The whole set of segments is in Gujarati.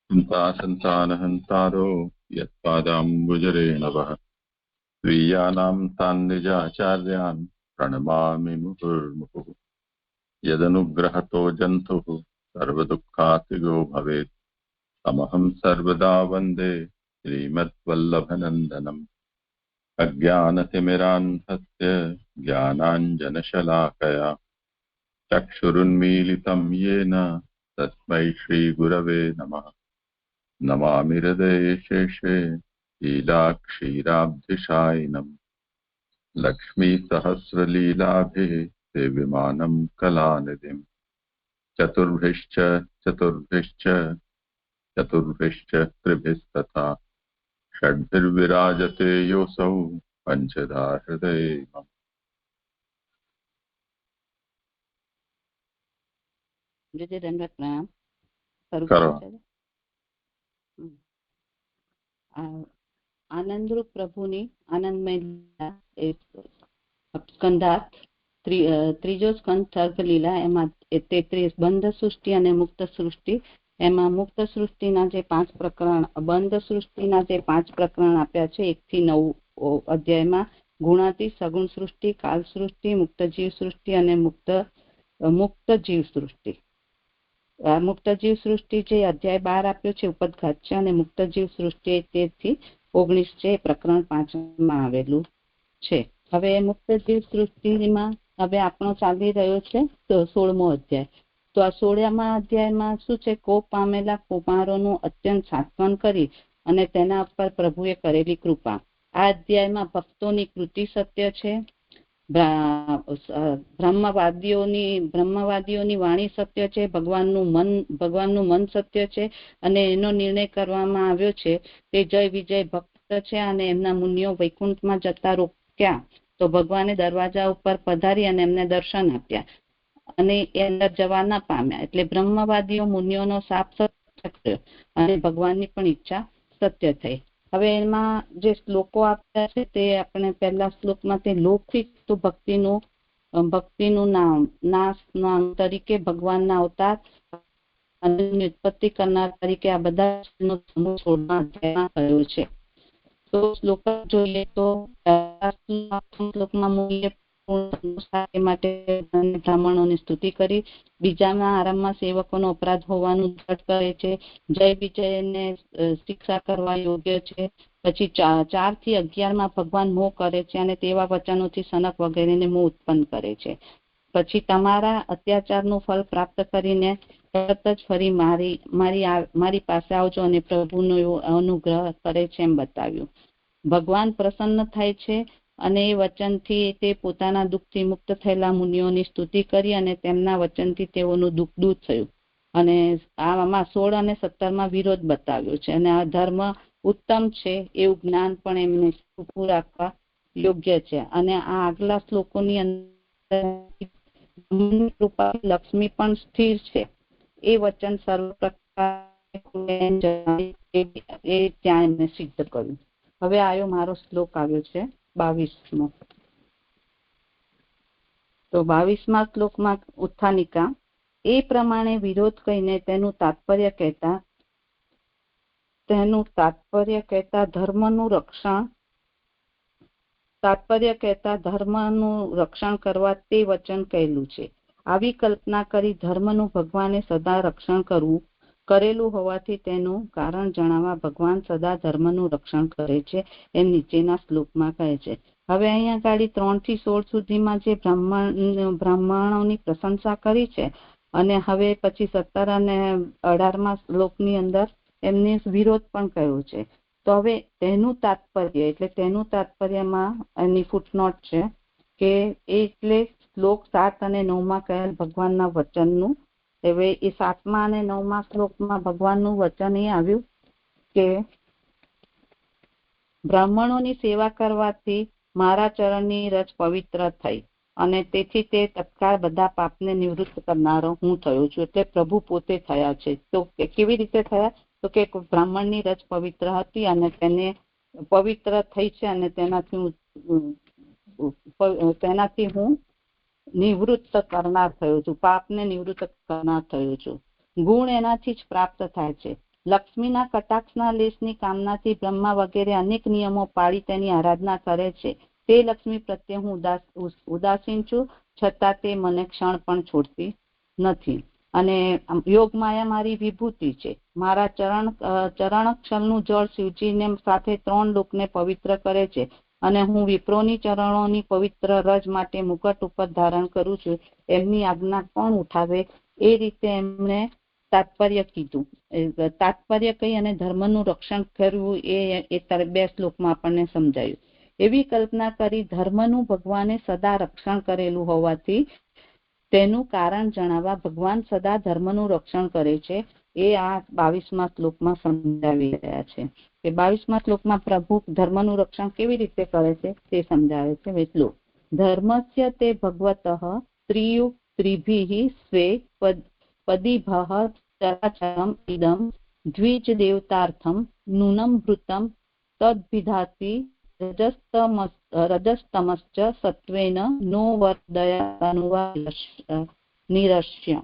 संतानहन्तारो यत्पादाम्बुजरेणवः स्वीयानां तान् निजाचार्यान् प्रणमामि मुहुर्मुहुः। यदनुग्रहतो जन्तुः सर्वदुःखातिगो भवेत् तमहं सर्वदा वन्दे श्रीमद्वल्लभनन्दनम्। अज्ञानतिमिरान्धस्य ज्ञानाञ्जनशलाकया चक्षुरुन्मीलितं येन तस्मै श्रीगुरवे नमः। नमामि हृदये शेषे लीलाक्षीराब्धिशायिनम् लक्ष्मीसहस्रलीलाभिः सेव्यमानं कलानिधिम्। चतुर्भिश्च त्रिभिस्तथा षड्भिर्विराजते योऽसौ पञ्चधा हृदये मम। करो। આનંદરૂપ પ્રભુની આનંદમય લીલા સ્કંધાર્થ ત્રીજો સ્કંદ સર્ગ લીલા એમાં 33 બંધ સૃષ્ટિ અને મુક્ત સૃષ્ટિ. એમાં મુક્ત સૃષ્ટિના જે 5 પ્રકરણ, બંધ સૃષ્ટિના જે 5 પ્રકરણ આપ્યા છે 1 થી 9 અધ્યાયમાં ગુણાતી, સગુણ સૃષ્ટિ, કાલ સૃષ્ટિ, મુક્ત જીવ સૃષ્ટિ અને મુક્ત જીવ સૃષ્ટિ. મુક્ત જીવ સૃષ્ટિ જે અધ્યાય 12 આપ્યો છે ઉપદઘાત છે, અને મુક્ત જીવ સૃષ્ટિ 13 થી 19 છે પ્રકરણ 5 માં આવેલું છે. હવે મુક્ત જીવ સૃષ્ટિમાં હવે આપણો ચાલી રહ્યો છે 16મો અધ્યાય. તો આ 16મા અધ્યાયમાં શું છે, કોપ પામેલા કુમારોનું અત્યંત સાંત્વન કરી અને તેના પર પ્રભુએ કરેલી કૃપા. આ અધ્યાયમાં ભક્તોની કૃતિ સત્ય છે, બ્રહ્મવાદીઓની વાણી સત્ય છે, ભગવાનનું મન સત્ય છે, અને એનો નિર્ણય કરવામાં આવ્યો છે તે જય વિજય ભક્ત છે. અને એમના મુનિઓ વૈકુંઠમાં જતા રોક્યા તો ભગવાને દરવાજા ઉપર પધારી અને એમને દર્શન આપ્યા અને એ અંદર જવા ના પામ્યા. એટલે બ્રહ્મવાદીઓ મુનિઓનો સાપ સત્ય થયો અને ભગવાનની પણ ઈચ્છા સત્ય થઈ. હવે એમાં જે શ્લોકો આપ્યા છે તે આપણે પહેલા શ્લોકમાં તે લૌકિક તો ભક્તિનું નામ તરીકે ભગવાનના અવતાર અને ઉત્પત્તિ કરનાર તરીકે આ બધા સમૂહ 16મા અધ્યાયમાં કયો છે. તો શ્લોક જોઈએ તો શ્લોકમાં મૂલ્ય માટે બ્રાહ્મણોની સ્તુતિ કરી, બીજામાં આરંભમાં સેવકોનો અપરાધ હોવાનું દ્રઢ કરે છે, જય વિજયને શિક્ષા કરવા યોગ્ય છે. પછી 4 થી 11માં ભગવાન મોહ કરે છે અને તેવા વચનોથી સનક વગેરેને મોહ ઉત્પન્ન કરે છે. પછી તમારા અત્યાચારનું ફળ પ્રાપ્ત કરીને તરત જ ફરી મારી પાસે આવજો અને પ્રભુનો અનુગ્રહ કરે છે એમ બતાવ્યું. ભગવાન પ્રસન્ન થાય છે અને એ વચનથી તે પોતાના દુઃખથી મુક્ત થયેલા મુનિઓની સ્તુતિ કરી અને તેમના વચનથી તેઓનું દુઃખ દૂર થયું. અને આમાં 16 અને 17માં વિરોધ બતાવ્યો છે. અને આ ધર્મ ઉત્તમ છે એવું જ્ઞાન પણ એમને રાખવા યોગ્ય છે. અને આ આગલા શ્લોકોની અંદર લક્ષ્મી પણ સ્થિર છે એ વચન સર્વ પ્રકાર ત્યાં એમને સિદ્ધ કર્યું. હવે આવ્યો મારો શ્લોક આવ્યો છે 22મો. તો 22મા શ્લોકમાં ઉત્થાનિકા એ પ્રમાણે વિરોધ કહીને તેનું તાત્પર્ય કહેતા ધર્મનું રક્ષણ કરવા તે વચન કહેલું છે. આવી કલ્પના કરી ધર્મનું ભગવાને સદા રક્ષણ કરેલું હોવાથી તેનું કારણ જણાવવા ભગવાન સદા ધર્મનું રક્ષણ કરે છે એમ નીચેના શ્લોકમાં કહે છે. હવે અહીંયા ગાડી 3 થી 16 સુધીમાં જે બ્રાહ્મણોની પ્રશંસા કરી છે, અને હવે પછી 17 અને 18મા શ્લોકની અંદર એમને વિરોધ પણ કહ્યો છે. તો હવે તેનું તાત્પર્યમાં એની ફૂટનોટ છે કે એટલે શ્લોક 7 અને 9માં કહેલ ભગવાનના વચનનું. હવે એ 7મા અને 9મા શ્લોકમાં ભગવાનનું વચન એ આવ્યું કે બ્રાહ્મણોની સેવા કરવાથી મારા ચરણની રજ પવિત્ર થઈ અને તેથી તે તત્કાળ બધા પાપને નિવૃત્ત કરનારો હું થયો છું. એટલે પ્રભુ પોતે થયા છે. તો કેવી રીતે થયા? તો કે બ્રાહ્મણની રજ પવિત્ર હતી અને તેને પવિત્ર થઈ છે અને તેનાથી હું નિવૃત્ત કરનાર થયો છું, પાપને નિવૃત્ત કરનાર થયો છું. ગુણ એનાથી જ પ્રાપ્ત થાય છે. લક્ષ્મીના કટાક્ષના લેશની કામનાથી બ્રહ્મા વગેરે અનેક નિયમો પાળી તેની આરાધના કરે છે. તે લક્ષ્મી પ્રત્યે હું ઉદાસીન છું, છતાં તે મને ક્ષણ પણ છોડતી નથી. અને યોગ માયા મારી વિભૂતિ છે. મારા ચરણક્ષલનું જળ શિવજીને સાથે 3 લોકને પવિત્ર કરે છે. અને હું વિપ્રોની ચરણોની પવિત્ર રજ માટે મુકટ ઉપર ધારણ કરું છું. એમની આજ્ઞા કોણ ઉઠાવે? એ રીતે એમણે તાત્પર્ય કીધું. તાત્પર્ય કહી અને ધર્મનું રક્ષણ કરવું એ 2 શ્લોકમાં આપણને સમજાયું. એવી કલ્પના કરી ધર્મનું ભગવાને સદા રક્ષણ કરેલું હોવાથી તેનું કારણ જણાવવા ભગવાન સદા ધર્મનું રક્ષણ કરે છે. એ આ 22મા શ્લોકમાં સમજાવી રહ્યા છે કે 22મા શ્લોકમાં પ્રભુ ધર્મનું રક્ષણ કેવી રીતે કરે છે તે સમજાવે છે. શ્લોક ધર્મસ્ય તે ભગવતઃ ત્રિભિઃ સ્વે પદીભઃ ચરાચરમ ઇદમ દ્વિજ દેવતાર્થમ નૂનમ ભૃતમ તદ્વિધાતિ રજસ્તમશ્ચ સત્વેન નો વર્દયાનુવા નિરસ્ય.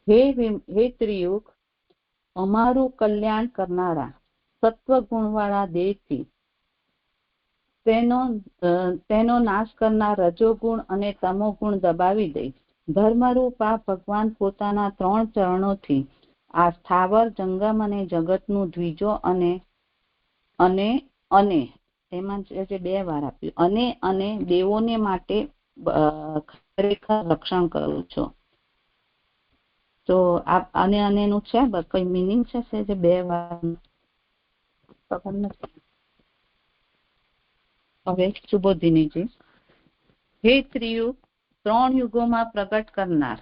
હે ત્રિયુગ, અમારું કલ્યાણ કરનારા સત્વ ગુણવાળા દેવથી તેનો નાશ કરનાર રજોગુણ અને તમોગુણ દબાવી દઈ ધર્મરૂપ આ ભગવાન પોતાના 3 ચરણોથી આ સ્થાવર જંગમ અને જગતનું દ્વિજો અને એમાં જે 2 વાર આપ્યું અને દેવોને માટે ખરેખર રક્ષણ કરું છું. તો અને નું છે કઈ મિનિંગ છે જે 2 વાર ખબર નથી. હવે સુબોધિનીજી, હે ત્રિયુગ, 3 યુગોમાં પ્રગટ કરનાર,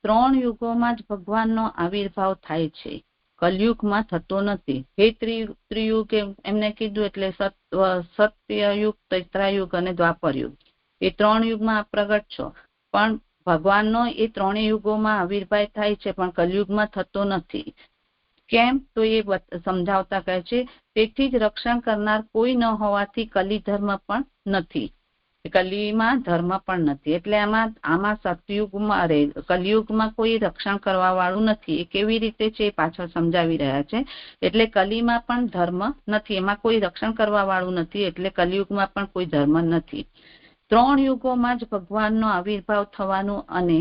3 યુગોમાં જ ભગવાનનો આવિર્ભાવ થાય છે, કલયુગમાં થતો નથી. હે ત્રિયુગ એમને કીધું એટલે સત્યયુગ, ત્રેતાયુગ અને દ્વાપર યુગ, એ 3 યુગમાં પ્રગટ છો. પણ ભગવાનનો એ 3 યુગોમાં આવિર્ભાવ થાય છે પણ કલયુગમાં થતો નથી. કેમ? તો એ સમજાવતા કહે છે તેથી જ રક્ષણ કરનાર કોઈ ન હોવાથી કલી ધર્મ પણ નથી, કલીમાં ધર્મ પણ નથી. એટલે આમાં સતયુગમાં કલિયુગમાં કોઈ રક્ષણ કરવા વાળું નથી. એ કેવી રીતે છે એ પાછળ સમજાવી રહ્યા છે. એટલે કલીમાં પણ ધર્મ નથી, એમાં કોઈ રક્ષણ કરવા વાળું નથી, એટલે કલિયુગમાં પણ કોઈ ધર્મ નથી. 3 યુગોમાં જ ભગવાનનો આવિર્ભાવ થવાનું અને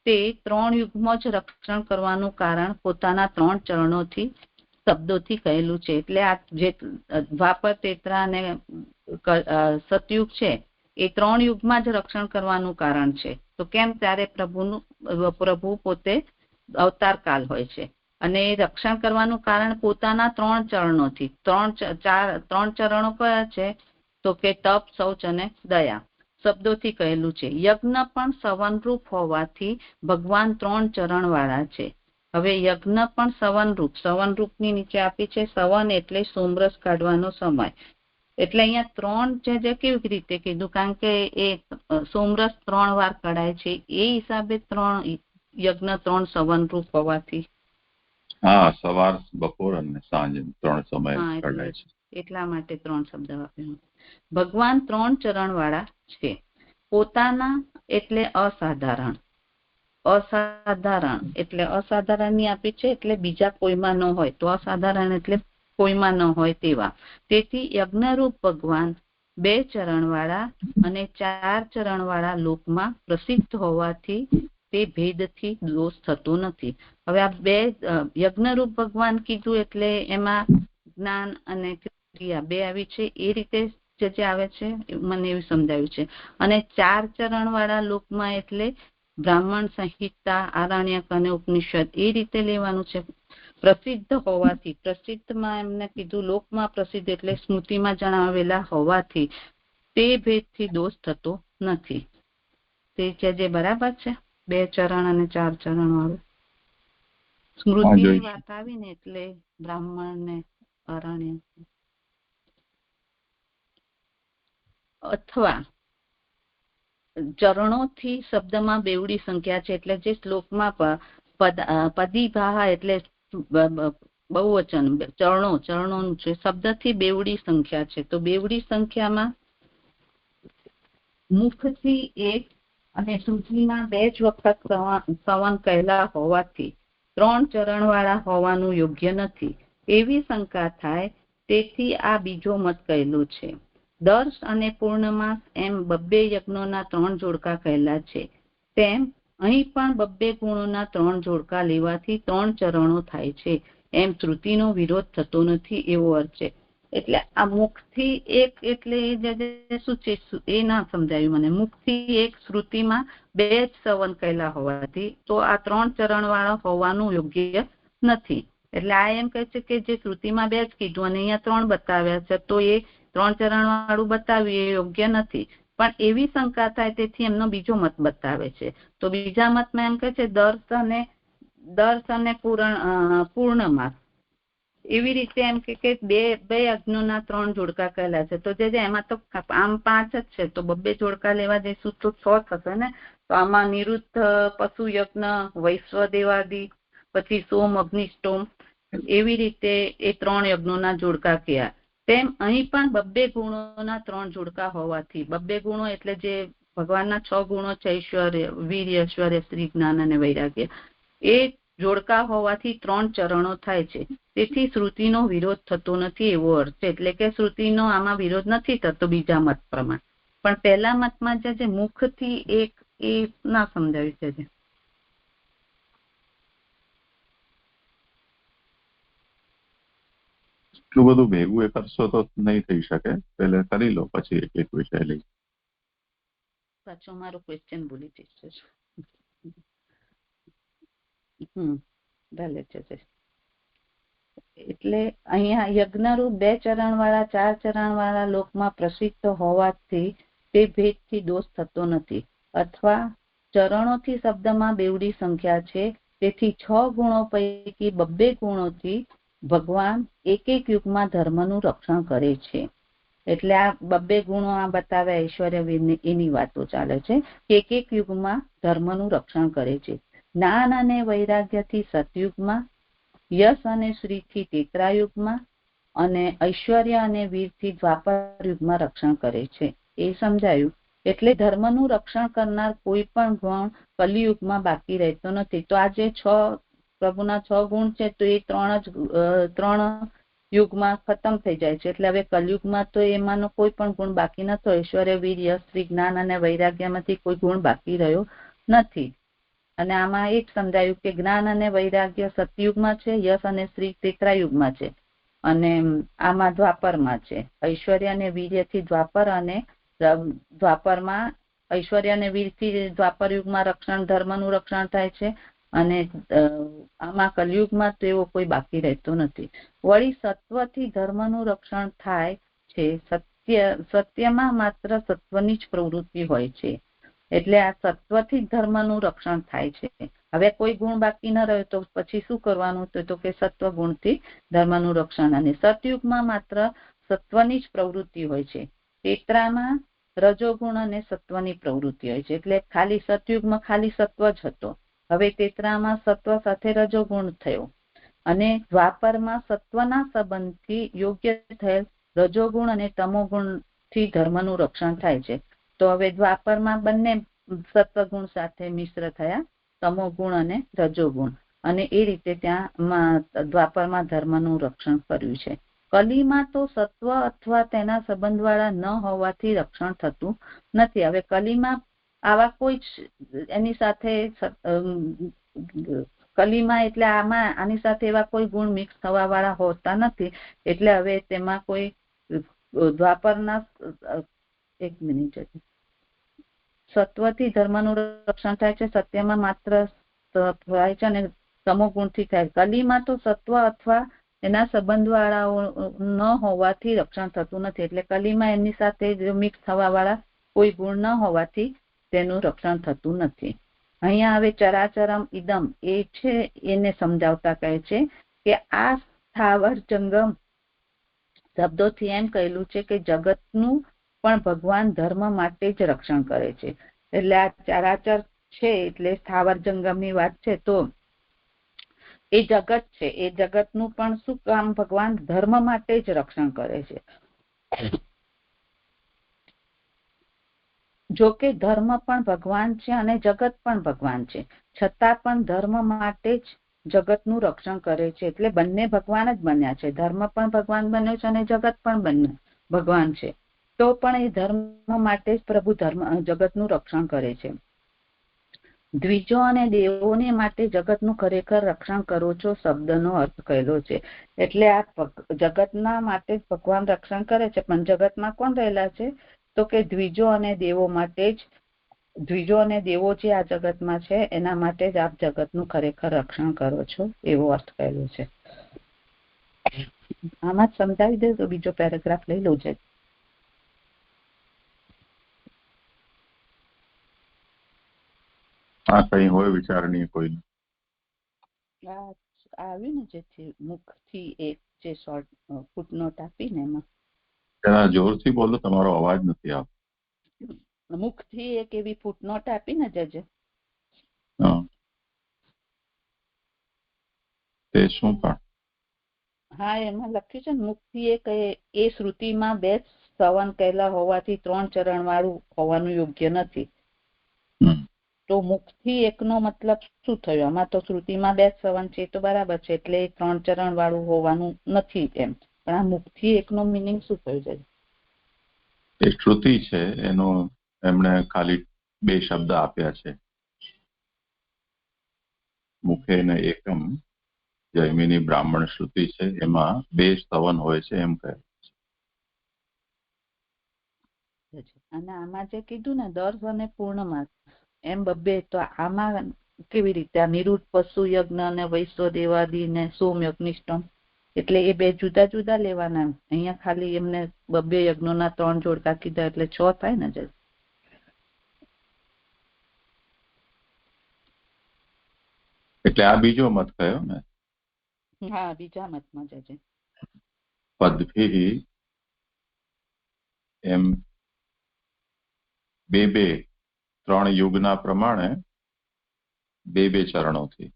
તે 3 યુગમાં જ રક્ષણ કરવાનું કારણ પોતાના 3 ચરણોથી શબ્દોથી કહેલું છે. એટલે આ જે દ્વાપર, ત્રેતા અને સતયુગ છે એ 3 યુગમાં જ રક્ષણ કરવાનું કારણ છે. તો કેમ? ત્યારે પ્રભુ પોતે અવતાર કાલ હોય છે અને એ રક્ષણ કરવાનું કારણ પોતાના 3 ચરણોથી. 3 ચરણો કયા છે? તો કે તપ, શૌચ અને દયા શબ્દોથી કહેલું છે. યજ્ઞ પણ સવનરૂપ હોવાથી ભગવાન 3 ચરણ વાળા છે. હવે યજ્ઞ પણ સવનરૂપની નીચે આપી છે. સવન એટલે સોમરસ કાઢવાનો સમય. એટલે અહીંયા 3 જે કેવી રીતે કીધું? કારણ કે એ સોમરસ 3 વાર કઢાય છે, એ હિસાબે 3 યજ્ઞ 3 સવનરૂપ હોવાથી. હા, સવાર, બપોર અને સાંજ 3 સમય કઢાય છે. એટલા માટે 3 શબ્દ આપ્યો. ભગવાન 3 ચરણ વાળા છે. પોતાના એટલે અસાધારણ. અસાધારણ એટલે અસાધારણની આપી છે એટલે બીજા કોઈમાં ન હોય. તો અસાધારણ એટલે કોઈમાં ન હોય તેવા. તેથી યજ્ઞરૂપ ભગવાન 2 ચરણ વાળા અને 4 ચરણ વાળા લોકમાં પ્રસિદ્ધ હોવાથી તે ભેદથી દોષ થતો નથી. હવે આ 2 યજ્ઞરૂપ ભગવાન કીધું એટલે એમાં જ્ઞાન અને ક્રિયા 2 આવી છે. એ રીતે જે આવે છે મને એવું સમજાવ્યું છે. અને 4 ચરણ વાળા લોકમાં એટલે બ્રાહ્મણ સંહિતા, આરણ્યક અને ઉપનિષદ એ રીતે લેવાનું છે. પ્રસિદ્ધ હોવાથી, પ્રસિદ્ધમાં એમને કીધું લોકમાં પ્રસિદ્ધ એટલે સ્મૃતિમાં જણાવેલા હોવાથી તે ભેદથી દોષ થતો નથી. તે છે જે બરાબર છે. 2 ચરણ અને 4 ચરણ વાળું સ્મૃતિની વાત આવી ને એટલે બ્રાહ્મણ ને આરણ્ય અથવા ચરણોથી શબ્દમાં બેવડી સંખ્યા છે. એટલે જે શ્લોકમાં પદીભાહ એટલે બહુવચન, ચરણોનું છે, શબ્દથી બેવડી સંખ્યા છે. તો બેવડી સંખ્યામાં મુખથી 1 અને શ્રુતિમાં 2 જ વખત સવન કહેલા હોવાથી 3 ચરણવાળા હોવાનું યોગ્ય નથી એવી શંકા થાય, તેથી આ બીજો મત કહેલું છે. દર્શ અને પૂર્ણમાસ એમ 2 યજ્ઞોના 3 જોડકા કહેલા છે, તેમ અહીં પણ 2 ગુણોના 3 જોડકા લેવાથી 3 ચરણો થાય છે એમ શ્રુતિનો વિરોધ થતો નથી એવો અર્થ છે. એટલે આ મુખથી એક એટલે શું છે એ ના સમજાયું મને. મુખથી એક શ્રુતિમાં 2 જ સવન કહેલા હોવાથી તો આ 3 ચરણવાળા હોવાનું યોગ્ય નથી. એટલે આ એમ કહે છે કે જે શ્રુતિમાં 2 જ કીધું અને અહીંયા 3 બતાવ્યા છે તો એ 3 ચરણવાળું બતાવ્યું એ યોગ્ય નથી. પણ એવી શંકા થાય તેથી એમનો બીજો મત બતાવે છે. તો બીજા મતમાં એમ કહે છે દર્શ અને પૂર્ણમાસ એવી રીતે એમ કે 2 યજ્ઞોના 3 જોડકા કહેલા છે. તો જે એમાં તો આમ 5 જ છે તો 2 જોડકા લેવા જઈશું તો 6 થશે ને. તો આમાં નિરુદ્ધ પશુ યજ્ઞ, વૈશ્વદેવાદિ, પછી સોમ અગ્નિષ્ટોમ એવી રીતે એ 3 યજ્ઞોના જોડકા કયા. તેમ અહીં પણ 2 ગુણોના 3 જોડકા હોવાથી 2 ગુણો એટલે જે ભગવાનના 6 ગુણો છે, ઐશ્વર્ય, વીર્ય, ઐશ્વર્ય, શ્રી, જ્ઞાન અને વૈરાગ્ય, એ જોડકા હોવાથી 3 ચરણો થાય છે. તેથી શ્રુતિનો વિરોધ થતો નથી એવો અર્થ છે. એટલે કે શ્રુતિનો આમાં વિરોધ નથી થતો બીજા મત પ્રમાણે. પણ પહેલા મતમાં જે મુખથી એક એ ના સમજાવ્યું છે. એટલું બધું ભેગું એ કરશો તો નહીં થઈ શકે. પહેલા કરી લો પછી એક એક વિષય લઈ. પાછો મારો ક્વેશ્ચન ભૂલી જઈશ. ભલે છે. એટલે અહીંયા યજ્ઞરૂપ 2 ચરણવાળા 4 ચરણવાળા લોકમાં પ્રસિદ્ધ હોવાથી તે ભેદથી દોષ થતો નથી. અથવા ચરણોથી શબ્દમાં બેવડી સંખ્યા છે, તેથી 6 ગુણો પૈકી 2 ગુણોથી ભગવાન એક યુગમાં ધર્મનું રક્ષણ કરે છે. એટલે આ 2 ગુણો આ બતાવે ઐશ્વર્ય એની વાતો ચાલે છે કે એક યુગમાં ધર્મનું રક્ષણ કરે છે. જ્ઞાન અને વૈરાગ્યથી સતયુગમાં, યશ અને શ્રીથી ત્રેતાયુગમાં અને ઐશ્વર્ય અને વીરથી દ્વાપર યુગમાં રક્ષણ કરે છે. એ સમજાયું. એટલે ધર્મનું રક્ષણ કરનાર કોઈ પણ ગુણ કલિયુગમાં બાકી રહેતો નથી. તો આ જે 6 પ્રભુના 6 ગુણ છે તો એ 3 યુગમાં ખતમ થઈ જાય છે. એટલે હવે કલયુગમાં તો એમાંનો કોઈ પણ ગુણ બાકી નતો. ઐશ્વર્ય, વીર્ય, શ્રી, જ્ઞાન અને વૈરાગ્યમાંથી કોઈ ગુણ બાકી રહ્યો નથી. અને આમાં એક સમજાયું કે જ્ઞાન અને વૈરાગ્ય સતયુગમાં છે, યશ અને શ્રી ત્રેતાયુગમાં છે અને આમાં દ્વાપરમાં છે. ઐશ્વર્ય અને વીર્યથી દ્વાપર અને દ્વાપરમાં ઐશ્વર્ય અને વીરથી દ્વાપર યુગમાં રક્ષણ, ધર્મનું રક્ષણ થાય છે અને આમાં કલયુગમાં તો એવો કોઈ બાકી રહેતો નથી. વળી સત્વથી ધર્મનું રક્ષણ થાય છે. સત્યમાં માત્ર સત્વની જ પ્રવૃત્તિ હોય છે. એટલે આ સત્વથી ધર્મનું રક્ષણ થાય છે. હવે કોઈ ગુણ બાકી ન રહ્યો તો પછી શું કરવાનું? તો કે સત્વ ગુણથી ધર્મનું રક્ષણ. અને સતયુગમાં માત્ર સત્વની જ પ્રવૃત્તિ હોય છે. ત્રેતામાં રજોગુણ અને સત્વની પ્રવૃત્તિ હોય છે. એટલે ખાલી સતયુગમાં ખાલી સત્વ જ હતો. હવે ત્રેતામાં સત્વ સાથે રજોગુણ થયો અને દ્વાપરમાં સત્વના સંબંધથી યોગ્ય થયેલ રજોગુણ અને તમોગુણથી ધર્મનું રક્ષણ થાય છે. તો હવે દ્વાપરમાં બંને સત્વગુણ સાથે મિશ્ર થયા, તમોગુણ અને રજોગુણ, અને એ રીતે ત્યાં દ્વાપરમાં ધર્મનું રક્ષણ કર્યું છે. કલીમાં તો સત્વ અથવા તેના સંબંધવાળા ન હોવાથી રક્ષણ થતું નથી. હવે કલીમાં આવા કોઈ જ એની સાથે કલીમાં એટલે આની સાથે એવા કોઈ ગુણ મિક્સ થવા વાળા હોતા નથી. એટલે હવે તેમાં કોઈ દ્વાપરના એક મિનિટ સત્વથી ધર્મનું રક્ષણ થાય છે, સત્યમાં માત્ર થાય છે અને તમોગુણથી થાય. કલીમાં તો સત્વ અથવા એના સંબંધવાળાઓ ન હોવાથી રક્ષણ થતું નથી. એટલે કલીમાં એમની સાથે મિક્સ થવા વાળા કોઈ ગુણ ન હોવાથી તેનું રક્ષણ થતું નથી. અહીંયા હવે ચરાચરમ ઇદમ એ છે એને સમજાવતા કહે છે કે આ સ્થાવર જંગમ શબ્દોથી એમ કહેલું છે કે જગતનું પણ ભગવાન ધર્મ માટે જ રક્ષણ કરે છે. એટલે આ ચરાચર છે એટલે સ્થાવર જંગમની વાત છે. તો એ જગત છે, એ જગતનું પણ શું કામ? ભગવાન ધર્મ માટે જ રક્ષણ કરે છે. જો કે ધર્મ પણ ભગવાન છે અને જગત પણ ભગવાન છે, છતાં પણ ધર્મ માટે જ જગતનું રક્ષણ કરે છે. એટલે બંને ભગવાન જ બન્યા છે. ધર્મ પણ ભગવાન બન્યો છે અને જગત પણ ભગવાન છે. તો પણ એ ધર્મ માટે જ પ્રભુ જગતનું રક્ષણ કરે છે. દ્વિજો અને દેવોને માટે જગતનું ખરેખર રક્ષણ કરો છો શબ્દનો અર્થ કહેલો છે. એટલે આ જગતના માટે જ ભગવાન રક્ષણ કરે છે. પણ જગતમાં કોણ રહેલા છે? તો કે દ્વિજો અને દેવો માટે જ. દ્વિજો અને દેવો જે આ જગતમાં છે એના માટે જ આપ જગતનું ખરેખર રક્ષણ કરો છો એવો અર્થ કહેલો છે. આમાં જ સમજાવી દે તો બીજો પેરેગ્રાફ લઈ લો છે. કઈ હોય વિચારણી કોઈ આવ્યું ને જેથી મુખથી એક જે શોર્ટ ફૂટનોટ આપીને એમાં જરા જોરથી બોલો, તમારો અવાજ નથી આવતો. મુખથી એક એવી ફૂટનોટ આપીને જજે. તે શું પણ? હા, એમાં લખ્યું છે ને મુખથી એક એ શ્રુતિમાં 2 સવન કહેલા હોવાથી 3 ચરણ વાળું હોવાનું યોગ્ય નથી. તો મુખથી એકનો મતલબ શું થયો? આમાં તો શ્રુતિમાં 2 સવન છે તો બરાબર છે, એટલે 3 ચરણ વાળું હોવાનું નથી એમ. પણ આ મુખથી એકનો મિનિંગ શું થયો છે? એ શ્રુતિ છે એનો એમણે ખાલી 2 શબ્દ આપ્યા છે, મુખે ને એકમ. જૈમિની બ્રાહ્મણ શ્રુતિ છે એમાં 2 સ્તવન હોય છે એમ કહે. અને આમાં જે કીધું ને દર્શ અને પૂર્ણમાસ એમ 2, તો આમાં કેવી રીતે? આ નિરુદ્ધ પશુ યજ્ઞ અને વૈશ્વદેવાદી ને સોમયજ્ઞિષ્ટમ, એટલે એ 2 જુદા જુદા લેવાના. અહીંયા ખાલી એમને 2 યજ્ઞોના 3 જોડકા કીધા એટલે 6 થાય ને. જ એટલે આ બીજો મત કયો ને? હા, બીજા મતમાં જજે. પદભી એમ 2 3 યુગના પ્રમાણે 2 ચરણોથી.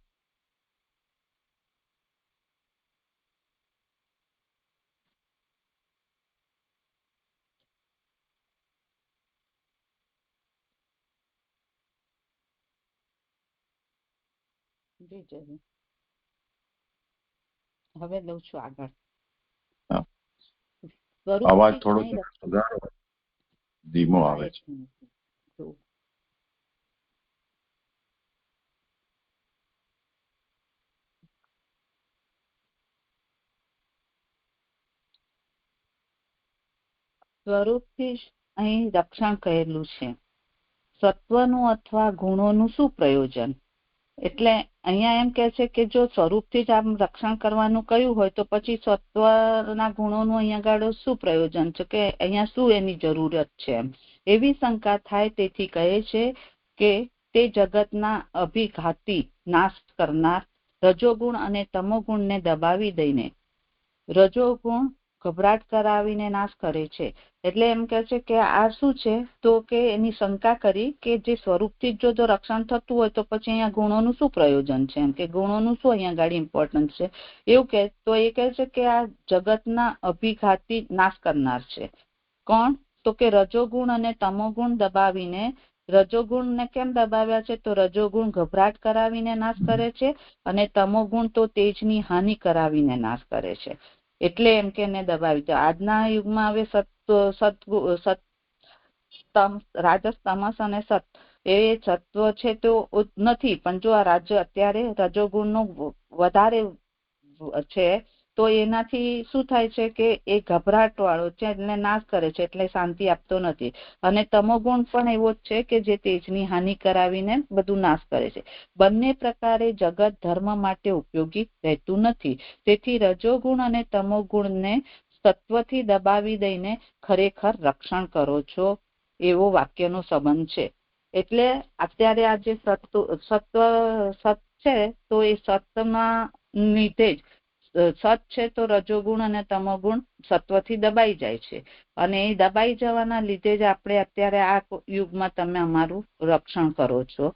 હવે લઉં છું આગળ. અવાજ થોડો ધીમો આવે છે. સ્વરૂપથી અહીં રક્ષણ કહેલું છે. સત્વનું અથવા ગુણોનું શું પ્રયોજન? એટલે અહીંયા એમ કે છે કે જો સ્વરૂપથી જ આમ રક્ષણ કરવાનું કહ્યું હોય તો પછી સત્વના ગુણોનું અહીંયા આગળ શું પ્રયોજન છે, કે અહીંયા શું એની જરૂરત છે એમ એવી શંકા થાય. તેથી કહે છે કે તે જગતના અભિઘાતી નાશ કરનાર રજોગુણ અને તમોગુણને દબાવી દઈને રજોગુણ ગભરાટ કરાવીને નાશ કરે છે. એટલે એમ કે છે કે આ શું છે? તો કે એની શંકા કરી કે જે સ્વરૂપથી જો રક્ષણ થતું હોય તો પછી અહીંયા ગુણોનું શું પ્રયોજન છે, એમ કે ગુણોનું શું અહીંયા ગાડી ઇમ્પોર્ટન્સ છે એવું કે. તો એ કહે છે કે આ જગતના અભિઘાતી નાશ કરનાર છે. કોણ? તો કે રજોગુણ અને તમોગુણ દબાવીને. રજોગુણને કેમ દબાવ્યા છે? તો રજોગુણ ગભરાટ કરાવીને નાશ કરે છે અને તમોગુણ તો તેજની હાનિ કરાવીને નાશ કરે છે. એટલે એમ કે એને દબાવી દો. આજના યુગમાં હવે રાજસ, તમસ અને સત એ સત્વ છે તો નથી, પણ જો આ રાજ્ય અત્યારે રજોગુણનો વધારે છે તો એનાથી શું થાય છે કે એ ગભરાટ વાળો છે એટલે નાશ કરે છે, એટલે શાંતિ આપતો નથી. અને તમોગુણ પણ એવો જ છે કે જે તેજની હાનિ કરાવીને બધું નાશ કરે છે. બંને પ્રકારે જગત ધર્મ માટે ઉપયોગી રહેતું નથી. તેથી રજોગુણ અને તમોગુણને સત્વથી દબાવી દઈને ખરેખર રક્ષણ કરો છો એવો વાક્યનો સંબંધ છે. એટલે અત્યારે આ જે સત્વ છે તો એ સત્વના લીધે જ સત છે તો રજોગુણ અને તમોગુણ સત્વથી દબાઈ જાય છે, અને એ દબાઈ જવાના લીધે જ આપણે અત્યારે આ યુગમાં તમે અમારું રક્ષણ કરો છો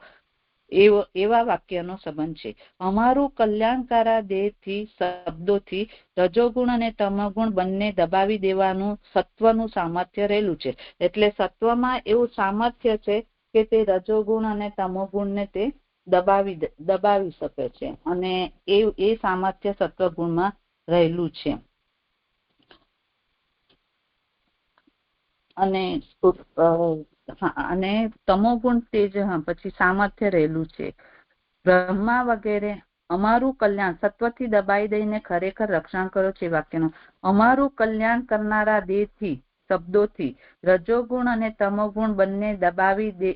એવા વાક્યનો સંબંધ છે. અમારું કલ્યાણકારા દેહથી શબ્દોથી રજોગુણ અને તમોગુણ બંને દબાવી દેવાનું સત્વનું સામર્થ્ય રહેલું છે. એટલે સત્વમાં એવું સામર્થ્ય છે કે તે રજોગુણ અને તમોગુણને તે દબાવી શકે છે, અને એ સામર્થ્ય સત્વગુણમાં રહેલું છે. અને તમોગુણ તેજ પછી સામર્થ્ય રહેલું છે. બ્રહ્મા વગેરે અમારું કલ્યાણ સત્વથી દબાઈ દઈને ખરેખર રક્ષણ કરો છે. વાક્યનું અમારું કલ્યાણ કરનારા દેહથી શબ્દોથી રજોગુણ અને તમોગુણ બંને દબાવી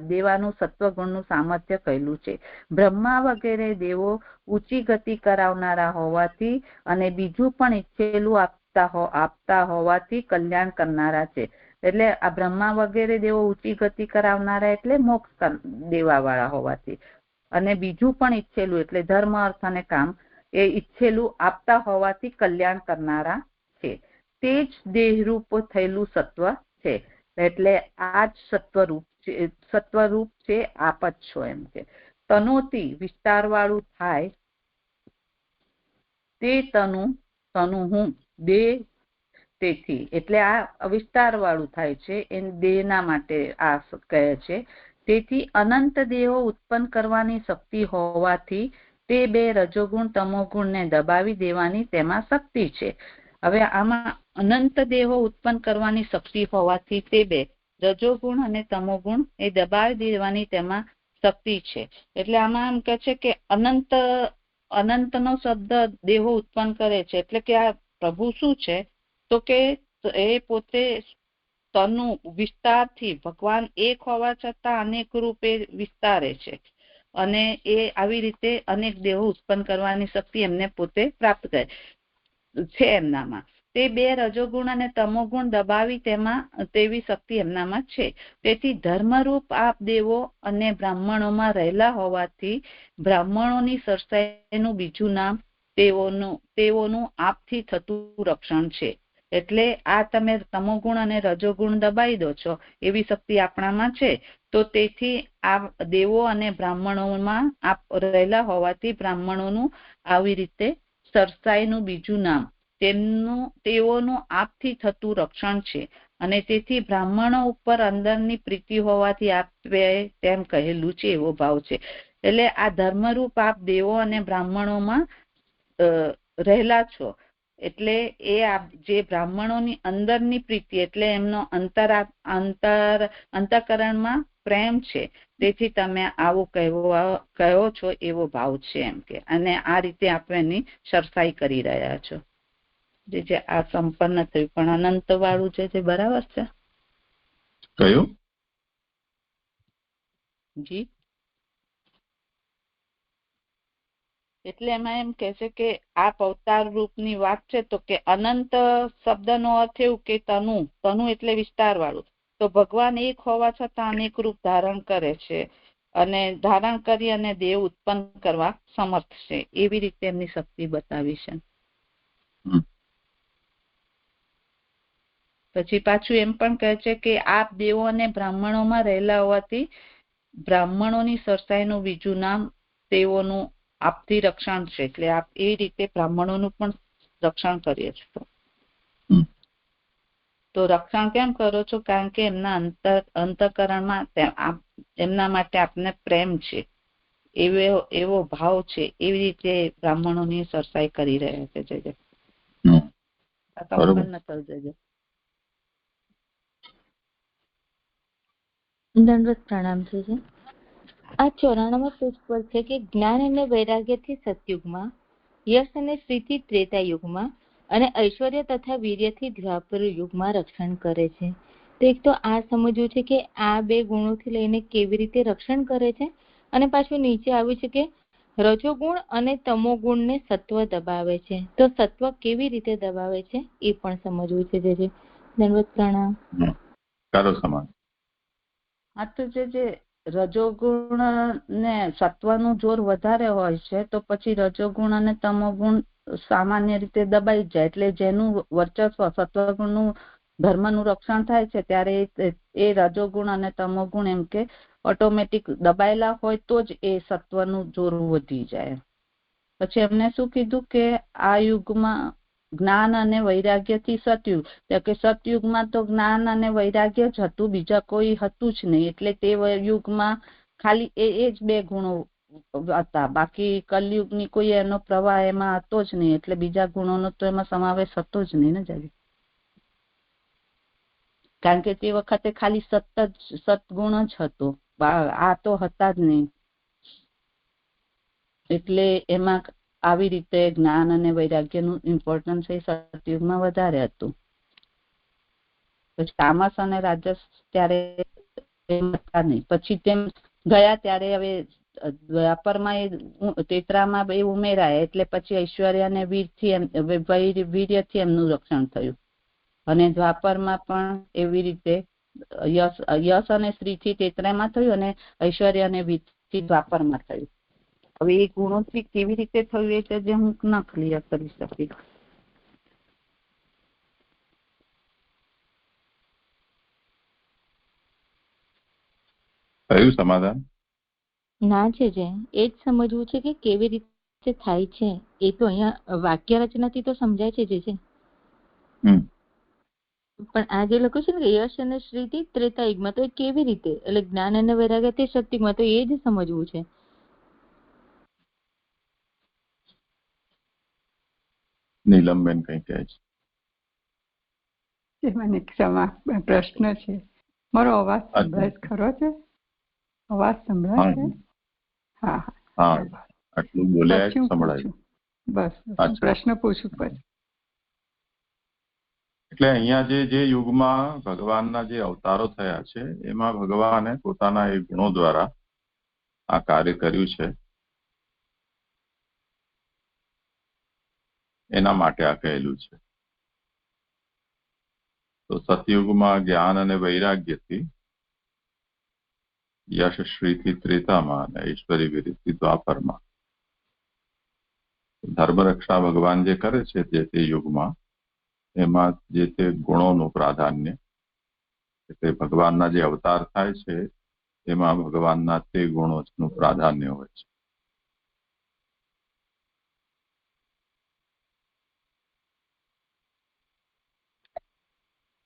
દેવાનું સત્વગુણનું સામર્થ્ય કહેલું છે. બ્રહ્મા વગેરે દેવો ઊંચી ગતિ કરાવનારા હોવાથી અને બીજું પણ ઈચ્છેલું આપતા હોવાથી કલ્યાણ કરનારા છે. એટલે આ બ્રહ્મા વગેરે દેવો ઊંચી ગતિ કરાવનારા એટલે મોક્ષ દેવા વાળા હોવાથી, અને બીજું પણ ઈચ્છેલું એટલે ધર્મ અર્થ અને કામ એ ઈચ્છેલું આપતા હોવાથી કલ્યાણ કરનારા છે. તે જ દેહરૂપ થયેલું સત્વ છે. એટલે આ જ સત્વરૂપ છે. આપ જ છો એમ કે તનોથી વિસ્તાર વાળું થાય તે તનુ હું દેહ. તેથી એટલે આ વિસ્તાર વાળું થાય છે, એ દેહના માટે આ કહે છે. તેથી અનંત દેહો ઉત્પન્ન કરવાની શક્તિ હોવાથી તે બે રજોગુણ તમોગુણને દબાવી દેવાની તેમાં શક્તિ છે. હવે આમાં અનંત દેહો ઉત્પન્ન કરવાની શક્તિ હોવાથી તે બે રજોગુણ અને તમોગુણ એ દબાવી દેવાની તેમાં શક્તિ છે. એટલે આમાં એમ કે છે કે અનંતનો શબ્દ દેહો ઉત્પન્ન કરે છે. એટલે કે આ પ્રભુ શું છે તો કે એ પોતે તનુ વિસ્તારથી ભગવાન એક હોવા છતાં અનેક રૂપે વિસ્તારે છે, અને એ આવી રીતે અનેક દેહો ઉત્પન્ન કરવાની શક્તિ એમને પોતે પ્રાપ્ત કરે છે એમનામાં. તે બે રજોગુણ અને તમોગુણ દબાવી તેવી શક્તિ એમનામાં છે. તેથી ધર્મરૂપ આપ દેવો અને બ્રાહ્મણોમાં રહેલા હોવાથી બ્રાહ્મણોની સરસાઈનું બીજું નામ તેઓનું આપથી થતું રક્ષણ છે. એટલે આ તમે તમોગુણ અને રજોગુણ દબાઈ દો છો એવી શક્તિ આપણામાં છે, તો તેથી આ દેવો અને બ્રાહ્મણોમાં આપ રહેલા હોવાથી બ્રાહ્મણોનું આવી રીતે સરસાઈનું બીજું નામ તેઓનું આપથી થતું રક્ષણ છે. અને તેથી બ્રાહ્મણો ઉપર અંદરની પ્રીતિ હોવાથી આપે તેમ કહેલું છે એવો ભાવ છે. એટલે આ ધર્મરૂપ આપ દેવો અને બ્રાહ્મણોમાં રહેલા છો, એટલે એ જે બ્રાહ્મણોની અંદરની પ્રીતિ એટલે એમનો અંતઃકરણમાં પ્રેમ છે, તેથી તમે આવું કહો છો એવો ભાવ છે એમ કે. અને આ રીતે આપણે એની સરસાઈ કરી રહ્યા છો. જે આ સંપન્ન થયું પણ અનંત વાળું છે બરાબર છે. કયું? જી એટલે એમાં એમ કે છે કે આ અવતાર રૂપની વાત છે, તો કે અનંત શબ્દનો અર્થ એવું કે તનુ એટલે વિસ્તાર વાળું. તો ભગવાન એક હોવા છતાં અનેક રૂપ ધારણ કરે છે, અને ધારણ કરી અને દેહ ઉત્પન્ન કરવા સમર્થ છે. એવી રીતે એમની શક્તિ બતાવી છે. પછી પાછું એમ પણ કહે છે કે આપ દેવો અને બ્રાહ્મણોમાં રહેલા હોવાથી બ્રાહ્મણોની સરસાઈનું બીજું નામ તેઓનું આપથી રક્ષણ છે. એટલે આપ એ રીતે બ્રાહ્મણોનું પણ રક્ષણ કરીએ છો. તો રક્ષણ કેમ કરો છો? કારણ કે એમના અંતઃકરણમાં એમના માટે આપને પ્રેમ છે, એવો ભાવ છે. એવી રીતે બ્રાહ્મણોની સરસાઈ કરી રહ્યા છે. જય સંપન્ન થયું. જય દંડવત પ્રણામ છે. આ 94 પેજ પર છે કે જ્ઞાન અને વૈરાગ્યથી સતયુગમાં, યશ અને શ્રીથી ત્રેતા યુગમાં, અને ઐશ્વર્ય તથા વીર્યથી દ્વાપર યુગમાં રક્ષણ કરે છે. તો એક તો આ સમજવું છે કે આ બે ગુણોથી લઈને કેવી રીતે રક્ષણ કરે છે, અને પાછું નીચે આવ્યું છે કે રજોગુણ અને તમોગુણને સત્વ દબાવે છે. તો સત્વ કેવી રીતે દબાવે છે એ પણ સમજવું છે. જે દંડવત પ્રણામ. હા, તો જે રજોગુણ ને સત્વનું જોર વધારે હોય છે, તો પછી રજોગુણ અને તમોગુણ સામાન્ય રીતે દબાઈ જાય. એટલે જેનું વર્ચસ્વ સત્વગુણનું ધર્મનું રક્ષણ થાય છે, ત્યારે એ રજોગુણ અને તમોગુણ એમ કે ઓટોમેટિક દબાયેલા હોય તો જ એ સત્વનું જોર વધી જાય. પછી એમને શું કીધું કે આ યુગમાં જ્ઞાન અને વૈરાગ્યથી સતયુગ, કે સતયુગમાં તો જ્ઞાન અને વૈરાગ્ય જ હતું, બીજા કોઈ હતું જ નહીં. એટલે તે યુગમાં ખાલી એ જ બે ગુણો હતા. બાકી કલયુગની કોઈ એનો પ્રવાહ એમાં હતો જ નહીં, એટલે બીજા ગુણોનો તો એમાં સમાવેશ હતો જ નહીં ને જાજી. કારણ કે તે વખતે ખાલી સતગુણ જ હતો, આ તો હતા જ નહીં. એટલે એમાં આવી રીતે જ્ઞાન અને વૈરાગ્યનું ઇમ્પોર્ટન્સ એ સતયુગમાં વધારે હતું. પછી તામસ અને રાજસ ત્યારે હતા નહીં. પછી તેમ ગયા ત્યારે હવે દ્વાપરમાં એ તેત્રામાં એ ઉમેરાય, એટલે પછી ઐશ્વર્ય અને વીર્યથી એમનું રક્ષણ થયું. અને દ્વાપરમાં પણ એવી રીતે યશ અને શ્રીથી તેત્રામાં થયું અને ઐશ્વર્ય અને વીરથી દ્વાપરમાં થયું. હવે એ ગુણોથી કેવી રીતે થયું એ છે જે હું ન ક્લિયર કરી શકી. કયું સમાધાન? ના છે જે એ જ સમજવું છે કે કેવી રીતે થાય છે. એ તો અહીંયા વાક્ય રચનાથી તો સમજાય છે જે છે, પણ આ જે લખ્યું છે ને યશ અને શ્રીથી ત્રેતાયુગમાં, તો એ કેવી રીતે, એટલે જ્ઞાન અને વૈરાગ્યથી સતયુગમાં, તો એ જ સમજવું છે. નીલમબેન કઈ કહે છે? મને ક્ષમા, પ્રશ્ન છે. મારો અવાજ સંભળાય ખરો છે? અવાજ સંભળાય છે? હા હા, આટલું બોલ્યા સંભળાય. બસ પ્રશ્ન પૂછું પછી. એટલે અહીંયા જે યુગમાં ભગવાનના જે અવતારો થયા છે એમાં ભગવાને પોતાના એ ગુણો દ્વારા આ કાર્ય કર્યું છે. એના માટે આ કહેલું છે. તો સતયુગમાં જ્ઞાન અને વૈરાગ્યથી, યશશ્રીથી ત્રેતામાં અને ઐશ્વર્ય વીરથી દ્વાપરમાં ધર્મરક્ષા ભગવાન જે કરે છે જે તે યુગમાં, એમાં જે તે ગુણોનું પ્રાધાન્ય, એટલે ભગવાનના જે અવતાર થાય છે એમાં ભગવાનના તે ગુણોનું પ્રાધાન્ય હોય છે.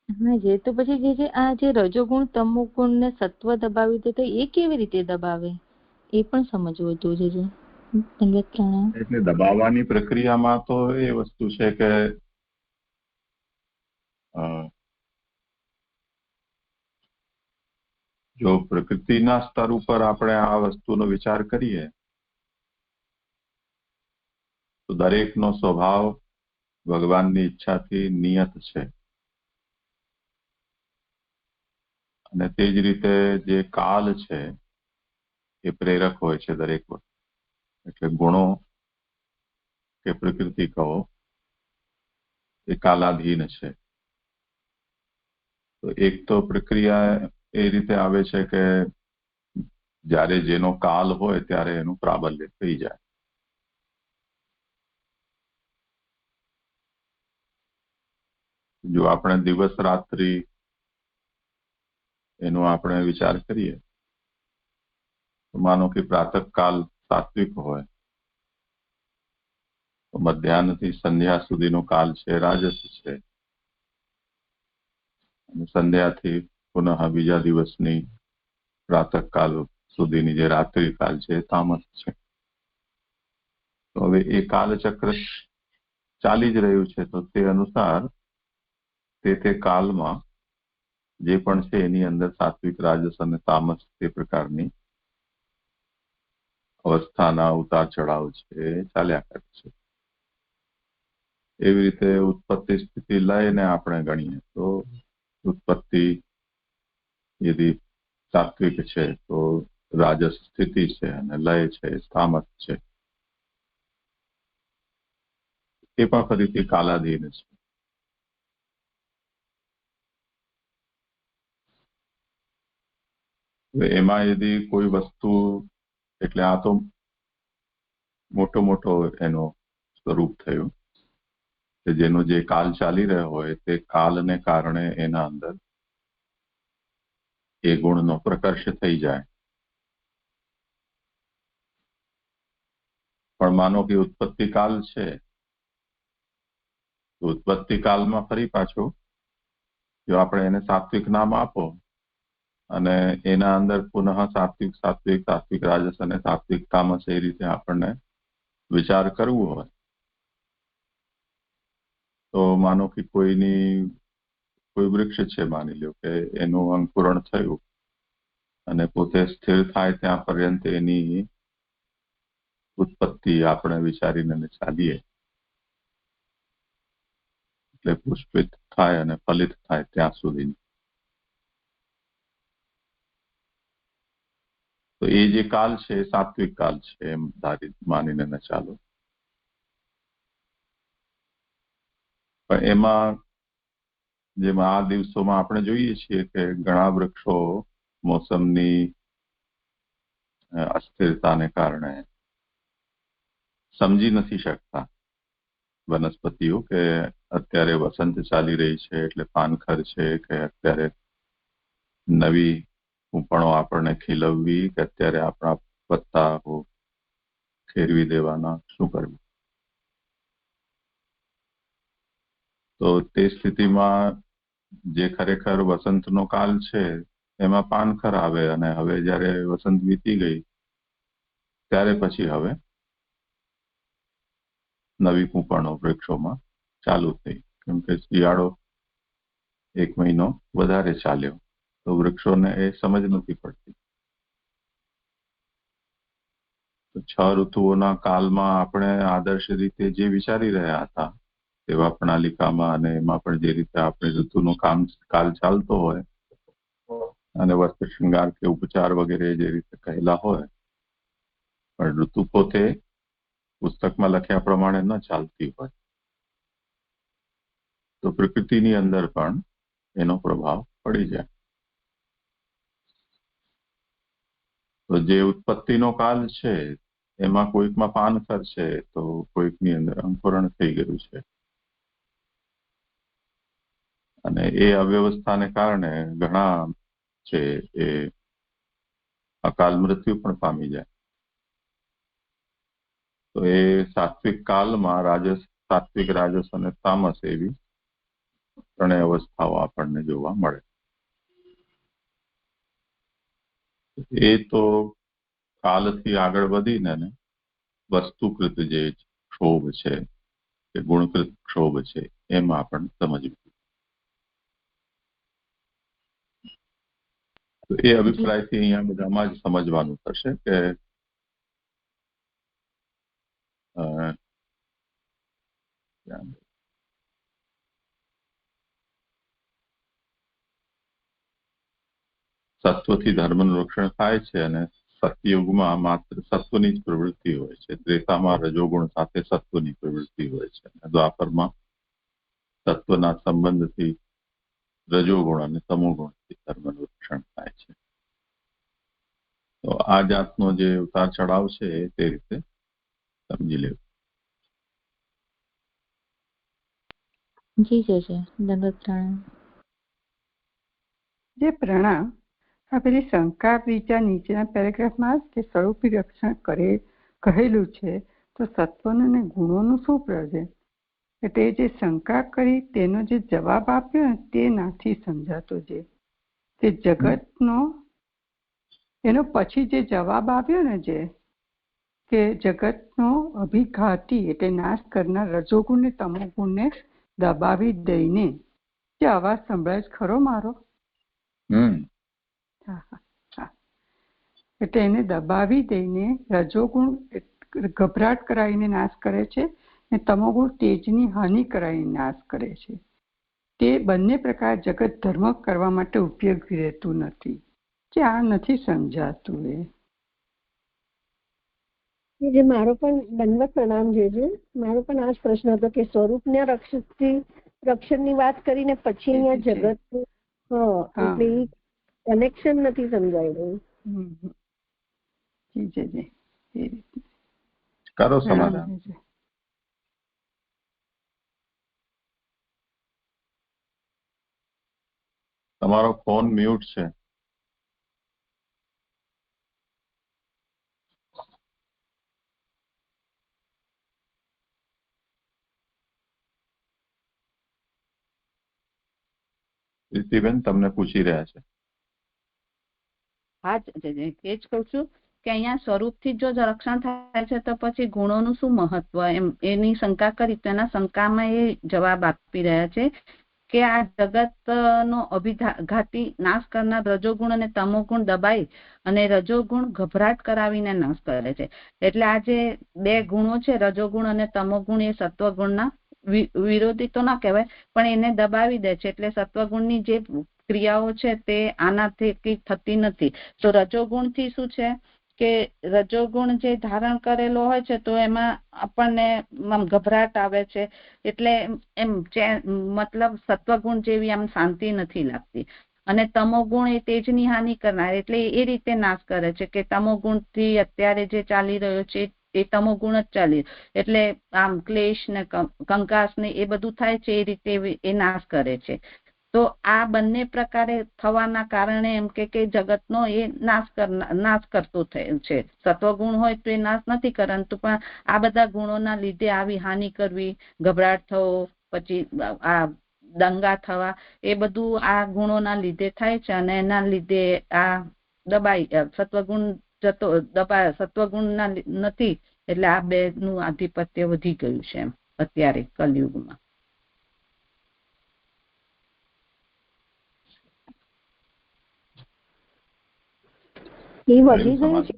હા જે તો પછી જે આ જે રજોગુણ તમોગુણ ને સત્વ દબાવી દે, તો એ કેવી રીતે દબાવે એ પણ સમજવું હતું જે. એટલે દબાવવાની પ્રક્રિયામાં તો એ વસ્તુ છે કે જો પ્રકૃતિના સ્તર ઉપર આપણે આ વસ્તુનો વિચાર કરીએ તો દરેકનો સ્વભાવ ભગવાનની ઈચ્છાથી નિયત છે. અને તે જ રીતે જે કાલ છે એ પ્રેરક હોય છે દરેક વસ્તુ. એટલે ગુણો કે પ્રકૃતિ કહો એ કાલાધીન છે. તો એક તો પ્રક્રિયા એ રીતે આવે છે કે જ્યારે જેનો કાલ હોય ત્યારે એનું પ્રાબલ્ય થઈ જાય. જો આપણે દિવસ રાત્રિ એનો આપણે વિચાર કરીએ તો માનો કે પ્રાતઃકાલ સાત્વિક હોય તો મધ્યાહનથી સંધ્યા સુધીનો કાલ છે રાજસ છે, અને સંધ્યાથી પુનઃ બીજા દિવસની પ્રાતઃકાલ સુધીની જે રાત્રિ કાલ છે તામસ છે. તો હવે એ કાલચક્ર ચાલી જ રહ્યું છે, તો તે અનુસાર તે કાલમાં જે પણ છે એની અંદર સાત્વિક, રાજસ અને તામસ તે પ્રકારની અવસ્થાના ઉતાર ચઢાવ છે ચાલ્યા કરે છે. એવી રીતે ઉત્પત્તિ સ્થિતિ લઈને આપણે ગણીએ તો ઉત્પત્તિ યદિ સાત્વિક છે તો રાજસ સ્થિતિ છે અને લય છે તામસ છે. એ પણ ફરીથી કાલાધીન છે. એમાં યદિ કોઈ વસ્તુ, એટલે આ તો મોટો એનો સ્વરૂપ થયું કે જેનો જે કાલ ચાલી રહ્યો હોય તે કાલને કારણે એના અંદર એ ગુણનો પ્રકર્ષ થઈ જાય. પણ માનો કે ઉત્પત્તિ કાલ છે, ઉત્પત્તિ કાલમાં ફરી પાછું જો આપણે એને સાત્વિક નામ આપો અને એના અંદર પુનઃ સાત્વિક સાત્વિક સાત્વિક રાજસ અને સાત્વિક તામસ એ રીતે આપણને વિચાર કરવો હોય તો માનો કે કોઈ વૃક્ષ છે, માની લો કે એનું અંકુરણ થયું અને પોતે સ્થિર થાય ત્યાં પર્યંત એની ઉત્પત્તિ આપણે વિચારીને ચાલીએ એટલે પુષ્પિત થાય અને ફલિત થાય ત્યાં સુધી. તો એ જે કાલ છે એ સાત્વિક કાલ છે એમ માનીને ન ચાલો. પણ એમાં જેમ આ દિવસોમાં આપણે જોઈએ છીએ કે ઘણા વૃક્ષો મોસમની અસ્થિરતાને કારણે સમજી નથી શકતા વનસ્પતિઓ કે અત્યારે વસંત ચાલી રહી છે એટલે પાનખર છે કે અત્યારે નવી કૂંપણો આપણને ખીલવવી કે અત્યારે આપણા પત્તા ખેરવી દેવાના, શું કરવું. તો તે સ્થિતિમાં જે ખરેખર વસંતનો કાલ છે એમાં પાનખર આવે અને હવે જ્યારે વસંત વીતી ગઈ ત્યારે પછી હવે નવી કૂંપણો વૃક્ષોમાં ચાલુ થઈ, કેમ કે શિયાળો 1 મહિનો વધારે ચાલ્યો તો વૃક્ષોને એ સમજ નથી પડતી. તો 6 ઋતુઓના કાલમાં આપણે આદર્શ રીતે જે વિચારી રહ્યા હતા સેવા પ્રણાલિકામાં અને એમાં પણ જે રીતે આપણે ઋતુનો કાલ ચાલતો હોય અને વસ્ત્ર શૃંગાર કે ઉપચાર વગેરે જે રીતે કહેલા હોય, પણ ઋતુ પોતે પુસ્તકમાં લખ્યા પ્રમાણે ન ચાલતી હોય તો પ્રકૃતિની અંદર પણ એનો પ્રભાવ પડી જાય. તો જે ઉત્પત્તિનો કાલ છે એમાં કોઈકમાં પાનખર છે તો કોઈકની અંદર અંકુરણ થઈ ગયું છે અને એ અવ્યવસ્થાને કારણે ઘણા છે એ અકાલ મૃત્યુ પણ પામી જાય. તો એ સાત્વિક કાલમાં સાત્વિક રાજસ અને તામસ એવી ત્રણેય અવસ્થાઓ આપણને જોવા મળે. એ તો કાલથી આગળ વધીને વસ્તુકૃત જે ક્ષોભ છે કે ગુણકૃત ક્ષોભ છે એમાં આપણને સમજવું. તો એ અભિપ્રાયથી અહીંયા બધામાં જ સમજવાનું થશે કે સત્વથી ધર્મનું રક્ષણ થાય છે અને સતયુગમાં માત્ર સત્વની જ પ્રવૃત્તિ હોય છે. ત્રેતામાં રજોગુણ સાથે સત્વની પ્રવૃત્તિ હોય છે અને દ્વાપરમાં સત્વના સંબંધથી રજોગુણ અને તમોગુણથી ધર્મનું રક્ષણ થાય છે. તો આ જાતનો જે ઉતાર ચઢાવ છે તે રીતે સમજી લેવું. જી જશે દંડવત પ્રણામ. જે પ્રણામ આ પેલી શંકા બીજા નીચેના પેરેગ્રાફમાં કે સ્વરૂપી રક્ષણ કહેલું છે તો સત્વનું અને ગુણોનું શું પ્રયોજન? એટલે જે શંકા કરી તેનો જે જવાબ આપ્યો ને તે નથી સમજાતો. જે તે જગતનો એનો પછી જે જવાબ આવ્યો ને જે કે જગતનો અભિઘાતી એટલે નાશ કરનાર રજોગુણ ને તમોગુણને દબાવી દઈને, જે અવાજ સંભળાય જ ખરો મારો? એટલે એને દબાવી દઈને રજોગુણ ગભરાટ કરાવીને નાશ કરે છે અને તમોગુણ તેજની હાનિ કરાવીને નાશ કરે છે. તે બંને પ્રકાર જગત ધર્મ કરવા માટે ઉપયોગી રહેતું નથી. જે આ નથી સમજાતું. જે મારો પણ દંડવત પ્રણામ છે. મારો પણ આ જ પ્રશ્ન હતો કે સ્વરૂપના રક્ષણની વાત કરીને પછી અહીંયા જગત એટલે કનેક્શન નથી સમજાઈ રહ્યું. કરો સમાધાન. તમારો ફોન મ્યુટ છે. પ્રીતિબેન તમને પૂછી રહ્યા છે. હા એ જ કહું છું કે અહીંયા સ્વરૂપથી જો રક્ષણ થાય છે તો પછી ગુણોનું શું મહત્વ, એમ એની શંકા કરી તો એના શંકામાં એ જવાબ આપી રહ્યા છે કે આ જગતનો અભિઘાતી નાશ કરનાર રજોગુણ અને તમોગુણ દબાઈ અને રજોગુણ ગભરાટ કરાવીને નાશ કરે છે. એટલે આ જે બે ગુણો છે રજોગુણ અને તમોગુણ એ સત્વગુણના વિરોધી તો ના કહેવાય પણ એને દબાવી દે છે. એટલે સત્વગુણની જે ક્રિયાઓ છે તે આનાથી કઈ થતી નથી. તો રજોગુણથી શું છે કે રજોગુણ જે ધારણ કરેલો હોય છે તો એમાં આપણને ગભરાટ આવે છે. એટલે એમ મતલબ સત્વગુણ જેવી આમ શાંતિ નથી લાગતી. અને તમોગુણ એ તેજની હાનિ કરનાર, એટલે એ રીતે નાશ કરે છે કે તમોગુણથી અત્યારે જે ચાલી રહ્યો છે એ તમોગુણ જ ચાલી, એટલે આમ ક્લેશ ને કંકાસ ને એ બધું થાય છે એ રીતે એ નાશ કરે છે. તો આ બંને પ્રકારે થવાના કારણે એમ કે જગતનો એ નાશ કરતો થયો છે. સત્વગુણ હોય તો એ નાશ નથી પરંતુ પણ આ બધા ગુણોના લીધે આવી હાનિ કરવી, ગભરાટ થવો, પછી આ દંગા થવા, એ બધું આ ગુણોના લીધે થાય છે. અને એના લીધે આ દબાઈ સત્વગુણ સત્વગુણના નથી, એટલે આ બે નું આધિપત્ય વધી ગયું છે એમ અત્યારે કલયુગમાં. એ વધી ગયું છે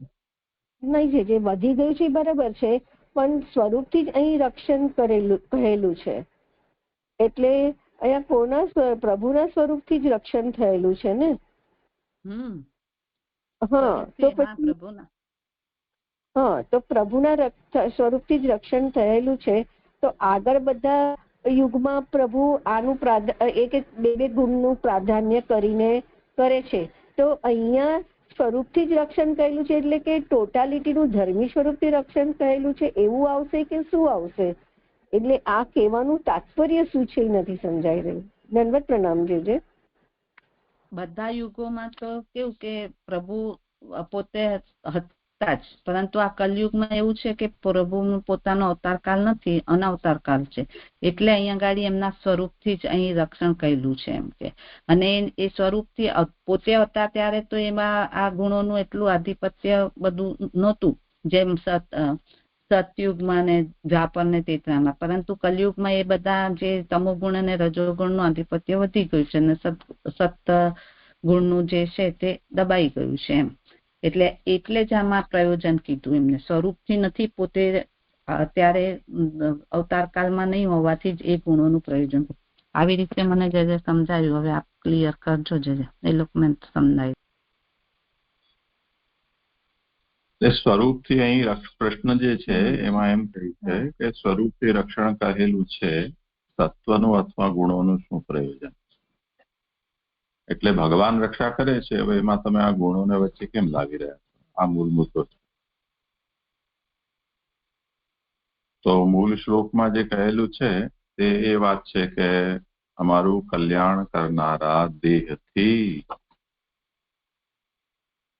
નહીં છે, જે વધી ગયું છે બરાબર છે, પણ સ્વરૂપથી જ અહીં રક્ષણ કહેલું છે. એટલે અહીંયા કોના પ્રભુના સ્વરૂપથી જ રક્ષણ થયેલું છે ને. હા તો પછી તો પ્રભુના સ્વરૂપથી જ રક્ષણ થયેલું છે. તો આગળ બધા યુગમાં પ્રભુ આનું એક બે ગુણનું પ્રાધાન્ય કરીને કરે છે. તો અહીંયા સ્વરૂપથી જ રક્ષણ કહેલું છે એટલે કે ટોટાલિટીનું ધર્મી સ્વરૂપથી રક્ષણ કહેલું છે એવું આવશે કે શું આવશે? એટલે આ કહેવાનું તાત્પર્ય શું છે એ નથી સમજાઈ રહ્યું. દંડવત પ્રણામ જે બધા યુગોમાં તો કેવું કે પ્રભુ પોતે હતા જ, પરંતુ આ કલયુગમાં એવું છે કે પ્રભુનો પોતાનો અવતારકાળ નથી, અનવતારકાળ છે. એટલે અહીંયા ગાડી એમના સ્વરૂપથી જ અહીં રક્ષણ કરેલું છે એમ કે. અને એ સ્વરૂપથી પોતે હતા ત્યારે તો એમાં આ ગુણોનું એટલું આધિપત્ય બધું નહોતું જેમ સતયુગમાં ને દ્વાપર ને ત્રેતામાં, પરંતુ કલયુગમાં એ બધા જે તમોગુણ અને રજોગુણનું આધિપત્ય વધી ગયું છે અને સત ગુણનું જે છે તે દબાઈ ગયું છે એમ. એટલે જ આમાં પ્રયોજન કીધું એમને. સ્વરૂપથી નથી, પોતે અત્યારે અવતારકાળમાં નહીં હોવાથી જ એ ગુણોનું પ્રયોજન. આવી રીતે મને જે સમજાયું, હવે આપ ક્લિયર કરજો જે એ લોકોને સમજાયું. સ્વરૂપથી અહીં પ્રશ્ન જે છે એમાં એમ કહ્યું છે કે સ્વરૂપથી રક્ષણ કહેલું છે, તત્વનું અથવા ગુણોનું શું પ્રયોજન? એટલે ભગવાન રક્ષા કરે છે, હવે એમાં તમે આ ગુણોને વચ્ચે કેમ લાવી રહ્યા છો? આ મૂળ મુદ્દો છે. તો મૂળ શ્લોકમાં જે કહેલું છે તે એ વાત છે કે અમારું કલ્યાણ કરનારા દેહથી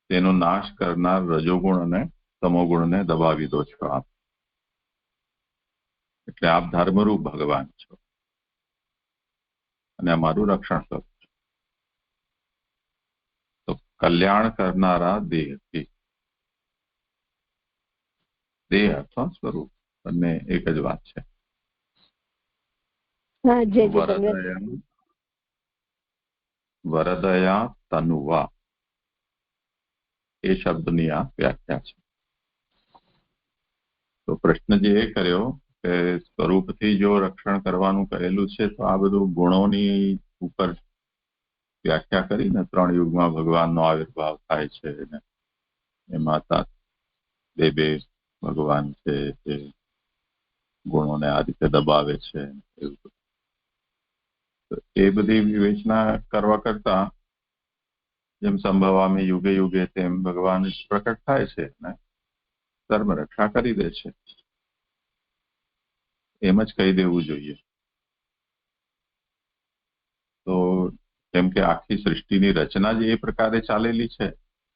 તેનો નાશ કરનાર રજોગુણ અને તમોગુણને દબાવી દો છો આપ. એટલે આપ ધર્મરૂપ ભગવાન છો અને અમારું રક્ષણ કરો છો. તો કલ્યાણ કરનારા દેહથી, દેહ અથવા સ્વરૂપ બંને એક જ વાત છે. વરદયા તનુવા એ શબ્દની આ વ્યાખ્યા છે. તો પ્રશ્ન જે એ કર્યો કે સ્વરૂપથી જો રક્ષણ કરવાનું કહેલું છે તો આ બધું ગુણોની ઉપર વ્યાખ્યા કરીને 3 યુગમાં ભગવાનનો આવિર્ભાવ થાય છે ને એમાં બે ભગવાન છે તે ગુણોને આ રીતે દબાવે છે, એવું એ બધી વિવેચના કરવા કરતા જેમ સંભવામી યુગે યુગે તેમ ભગવાન પ્રકટ થાય છે ને ધર્મ રક્ષા કરી દે છે, એમ જ કહી દેવું જોઈએ. તો કેમ કે આખી સૃષ્ટિની રચના જ એ પ્રકારે ચાલેલી છે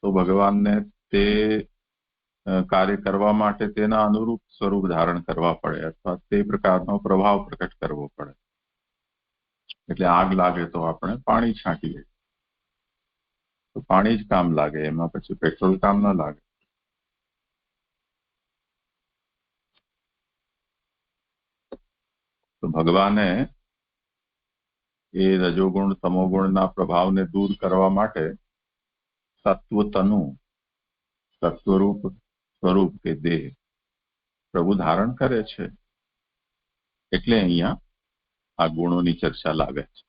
તો ભગવાનને તે કાર્ય કરવા માટે તેના અનુરૂપ સ્વરૂપ ધારણ કરવા પડે અથવા તે પ્રકારનો પ્રભાવ પ્રકટ કરવો પડે. એટલે આગ લાગે તો આપણે પાણી છાંટીએ, તો પાણી જ કામ લાગે, એમાં પછી પેટ્રોલ કામ ના લાગે. તો ભગવાને એ રજોગુણ તમોગુણના પ્રભાવને દૂર કરવા માટે સત્વતનુ, સત્વરૂપ સ્વરૂપ કે દેહ પ્રભુ ધારણ કરે છે. એટલે અહીંયા આ ગુણોની ચર્ચા લાગે છે.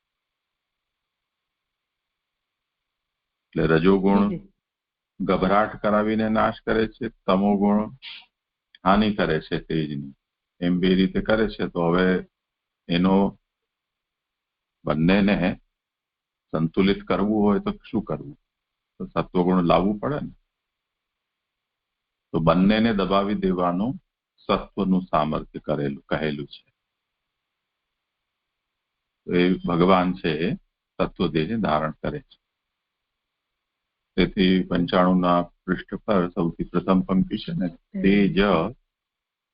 એટલે રજોગુણ ગભરાટ કરાવીને નાશ કરે છે, તમોગુણ હાનિ કરે છે તેજની. એમ બે રીતે કરે છે. તો હવે એનો બંનેને સંતુલિત કરવું હોય તો શું કરવું? તો સત્વગુણ લાવવું પડે ને. તો બંનેને દબાવી દેવાનું સત્વનું સામર્થ્ય કહેલું છે. તો એ ભગવાન છે એ તત્વદેહને ધારણ કરે છે. તેથી 95ના પૃષ્ઠ પર સૌથી પ્રથમ પંક્તિ છે ને, તેજ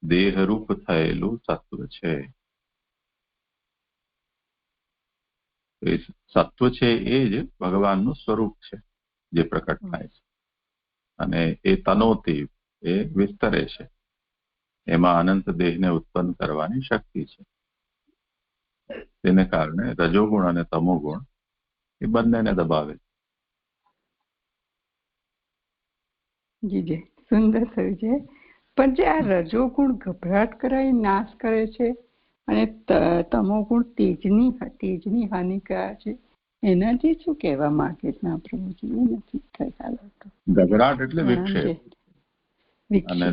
દેહરૂપ થયેલું સત્વ છે. એ સત્વ છે એ જ ભગવાનનું સ્વરૂપ છે જે પ્રકટ થાય છે. અને એ તનોતી, એ વિસ્તરે છે. એમાં અનંત દેહને ઉત્પન્ન કરવાની શક્તિ છે. તેને કારણે રજોગુણ અને તમોગુણ એ બંનેને દબાવે. જી જી, સુંદર થયું છે. પણ જે આ રજોગુણ ગભરાટ કરાવી નાશ કરે છે અને તમોગુણ તેજની હાનિ કરે છે, એનાથી શું કહેવા માંગે છે પ્રભુજી? એ નથી ખ્યાલ આવતો. ગભરાટ એટલે વિક્ષેપ, અને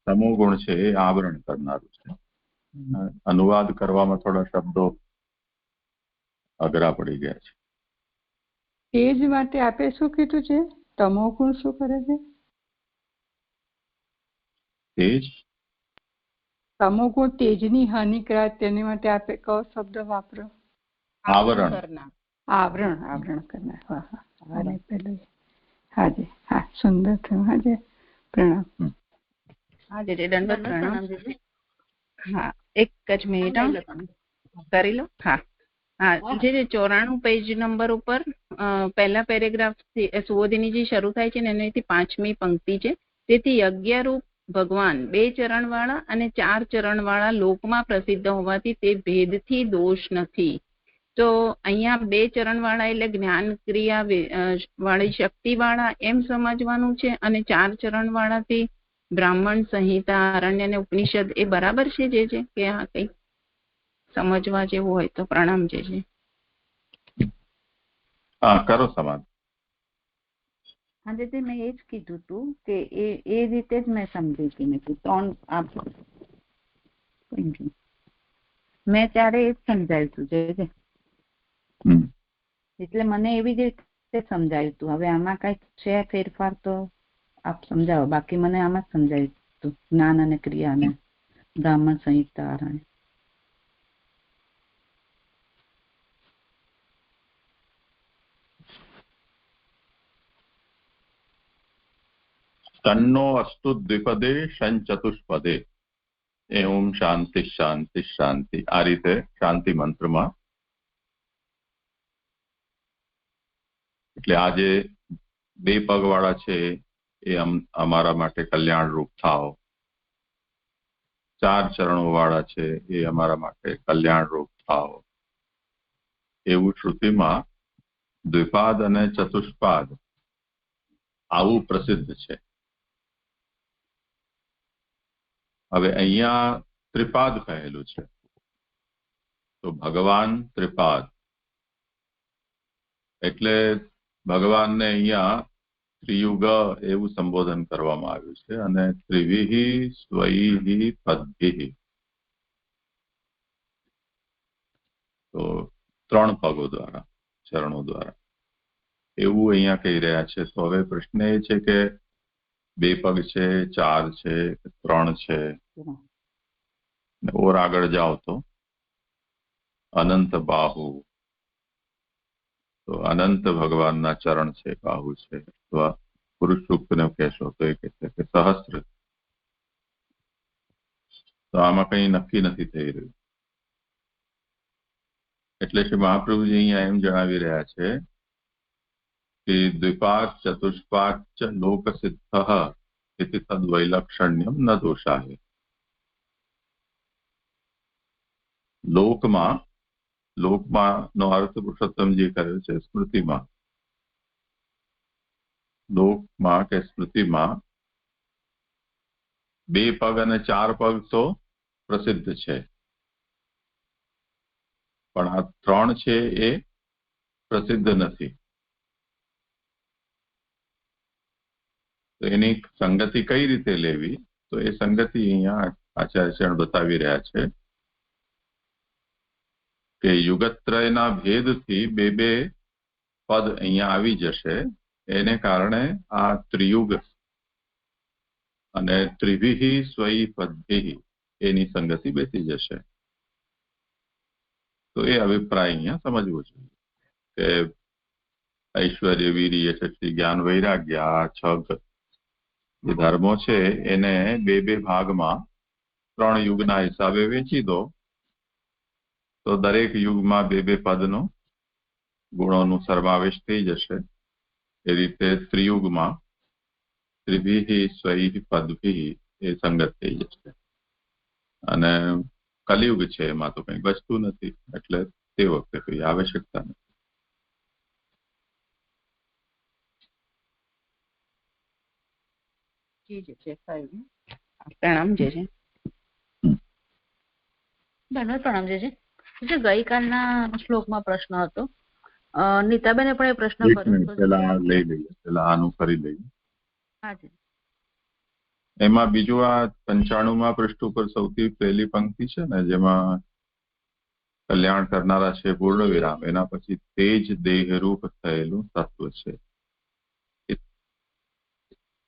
તમોગુણ છે એ આવરણ કરનારું છે. અનુવાદ કરવામાં થોડા શબ્દો અઘરા પડી ગયા છે. તેજ માટે આપે શું કીધું છે? તમોગુણ શું કરે છે? તેજ, તમોગુણ તેજની હાનિ કરાય તેની માટે આપે કયો શબ્દ વાપરો? આવરણ. આવરણ કરનાર. હા હા, પેલું. હાજી હા, સુંદર થયું. હાજી, પ્રણામ. હાજી, દંડવત પ્રણામ. હા, એક જ મિનિટ કરી લો. હા હા, જે 94 પેજ નંબર ઉપર પહેલા પેરેગ્રાફ સુવોધિનીજી શરૂ થાય છે ને એનાથી 5મી પંક્તિ છે. તેથી યજ્ઞરૂપ ભગવાન 2 ચરણવાળા અને 4 ચરણવાળા લોકમાં પ્રસિદ્ધ હોવાથી તે ભેદથી દોષ નથી. તો અહીંયા 2 ચરણવાળા એટલે જ્ઞાન ક્રિયા વાળી શક્તિવાળા એમ સમજવાનું છે, અને 4 ચરણવાળાથી બ્રાહ્મણ સંહિતા, આરણ્ય અને ઉપનિષદ એ બરાબર છે જે છે કે આ કઈ સમજવા જેવું હોય તો પ્રણામ જે છે. હા, કરો સમાજ. હા, જે મેં એ જ કીધું હતું કે એ રીતે જ મેં સમજી હતી. મેં 3 મેં ત્યારે એ જ સમજાયું હતું જે એટલે મને એવી જ રીતે સમજાયું હતું. હવે આમાં કઈક છે ફેરફાર તો આપ સમજાવો. બાકી મને આમાં જ સમજાયું હતું, જ્ઞાન અને ક્રિયા અને બ્રાહ્મણ સંહિતા આરણ્ય. તન્નો અસ્તુ દ્વિપદે શંચતુષ્પદે. ઓમ શાંતિ શાંતિ શાંતિ. આ રીતે શાંતિ મંત્રમાં. એટલે આ જે 2 પગવાળા છે એ અમારા માટે કલ્યાણ રૂપ થાઓ. 4 ચરણો વાળા છે એ અમારા માટે કલ્યાણ રૂપ થાઓ. એવું શ્રુતિમાં દ્વિપાદ અને ચતુષ્પાદ આવું પ્રસિદ્ધ છે. હવે અહીંયા ત્રિપાદ કહેલું છે. તો ભગવાન ત્રિપાદ એટલે ભગવાનને અહીંયા ત્રિયુગ એવું સંબોધન કરવામાં આવ્યું છે. અને ત્રિવિહિ સ્વૈહિ પદ્ભિહિ, તો 3 પગો દ્વારા, ચરણો દ્વારા એવું અહીંયા કહી રહ્યા છે. તો હવે પ્રશ્ન એ છે કે 2 પગ છે, 4 છે, 3 છે, ઓર આગળ જાઓ તો અનંત બાહુ. તો અનંત ભગવાનના ચરણ છે, બાહુ છે. અથવા પુરુષ સૂક્તને કહેશો તો એ કહેશે કે સહસ્ત્ર. તો આમાં કંઈ નક્કી નથી થઈ રહ્યું. એટલે શ્રી મહાપ્રભુજી અહીંયા એમ જણાવી રહ્યા છે कि द्विपाक चतुष्पाक च लोकसिद्धः इति तद्वैलक्षण्यम न दोषाय। લોકમાં નો અર્થ પુરુષોત્તમજી કર્યો છે સ્મૃતિમાં. લોકમાં કે સ્મૃતિમાં 2 પગ અને 4 પગ તો પ્રસિદ્ધ છે, પણ આ 3 છે એ પ્રસિદ્ધ નથી. તો એની સંગતિ કઈ રીતે લેવી, તો એ સંગતિ અહીંયા આચાર્ય શરણ બતાવી રહ્યા છે કે યુગત્રયના ભેદથી 2 પદ અહીંયા આવી જશે. એને કારણે આ ત્રિયુગ અને ત્રિભિઃ સ્વૈ પદ્ભિઃ એની સંગતિ બેસી જશે. તો એ અભિપ્રાય અહીંયા સમજવો જોઈએ કે ઐશ્વર્ય, વીર્ય, શક્તિ, જ્ઞાન, વૈરાગ્ય આ 6 જે ધર્મો છે એને 2 ભાગમાં 3 યુગના હિસાબે વેચી દો તો દરેક યુગમાં 2 પદનો ગુણોનો સમાવેશ થઈ જશે. એ રીતે ત્રિયુગમાં ત્રિભિઃ સ્વૈ પદ્ભિઃ એ સંગત થઈ જશે. અને કલિયુગ છે એમાં તો કંઈ બચતું નથી, એટલે તે વખતે કોઈ આવશ્યકતા નથી. પ્રણામ જે છે પ્રણામ જે છે ગઈકાલના શ્લોકમાં પ્રશ્ન હતો, નીતાબેને પણ એ પ્રશ્ન કર્યો. પેલા લઈ લઈએ, પેલા આનું કરી લઈએ. એમાં બીજું આ 95માં પૃષ્ઠ ઉપર સૌથી પહેલી પંક્તિ છે ને, જેમાં કલ્યાણ કરનારા છે પૂર્ણ વિરામ, એના પછી તેજ દેહરૂપ થયેલું તત્વ છે.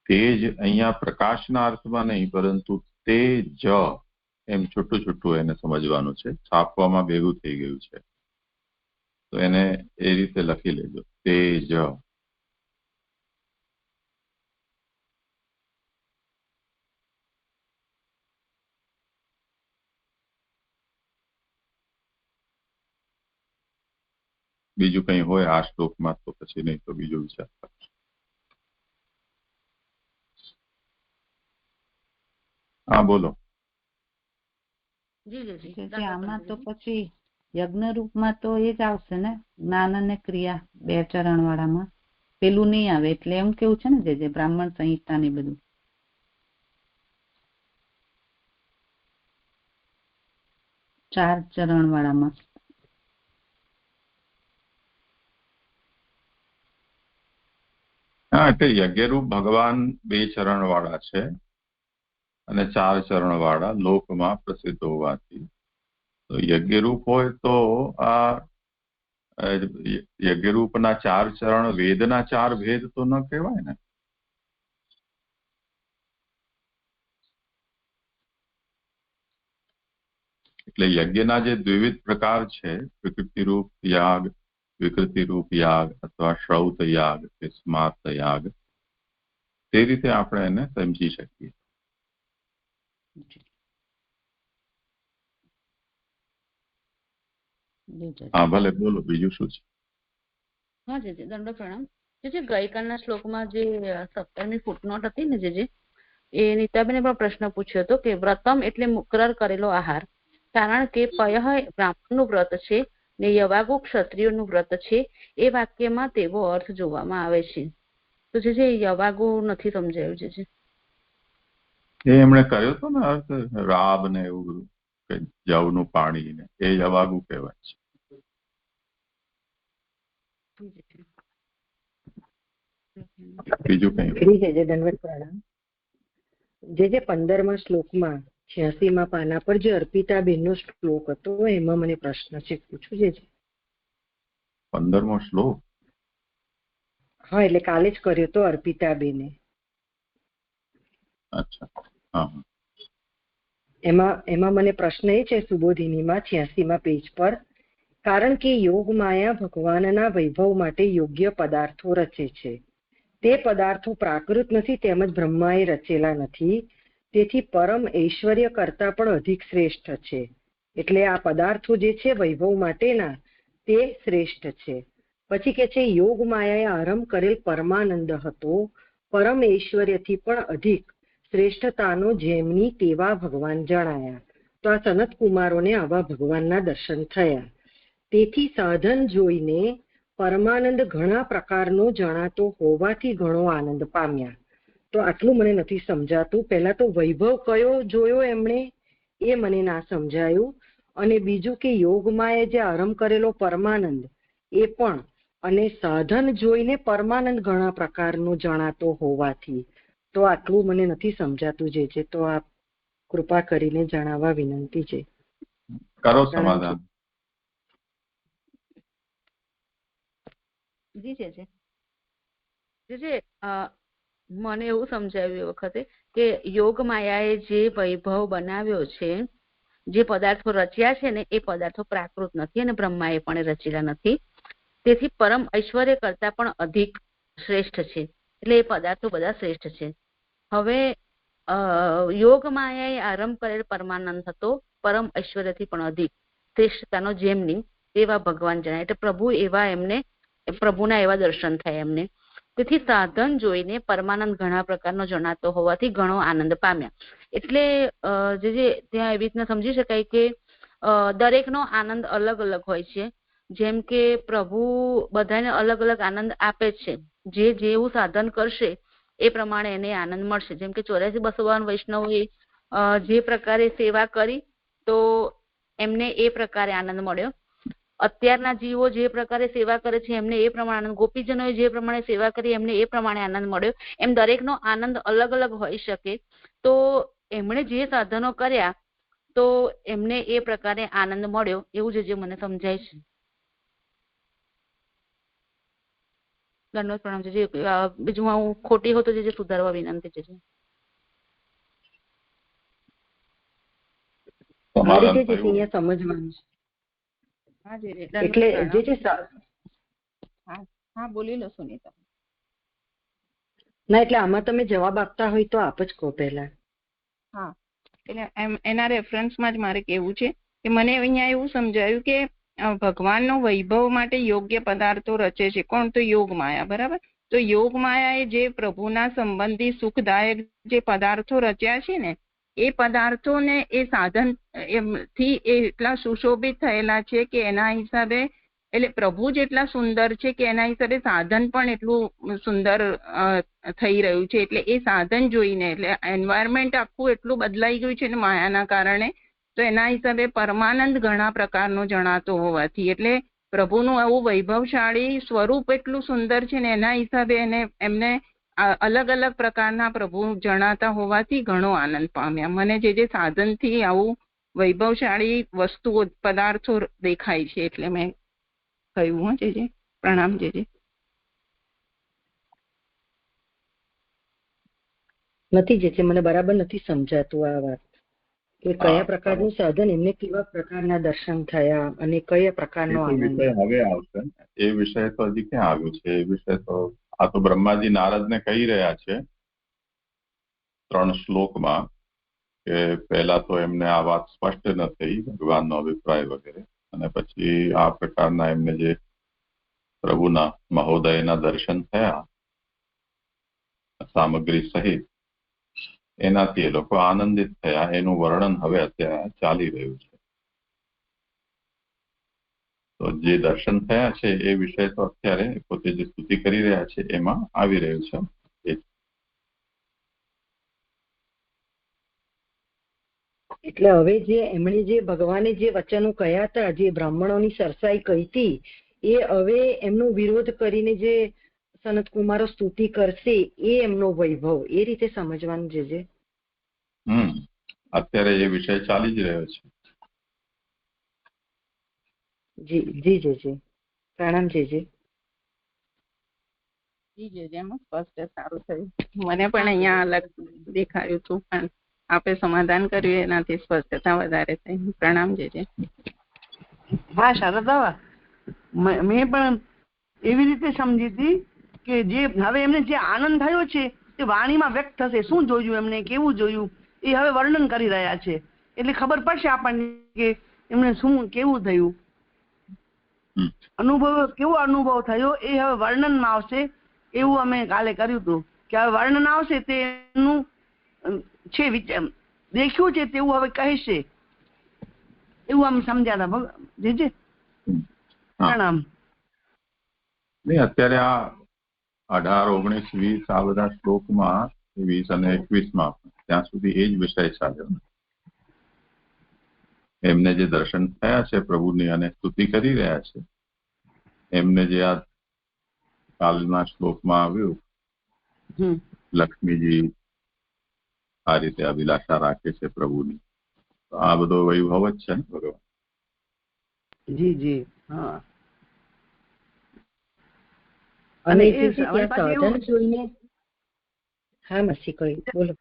તેજ અહીંયા પ્રકાશના અર્થમાં નહીં, પરંતુ તેજ એમ છૂટું છૂટું એને સમજવાનું છે. છાપવામાં ભેગું થઈ ગયું છે, તો એને એ રીતે લખી લેજો, તેજ. બીજું કંઈ હોય આ શ્લોકમાં તો પછી નહીં તો બીજો વિચાર કરજો. હા બોલો. આમાં તો પછી યજ્ઞ રૂપમાં તો એ જ આવશે ને, જ્ઞાન અને ક્રિયા 2 ચરણ વાળામાં. પેલું નહીં આવે એટલે એમ કેવું છે ને જે બ્રાહ્મણ સંહિતા ને બધું. ચાર ચરણ વાળામાં હા, એટલે યજ્ઞરૂપ ભગવાન 2 ચરણ વાળા છે અને 4 ચરણ વાળા લોકમાં પ્રસિદ્ધ હોવાથી તો યજ્ઞરૂપ હોય તો આ યજ્ઞરૂપના 4 ચરણ વેદના 4 ભેદ તો ન કહેવાય ને. એટલે યજ્ઞના જે દ્વિવિધ પ્રકાર છે, વિકૃતિરૂપ યાગ, વિકૃતિરૂપ યાગ અથવા શ્રૌત યાગ કે સ્માર્ત યાગ, તે રીતે આપણે એને સમજી શકીએ. હા ભલે બોલો, બીજું શું છે? હા જી દંડ પ્રણામ. ગઈકાલના શ્લોકમાં જે 17મી ફૂટનોટ હતી ને, જે એ નીતાબેને પણ પ્રશ્ન પૂછ્યો હતો કે વ્રતમ એટલે મુકરર કરેલો આહાર, કારણ કે પય બ્રાહ્મણનું વ્રત છે ને યવાગુ ક્ષત્રિયોનું વ્રત છે. એ વાક્યમાં તેવો અર્થ જોવામાં આવે છે. તો જે યવાગુ નથી સમજાયું છે. એ એમણે કર્યો હતો ને અર્થ, રાબ ને એવું બધું, કે જવનું પાણી ને, એ યવાગુ કહેવાય છે. બીજું કઈ દંડવત પ્રણામ. જે 15મા શ્લોકમાં 86મા પાના પર જે અર્પિતાબેનનો શ્લોક હતો, એમાં મને પ્રશ્ન છે, પૂછું છે. 15મો શ્લોક? હા, એટલે કાલે જ કર્યો તો અર્પિતાબેને. અચ્છા, હા. એમાં મને પ્રશ્ન એ છે, સુબોધિનીમાં 86મા પેજ પર, કારણ કે યોગ માયા ભગવાનના વૈભવ માટે યોગ્ય પદાર્થો રચે છે. તે પદાર્થો પ્રાકૃત નથી, તેમજ બ્રહ્માએ રચેલા નથી. તેથી પરમ ઐશ્વર્ય કરતા પણ અધિક શ્રેષ્ઠ છે. એટલે આ પદાર્થો જે છે વૈભવ માટેના, તે શ્રેષ્ઠ છે. પછી કે છે યોગ માયાએ આરંભ કરેલ પરમાનંદ હતો, પરમ ઐશ્વર્યથી પણ અધિક શ્રેષ્ઠતાનો જેમની તેવા ભગવાન જણાયા. તો આ સનત કુમારોને આવા ભગવાનના દર્શન થયા. તેથી સાધન જોઈને પરમાનંદ ઘણા પ્રકારનો જણાતો હોવાથી ઘણો આનંદ પામ્યા. તો આટલું મને નથી સમજાતું. પહેલા તો વૈભવ કયો જોયો એમણે એ મને ના સમજાયું, અને બીજું કે યોગમાં જે આરંભ કરેલો પરમાનંદ એ પણ, અને સાધન જોઈને પરમાનંદ ઘણા પ્રકારનો જણાતો હોવાથી. તો આટલું મને નથી સમજાતું જે તો આપ કૃપા કરીને જણાવવા વિનંતી છે. કરો સમાધાન. જી છે મને એવું સમજાવ્યું એ વખતે કે યોગ માયાએ જે વૈભવ બનાવ્યો છે, જે પદાર્થો રચ્યા છે ને એ પદાર્થો પ્રાકૃત નથી અને બ્રહ્માએ પણ રચેલા નથી. તેથી પરમ ઐશ્વર્ય કરતા પણ અધિક શ્રેષ્ઠ છે. એટલે એ પદાર્થો બધા શ્રેષ્ઠ છે. હવે યોગ માયાએ આરંભ કરેલ પરમાનંદ હતો, પરમ ઐશ્વર્યથી પણ અધિક શ્રેષ્ઠતાનો જેમની એવા ભગવાન જણાય. એટલે પ્રભુ એવા એમને, પ્રભુના એવા દર્શન થયા એમને. તેથી સાધન જોઈને પરમાનંદ ઘણા પ્રકારનો જણાતો હોવાથી ઘણો આનંદ પામ્યા. એટલે જે ત્યાં એવી રીતના સમજી શકાય કે દરેકનો આનંદ અલગ અલગ હોય છે. જેમ કે પ્રભુ બધાને અલગ અલગ આનંદ આપે છે. જે જેવું સાધન કરશે એ પ્રમાણે એને આનંદ મળશે. જેમ કે 84-252 વૈષ્ણવોએ જે પ્રકારે સેવા કરી તો એમને એ પ્રકારે આનંદ મળ્યો. અત્યારના જીવો જે પ્રકારે સેવા કરે છે એમને એ પ્રમાણે, ગોપીજનોએ જે પ્રમાણે સેવા કરી એમને એ પ્રમાણે આનંદ મળ્યો. એમ દરેકનો આનંદ અલગ અલગ હોઈ શકે. તો એમણે જે સાધનો કર્યા તો એમને એ પ્રકારે આનંદ મળ્યો, એવું જે મને સમજાય છે. દંડવત પ્રણામ છે. બીજું હું ખોટી હોતો જે સુધારવા વિનંતી છે. સમજવાનું એટલે હા બોલી લો સુનીતા. ના એટલે આમાં તમે જવાબ આપતા હોય તો આપ જ કહો પહેલા. હા એટલે એના રેફરન્સમાં જ મારે કહેવું છે કે મને અહીંયા એવું સમજાયું કે ભગવાનનો વૈભવ માટે યોગ્ય પદાર્થો રચે છે. કોણ? તો યોગ માયા. બરાબર. તો યોગ માયાએ જે પ્રભુના સંબંધી સુખદાયક જે પદાર્થો રચ્યા છે ને એ પદાર્થોને એ સાધન થી એટલા સુશોભિત થયેલા છે કે એના હિસાબે, એટલે પ્રભુ જેટલા સુંદર છે કે એના હિસાબે સાધન પણ એટલું સુંદર થઈ રહ્યું છે. એટલે એ સાધન જોઈને, એટલે એન્વાયરમેન્ટ આખું એટલું બદલાઈ ગયું છે ને માયાના કારણે, તો એના હિસાબે પરમાનંદ ઘણા પ્રકારનો જણાતો હોવાથી, એટલે પ્રભુનું આવું વૈભવશાળી સ્વરૂપ એટલું સુંદર છે ને એના હિસાબે એમને અલગ અલગ પ્રકારના પ્રભુ જણાતા હોવાથી ઘણો આનંદ પામ્યા. મને જે સાધનથી આવું વૈભવશાળી વસ્તુઓ, પદાર્થો દેખાય છે એટલે મેં કહ્યું. જે પ્રણામ. જે નથી જે મને બરાબર નથી સમજાતું આ વાત કે કયા પ્રકારનું સાધન, એમને કેવા પ્રકારના દર્શન થયા અને કયા પ્રકારનો આનંદ. હવે આવશે એ વિષય તો હજી ક્યાં આવ્યું છે? એ વિષય તો આ તો બ્રહ્માજી નારદને કહી રહ્યા છે 3 શ્લોકમાં કે પહેલા તો એમને આ વાત સ્પષ્ટ ન થઈ, ભગવાનનો અભિપ્રાય વગેરે, અને પછી આ પ્રકારના એમને જે પ્રભુના મહોદયના દર્શન થયા સામગ્રી સહિત, એનાથી એ લોકો આનંદિત થયા. એનું વર્ણન હવે અત્યારે ચાલી રહ્યું છે. તો જે દર્શન થયા છે એ વિષય તો અત્યારે પોતે જે સ્તુતિ કરી રહ્યા છે એમાં આવી રહ્યું છે. એટલે હવે જે એમણે જે ભગવાને જે વચનો કહ્યા હતા, જે બ્રાહ્મણોની સરસાઈ કહી હતી, એ હવે એમનો વિરોધ કરીને જે સનત કુમારો સ્તુતિ કરશે એ એમનો વૈભવ, એ રીતે સમજવાનું છે. અત્યારે એ વિષય ચાલી જ રહ્યો છે. જી જી પ્રણામ. જી એમાં સ્પષ્ટ સારું થયું. મને પણ અહીંયા અલગ દેખાયું હતું, પણ આપે સમાધાન કર્યું એનાથી સ્પષ્ટતા વધારે થઈ. પ્રણામ. જે હા શારદા, મેં પણ એવી રીતે સમજી હતી કે જે હવે એમને જે આનંદ થયો છે તે વાણીમાં વ્યક્ત થશે. શું જોયું એમને, કેવું જોયું, એ હવે વર્ણન કરી રહ્યા છે. એટલે ખબર પડશે આપણને કે એમને શું કેવું થયું. કેવો અનુભવ થયો એ હવે વર્ણનમાં આવશે. એવું અમે કાલે કર્યું હતું કે હવે વર્ણન આવશે તેનું છે દેખ્યું છે તેવું હવે કહેશે, એવું અમે સમજ્યા હતા. પ્રણામ. અત્યારે આ 18, 19, 20 આ બધા શ્લોકમાં 20 અને 21માં ત્યાં સુધી એ જ વિષય ચાલ્યો. એમને જે દર્શન થયા છે પ્રભુની અને સ્તુતિ કરી રહ્યા છે, એમને જે આ કાલના શ્લોકમાં આવ્યું, લક્ષ્મીજી આ રીતે અભિલાષા રાખે છે પ્રભુની, તો આ બધો વૈભવ જ છે ને ભગવાન. જી જી. હા. અને સાધન જોઈને હા મસી કહી બોલો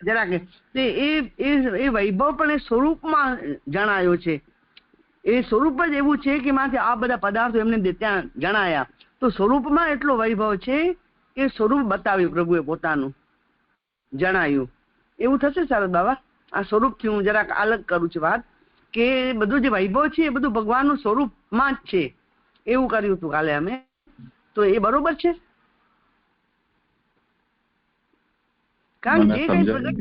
જરાક એ વૈભવ પણ એ સ્વરૂપમાં જણાયો છે. એ સ્વરૂપ જ એવું છે કે માંથી આ બધા પદાર્થો એમને ત્યાં જણાયા, તો સ્વરૂપમાં એટલો વૈભવ છે કે સ્વરૂપ બતાવ્યું પ્રભુએ પોતાનું જણાયું. એવું થશે શારદ બાબા? આ સ્વરૂપથી હું જરાક અલગ કરું છું વાત, કે બધું જે વૈભવ છે એ બધું ભગવાનનું સ્વરૂપમાં જ છે, એવું કર્યું હતું કાલે અમે. તો એ બરોબર છે? કારણ જે કઈ પ્રગટ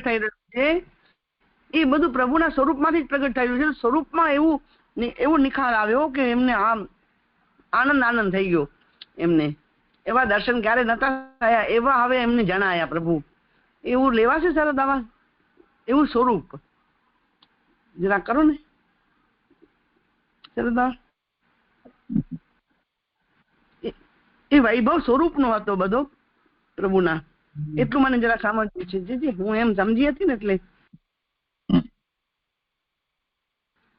થઈ રહ્યું છે એ બધું પ્રભુના સ્વરૂપમાંથી જ પ્રગટ થઈ રહ્યું છે. સ્વરૂપમાં એવું નિખાર આવ્યો કે એમને આમ આનંદ થઈ ગયો. એમને એવા દર્શન ક્યારે નતા થયા એવા હવે એમને જણાયા પ્રભુ. એવું લેવાશે સરસ આવા એવું સ્વરૂપ જરા કરો ને સરસ. એ વૈભવ સ્વરૂપ નો હતો બધો પ્રભુના, એટલું મને જરા સમજવું છે. જી હું એમ સમજી હતી ને એટલે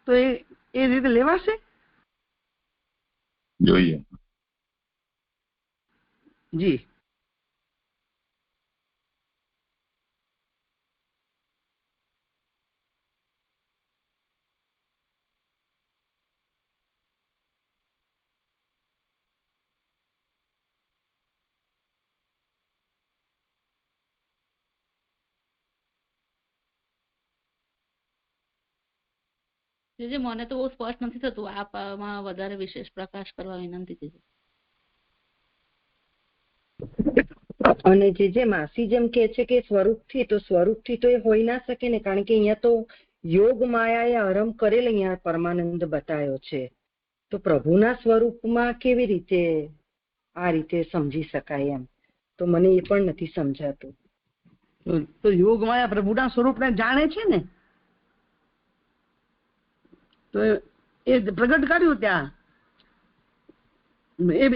તો એ રીતે લેવાશે જોઈએ. જી. મને તો બહુ સ્પષ્ટ નથી થતું, આપમાં વધારે વિશેષ પ્રકાશ કરવા વિનંતી છે. અને જે માસી જેમ કે છે કે સ્વરૂપથી, તો સ્વરૂપથી તો એ હોઈ ના શકે ને, કારણ કે અહીંયા તો યોગ માયાએ આરંભ કરેલ અહીંયા પરમાનંદ બતાવ્યો છે. તો પ્રભુના સ્વરૂપમાં કેવી રીતે આ રીતે સમજી શકાય એમ, તો મને એ પણ નથી સમજાતું. તો યોગ માયા પ્રભુના સ્વરૂપને જાણે છે ને, તો એ પ્રગટ કર્યું ત્યાં,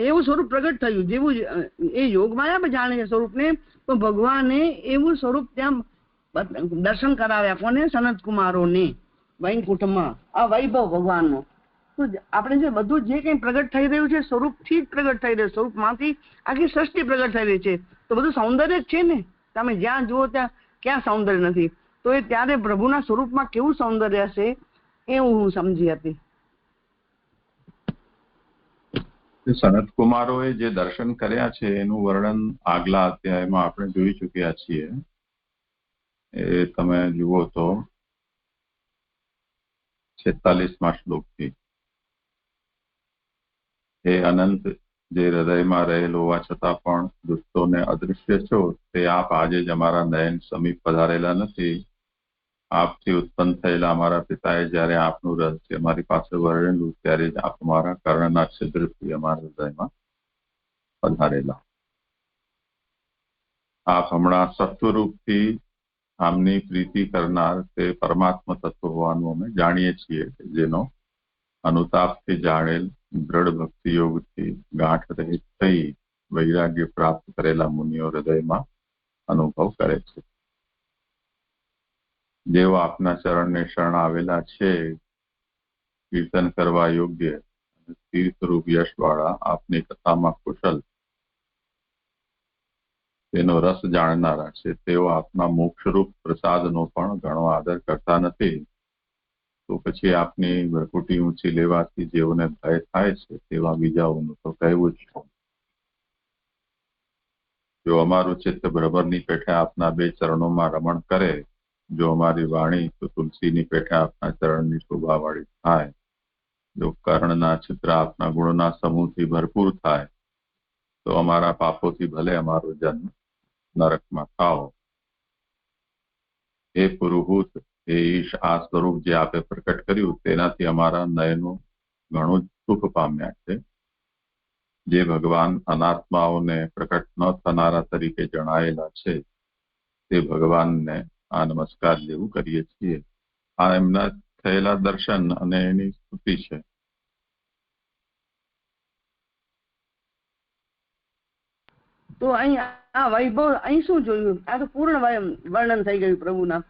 એવું સ્વરૂપ પ્રગટ થયું જેવું એ યોગ માયા જાણે છે સ્વરૂપને. તો ભગવાને એવું સ્વરૂપ ત્યાં દર્શન કરાવ્યા. કોને? સનત કુમારોને વૈકુંઠમાં. આ વૈભવ ભગવાનનો. તો આપણે જે બધું જે કઈ પ્રગટ થઈ રહ્યું છે સ્વરૂપથી જ પ્રગટ થઈ રહ્યું, સ્વરૂપમાંથી આખી સૃષ્ટિ પ્રગટ થઈ રહી છે. તો બધું સૌંદર્ય જ છે ને. તમે જ્યાં જુઓ ત્યાં ક્યાં સૌંદર્ય નથી? તો એ ત્યારે પ્રભુના સ્વરૂપમાં કેવું સૌંદર્ય હશે એવું હું સમજી હતી. સનત કુમારોએ જે દર્શન કર્યા છે એનું વર્ણન આગલા અધ્યાયમાં આપણે જોઈ ચુક્યા છીએ. એ તમે જુઓ તો 46મા શ્લોકથી, હે અનંત, જે હૃદયમાં રહેલ હોવા છતાં પણ દુષ્ટોને અદૃશ્ય છો, તે આપ આજે જ અમારા નયન સમીપ પધારેલા નથી. આપથી ઉત્પન્ન થયેલા અમારા પિતાએ જયારે આપનું રહસ્ય અમારી પાસે વર્ણેલું ત્યારે જ આપ અમારા કર્ણના છિદ્રથી અમારા હૃદયમાં પધારેલા. આપ હમણાં સત્વરૂપથી આમની પ્રીતિ કરનાર તે પરમાત્મા તત્વ હોવાનું અમે જાણીએ છીએ, જેનો અનુતાપથી જાણેલ દ્રઢ ભક્તિ યોગથી ગાંઠ રહિત થઈ વૈરાગ્ય પ્રાપ્ત કરેલા મુનિઓ હૃદયમાં અનુભવ કરે છે. જેઓ આપના ચરણને શરણ આવેલા છે, કીર્તન કરવા યોગ્ય તીર્થરૂપ યશ વાળા આપની કથામાં કુશલ, તેનો રસ જાણનારા છે, તેઓ આપના મોક્ષરૂપ પ્રસાદનો પણ ઘણો આદર કરતા નથી. તો પછી આપની ભરકુટી ઊંચી લેવાથી જેઓને ભય થાય છે તેવા બીજાઓનું તો કહેવું જ. જો અમારું ચિત્ત ભ્રમરની પેઠે આપના બે ચરણોમાં રમણ કરે, જો અમારી વાણી તો તુલસીની પેઠે આપના ચરણની શોભાવાળી થાય, જો કર્ણના ચિત્ર આપના ગુણના સમૂહથી ભરપૂર થાય તો અમારા પાપોથી ભલે અમારો જન્મ નરકમાં થાઓ. હે પુરુહૂત, હે ઈશ, આ સ્વરૂપ જે આપે પ્રકટ કર્યું તેનાથી અમારા નયનો ઘણું સુખ પામ્યા છે. જે ભગવાન અનાત્માઓને પ્રકટ ન થનારા તરીકે જણાયેલા છે તે ભગવાનને આ નમસ્કાર જેવું કરીએ છીએ. આ એમના થયેલા દર્શન અને એની સ્તુતિ છે. તો અહીં આ વૈભવ અહીં શું જોયું? આ તો પૂર્ણ વર્ણન થઈ ગયું પ્રભુના,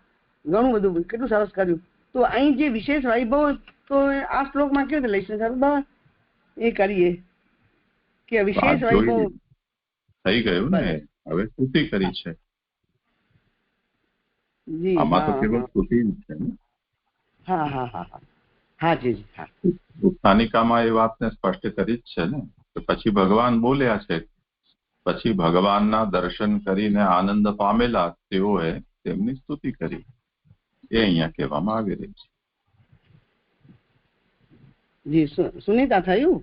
ઘણું બધું, કેટલું સરસ કર્યું. તો અહીં જે વિશેષ વૈભવ તો આ શ્લોકમાં કેવી રીતે લઈશું શારદા? એ કરીએ કે વિશેષ વૈભવ થઈ ગયું ને, હવે સ્તુતિ કરી છે. આમાં તો કેવળ સ્તુતિ છે ને. હા હા હા હા હા જી હા. સ્થાનિકામાં એ વાતને સ્પષ્ટ કરી જ છે ને. તો પછી ભગવાન બોલ્યા છે, પછી ભગવાનના દર્શન કરીને આનંદ પામેલા તેઓએ તેમની સ્તુતિ કરી, એ અહીંયા કહેવામાં આવી રહી છે. જી સુનીતા, થયું?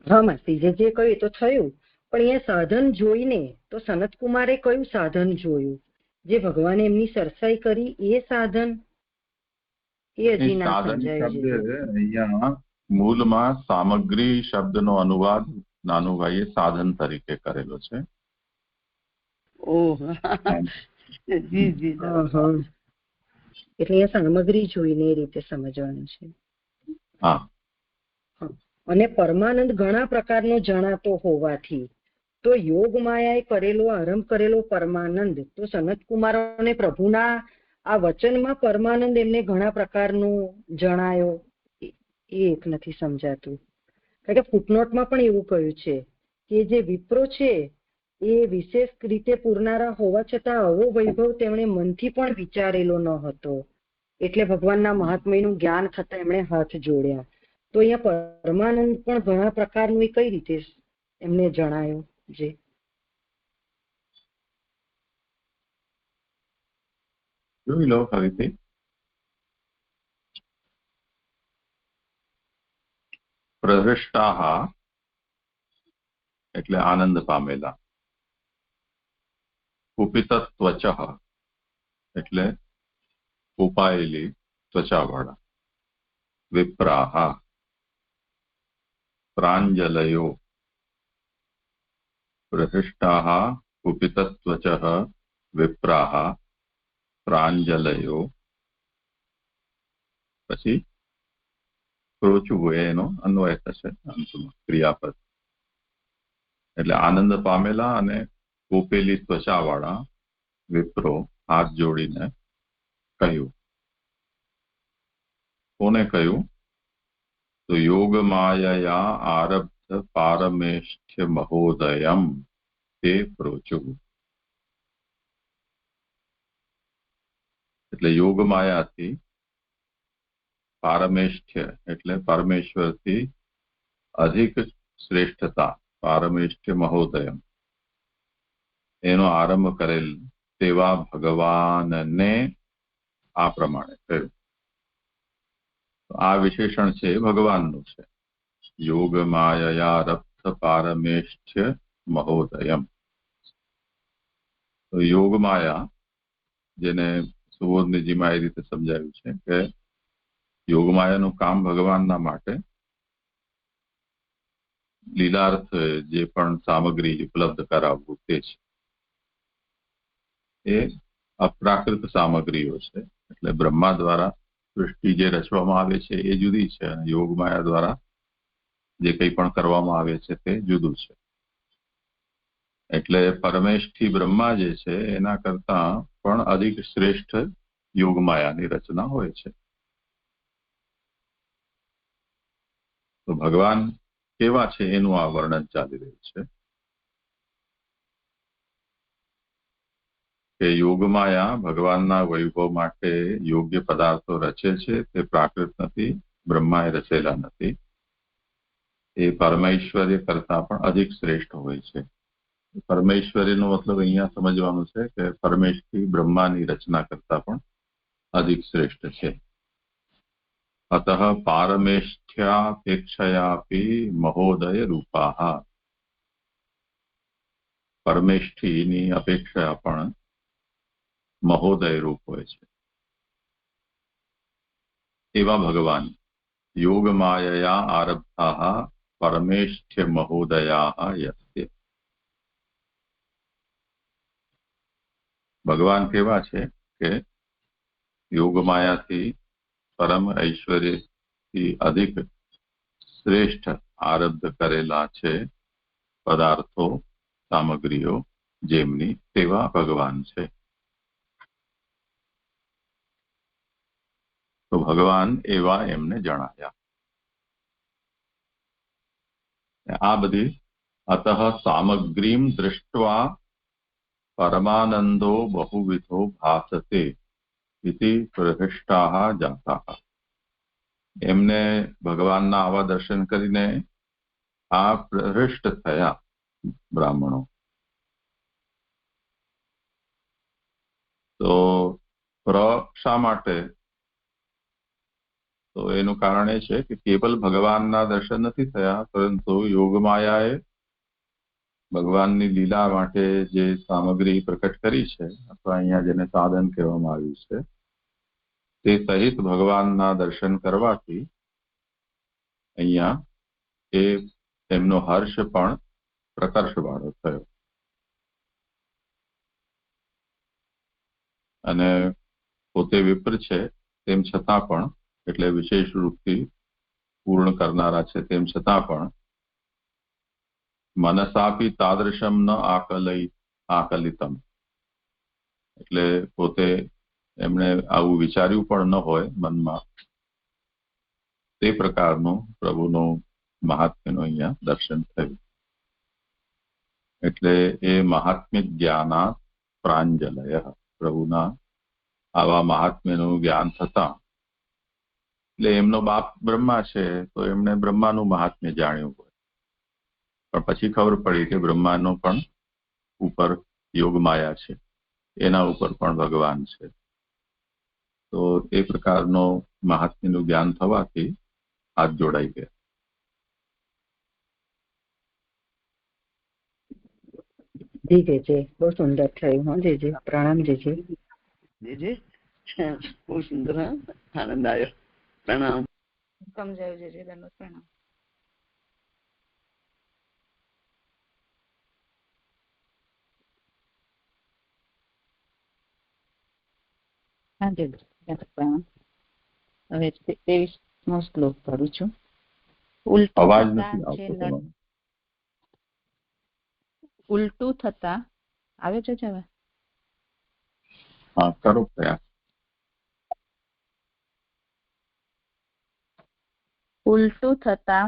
હા માસી, જે કહ્યું તો થયું, પણ અહીંયા સાધન જોઈને તો સનતકુમારે કયું સાધન જોયું? જે ભગવાને એમની સરસાઈ કરી એ સાધન, એ હજી ના સમજાયું. અહીંયા મૂળમાં સામગ્રી શબ્દનો અનુવાદ નાનુભાઈએ સાધન તરીકે કરેલો છે. જી જી. એટલે અહીંયા સામગ્રી જોઈને એ રીતે સમજવાનું છે. હા. અને પરમાનંદ ઘણા પ્રકારનો જણાતો હોવાથી તો યોગ માયાએ કરેલો આરંભ કરેલો પરમાનંદ તો સનતકુમારોને પ્રભુના આ વચનમાં પરમાનંદ એમને ઘણા પ્રકારનો જણાયો, એ એક નથી સમજાતું. કારણ કે ફૂટનોટમાં પણ એવું કહ્યું છે કે જે વિપ્રો છે એ વિશેષ રીતે પૂરનારા હોવા છતાં આવો વૈભવ તેમણે મનથી પણ વિચારેલો ન હતો, એટલે ભગવાનના મહાત્મ્યનું જ્ઞાન થતા એમણે હાથ જોડ્યા. તો અહીંયા પરમાનંદ પણ ઘણા પ્રકારનું એ કઈ રીતે એમને જણાયો? જે જોઈ લો ફરીથી. પ્રહૃષ્ટાઃ એટલે આનંદ પામેલા, કુપિત ત્વચઃ એટલે કુપાયેલી ત્વચાવાળા, વિપ્રાહ પ્રાંજલયો, પ્રહૃષ્ટાઃ કુપિત ત્વચઃ વિપ્રાહ પ્રાંજલયો. પછી ક્રોચવું એનો અન્વય થશે અંતમાં ક્રિયાપદ. એટલે આનંદ પામેલા અને કોપેલી ત્વચાવાળા વિપ્રો હાથ જોડીને કહ્યું. કોને કહ્યું? તો યોગ માયયા આરબ્ધ પારમેષ્ઠ્ય મહોદયમ તે પ્રોચું. એટલે યોગ માયાથી પારમેષ્ઠ્ય એટલે પરમેશ્વરથી અધિક શ્રેષ્ઠતા, પારમેષ્ઠ્ય મહોદયમ, એનો આરંભ કરેલ તેવા ભગવાનને આ પ્રમાણે કહ્યું. આ વિશેષણ છે ભગવાનનું છે. યોગ માયયારબ્ધ પારમેષ્ઠ્ય મહોદયમ. તો યોગ માયા, જેને સુબોધનીજીમાં એ રીતે સમજાવ્યું છે કે યોગ માયાનું કામ ભગવાનના માટે લીલાર્થ જે પણ સામગ્રી ઉપલબ્ધ કરાવવું તે છે. એ અપ્રાકૃત સામગ્રીઓ છે. એટલે બ્રહ્મા દ્વારા સૃષ્ટિ જે રચવામાં આવે છે એ જુદી છે, અને યોગ માયા દ્વારા જે કંઈ પણ કરવામાં આવે છે તે જુદું છે. એટલે પરમેષ્ઠી બ્રહ્મા જે છે એના કરતા પણ અધિક શ્રેષ્ઠ યોગ માયાની રચના હોય છે. તો ભગવાન કેવા છે એનું આ વર્ણન ચાલી રહ્યું છે કે યોગમાયા ભગવાનના વૈભવ માટે યોગ્ય પદાર્થો રચે છે. તે પ્રાકૃત નથી, બ્રહ્માએ રચેલા નથી. એ પરમૈશ્વર્ય કરતા પણ અધિક શ્રેષ્ઠ હોય છે. પરમૈશ્વર્યનો મતલબ અહીંયા સમજવાનું છે કે પરમેશ્વરી બ્રહ્માની રચના કરતા પણ અધિક શ્રેષ્ઠ છે. અતઃ પારમેષ્ઠ્યાપેક્ષયાપી મહોદય રૂપાઃ. પરમેષ્ઠીની અપેક્ષા પણ મહોદય રૂપ હોય છે એવા ભગવાન યોગમાયયા આરબ્ધાઃ પરમેષ્ઠ્ય મહોદયાઃ યસ્ય. ભગવાન કેવા છે કે યોગમાયાથી પરમ ઐશ્વર્યથી અધિક શ્રેષ્ઠ આરબ્ધ કરેલા છે પદાર્થો સામગ્રીઓ જેમની તેવા ભગવાન છે. તો ભગવાન એવા એમને જણાયા. આ બધી અતઃ સામગ્રીમ દૃષ્ટ્વા પરમાનંદો બહુવિધો ભાસતે ઇતિ પ્રહૃષ્ટાઃ જાતાઃ. એમને ભગવાનના આવા દર્શન કરીને આ પ્રહૃષ્ટ થયા બ્રાહ્મણો. તો શા માટે? તો એનું કારણ એ છે કે કેવલ ભગવાનના દર્શન નથી થયા, પરંતુ યોગમાયાએ ભગવાનની લીલા માટે જે સામગ્રી પ્રકટ કરી છે, અથવા અહીંયા જેને સાધન કહેવામાં આવ્યું છે, તે સહિત ભગવાનના દર્શન કરવાથી અહીંયા એમનો હર્ષ પણ પ્રકર્ષવાળો થયો. અને પોતે વિપ્ર છે તેમ છતાં પણ, એટલે વિશેષ રૂપથી પૂર્ણ કરનારા છે તેમ છતાં પણ મનસાપી તાદૃશમ ન આકલિતમ, એટલે પોતે એમણે આવું વિચાર્યું પણ ન હોય મનમાં, તે પ્રકારનું પ્રભુનું મહાત્મ્યનું અહીંયા દર્શન થયું. એટલે એ મહાત્મ્ય જ્ઞાનાત પ્રાંજલય. પ્રભુના આવા મહાત્મ્યનું જ્ઞાન થતા, એટલે એમનો બાપ બ્રહ્મા છે તો એમણે બ્રહ્માનું મહાત્મ્ય જાણ્યું હોય, પણ પછી ખબર પડી કે બ્રહ્માનો પણ ઉપર યોગમાયા છે, એના ઉપર પણ ભગવાન છે. તો એ પ્રકારનો મહાત્મ્યનું જ્ઞાન થવાથી હાથ જોડાઈ ગયા. જી જે બહુ સુંદર થયું. હા જે પ્રણામ જે બહુ સુંદર. આનંદ આવ્યો. પ્રણામ. સમજાયું જે ધન્યવાદ. પ્રણામ. હા જી પ્રણામ. હવે 23મો શ્લોક કરું છું. ઉલટું થતા આવે છે હવે? હા કરો પ્રયાસ. ઉલટું થતા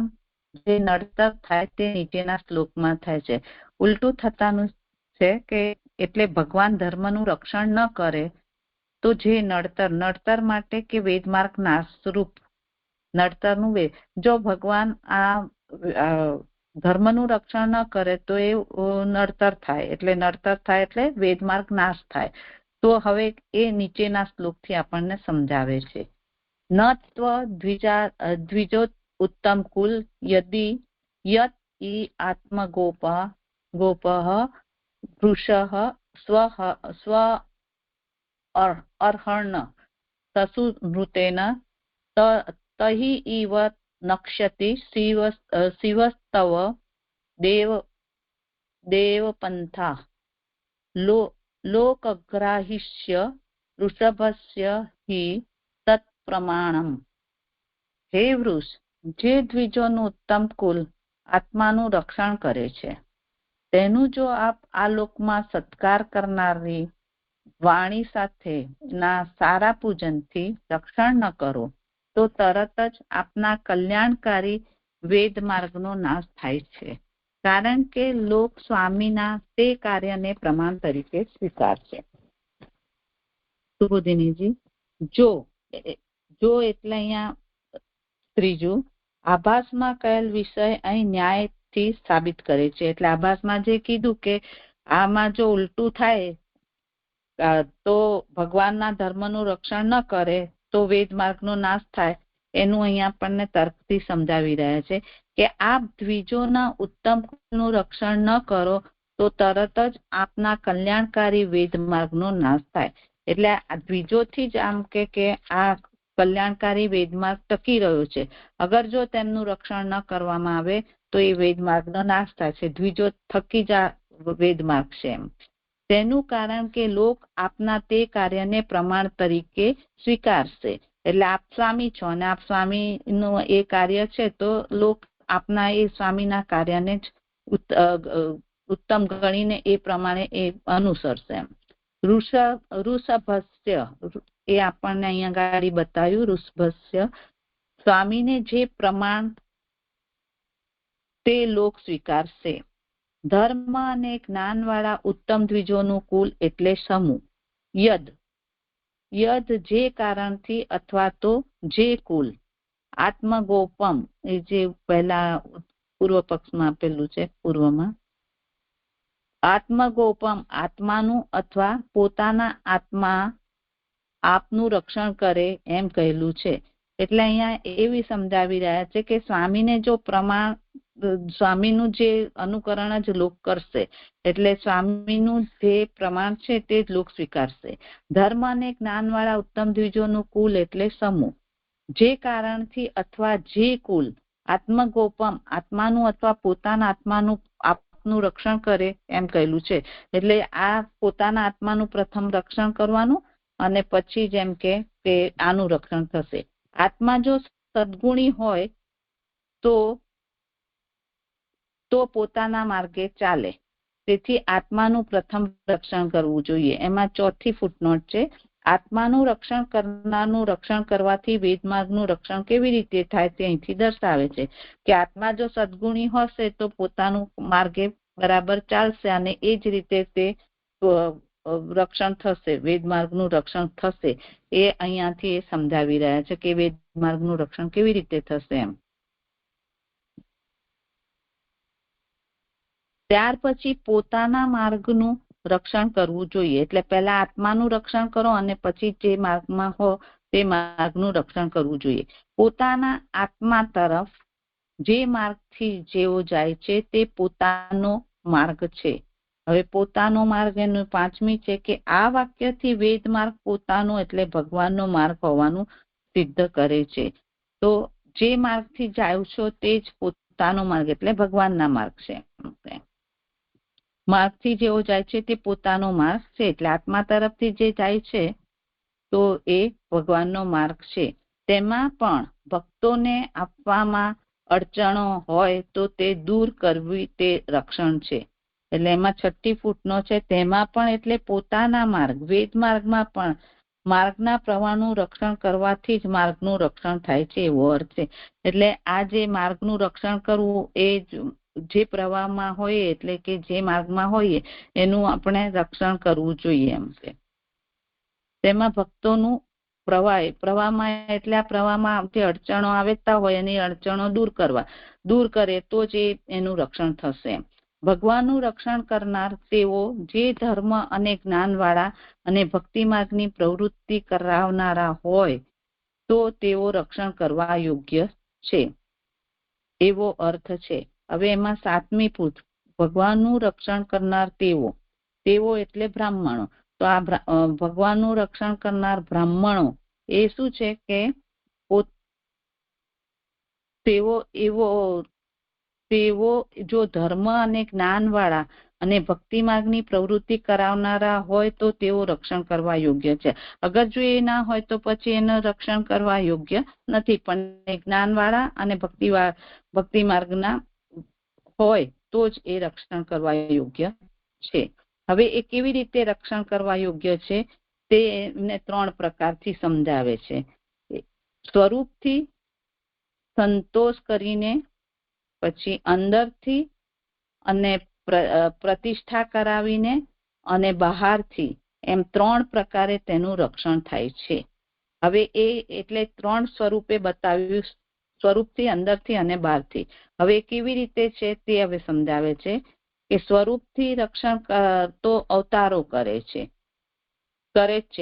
જે નડતર થાય તે નીચેના શ્લોકમાં થાય છે. ઉલટું થતાનું છે કે એટલે ભગવાન ધર્મનું રક્ષણ ન કરે તો જે નડતર માટે કે વેદમાર્ગ નાશરૂપ નડતરનું જો ભગવાન આ ધર્મનું રક્ષણ ન કરે તો એ નડતર થાય, એટલે વેદમાર્ગ નાશ થાય. તો હવે એ નીચેના શ્લોકથી આપણને સમજાવે છે. ન ત્વ દ્વિજો ઉત્તમ કુલ યદિ યત ઈ આત્મગોપ વૃષઃ સ્વ અર્હણ સસુમૃતેન તહિ ઇવ નક્ષ્યતિ શિવસ્તવ દેવપંથા લોકગ્રાહિષ્ય વૃષભસ્ય હિ તત્પ્રમાણમ. હે વૃષ, જે દ્વિજોનું ઉત્તમ કુલ આત્માનું રક્ષણ કરે છે તેનું જો આપ આ લોકમાં સત્કાર કરનારી વાણી સાથે ના સારા પૂજનથી રક્ષણ ન કરો તો તરત જ આપના કલ્યાણકારી વેદ માર્ગનો નાશ થાય છે, કારણ કે લોક સ્વામીના તે કાર્યને પ્રમાણ તરીકે સ્વીકારશે. સુબોધિનીજી, જો એટલે અહીંયા ત્રીજું આભાસમાં કહેલ વિષય અહીં ન્યાયથી સાબિત કરે છે. એટલે આભાસમાં જે કીધું કે આમાં જો ઉલટું થાય તો ભગવાનના ધર્મનું રક્ષણ ન કરે તો વેદ માર્ગનો નાશ થાય, એનું અહીંયા આપણને તર્કથી સમજાવી રહ્યા છે કે આપ દ્વિજોના ઉત્તમ નું રક્ષણ ન કરો તો તરત જ આપના કલ્યાણકારી વેદ માર્ગનો નાશ થાય. એટલે આ દ્વિજોથી જ આમ કે આ કલ્યાણકારી વેદમાર્ગ ટકી રહ્યો છે. અગર જો તેમનું રક્ષણ ન કરવામાં આવે તો એ વેદમાર્ગનો નાશ થાય છે. દ્વિજો થકી જ આ વેદમાર્ગ છે. એમ તેનું કારણ કે લોક આપના તે કાર્યને પ્રમાણ તરીકે સ્વીકારશે. એટલે આપ સ્વામી છો અને આપ સ્વામીનું એ કાર્ય છે તો લોક આપના એ સ્વામીના કાર્યને જ ઉત્તમ ગણીને એ પ્રમાણે એ અનુસરશે. એમ ઋષભસ્ય એ આપણને અહીંયા ગાડી બતાવ્યું. ઋષભસ્ય સ્વામીને જે પ્રમાણ તે લોક સ્વીકારશે. ધર્મ અને જ્ઞાન વાળા ઉત્તમ દ્વિજોનું કુલ એટલે સમૂહ. યદ જે કારણથી અથવા તો જે કુલ. આત્મગોપમ એ જે પહેલા પૂર્વ પક્ષમાં આપેલું છે, પૂર્વમાં આત્મગોપમ આત્માનું અથવા પોતાના આત્મા આપનું રક્ષણ કરે એમ કહેલું છે. એટલે અહીંયા એવી સમજાવી રહ્યા છે કે સ્વામીને જો પ્રમાણ સ્વામીનું જે અનુકરણ જ લોક કરશે એટલે સ્વામીનું જે પ્રમાણ છે તે જ લોક સ્વીકારશે. ધર્મ અને જ્ઞાન વાળા ઉત્તમ દ્વિજોનું કુલ એટલે સમૂહ. જે કારણથી અથવા જે કુલ આત્મગોપમ આત્માનું અથવા પોતાના આત્માનું આપનું રક્ષણ કરે એમ કહેલું છે. એટલે આ પોતાના આત્માનું પ્રથમ રક્ષણ કરવાનું અને પછી જેમ કે આનું રક્ષણ થશે. આત્મા જો સદગુણી હોય તો પોતાના માર્ગે ચાલે. તેથી આત્માનું પ્રથમ રક્ષણ કરવું જોઈએ. એમાં ચોથી ફૂટનોટ છે. આત્માનું રક્ષણ કરનારનું રક્ષણ કરવાથી વેદમાર્ગનું રક્ષણ કેવી રીતે થાય તે અહીંથી દર્શાવે છે કે આત્મા જો સદગુણી હશે તો પોતાનું માર્ગે બરાબર ચાલશે અને એ જ રીતે તે રક્ષણ થશે, વેદમાર્ગનું રક્ષણ થશે. એ અહીંયાથી એ સમજાવી રહ્યા છે કે વેદમાર્ગનું રક્ષણ કેવી રીતે થશે. એમ ત્યાર પછી પોતાના માર્ગનું રક્ષણ કરવું જોઈએ. એટલે પહેલા આત્માનું રક્ષણ કરો અને પછી જે માર્ગમાં હો તે માર્ગનું રક્ષણ કરવું જોઈએ. પોતાના આત્મા તરફ જે માર્ગથી જેઓ જાય છે તે પોતાનો માર્ગ છે. હવે પોતાનો માર્ગ એનું પાંચમી છે કે આ વાક્યથી વેદ માર્ગ પોતાનો એટલે ભગવાનનો માર્ગ હોવાનું સિદ્ધ કરે છે. તો જે માર્ગથી જાઓ છો તે જ પોતાનો માર્ગ એટલે ભગવાનના માર્ગ છે. માર્ગથી જેઓ જાય છે તે પોતાનો માર્ગ છે. એટલે આત્મા તરફથી જે જાય છે તો એ ભગવાનનો માર્ગ છે. તેમાં પણ ભક્તોને આપવામાં અડચણો હોય તો તે દૂર કરવી તે રક્ષણ છે. એટલે એમાં છઠ્ઠી ફૂટનો છે. તેમાં પણ એટલે પોતાના માર્ગ વેદ માર્ગમાં પણ માર્ગના પ્રવાહનું રક્ષણ કરવાથી જ માર્ગનું રક્ષણ થાય છે એવો અર્થ છે. એટલે આ જે માર્ગનું રક્ષણ કરવું એ જે પ્રવાહમાં હોય એટલે કે જે માર્ગમાં હોઈએ એનું આપણે રક્ષણ કરવું જોઈએ એમ છે. તેમાં ભક્તોનું પ્રવાહમાં એટલે આ પ્રવાહમાં જે અડચણો આવતા હોય એની અડચણો દૂર કરે તો જ એનું રક્ષણ થશે. ભગવાનનું રક્ષણ કરનાર તેઓ જે ધર્મ અને જ્ઞાન વાળા અને ભક્તિ માર્ગની પ્રવૃત્તિ કરાવનારા હોય તો તેઓ રક્ષણ કરવા યોગ્ય છે એવો અર્થ છે. હવે એમાં સાતમી પૂછ ભગવાનનું રક્ષણ કરનાર તેઓ એટલે બ્રાહ્મણો. તો આ ભગવાનનું રક્ષણ કરનાર બ્રાહ્મણો એ શું છે કે તેઓ જો ધર્મ અને જ્ઞાન વાળા અને ભક્તિ માર્ગની પ્રવૃત્તિ કરાવનારા હોય તો તેઓ રક્ષણ કરવા યોગ્ય છે. અગર જો એ ના હોય તો પછી એનું રક્ષણ કરવા યોગ્ય નથી. પણ જ્ઞાન વાળા અને ભક્તિ માર્ગના હોય તો જ એ રક્ષણ કરવા યોગ્ય છે. હવે એ કેવી રીતે રક્ષણ કરવા યોગ્ય છે તે એને 3 પ્રકારથી સમજાવે છે. સ્વરૂપથી, સંતોષ કરીને, પછી અંદરથી અને પ્રતિષ્ઠા કરાવીને અને બહારથી એમ 3 પ્રકારે તેનું રક્ષણ થાય છે. હવે એ એટલે 3 સ્વરૂપે બતાવ્યું, સ્વરૂપથી, અંદરથી અને બહારથી. હવે કેવી રીતે છે તે હવે સમજાવે છે કે સ્વરૂપથી રક્ષણ તો અવતારો કરે જ છે.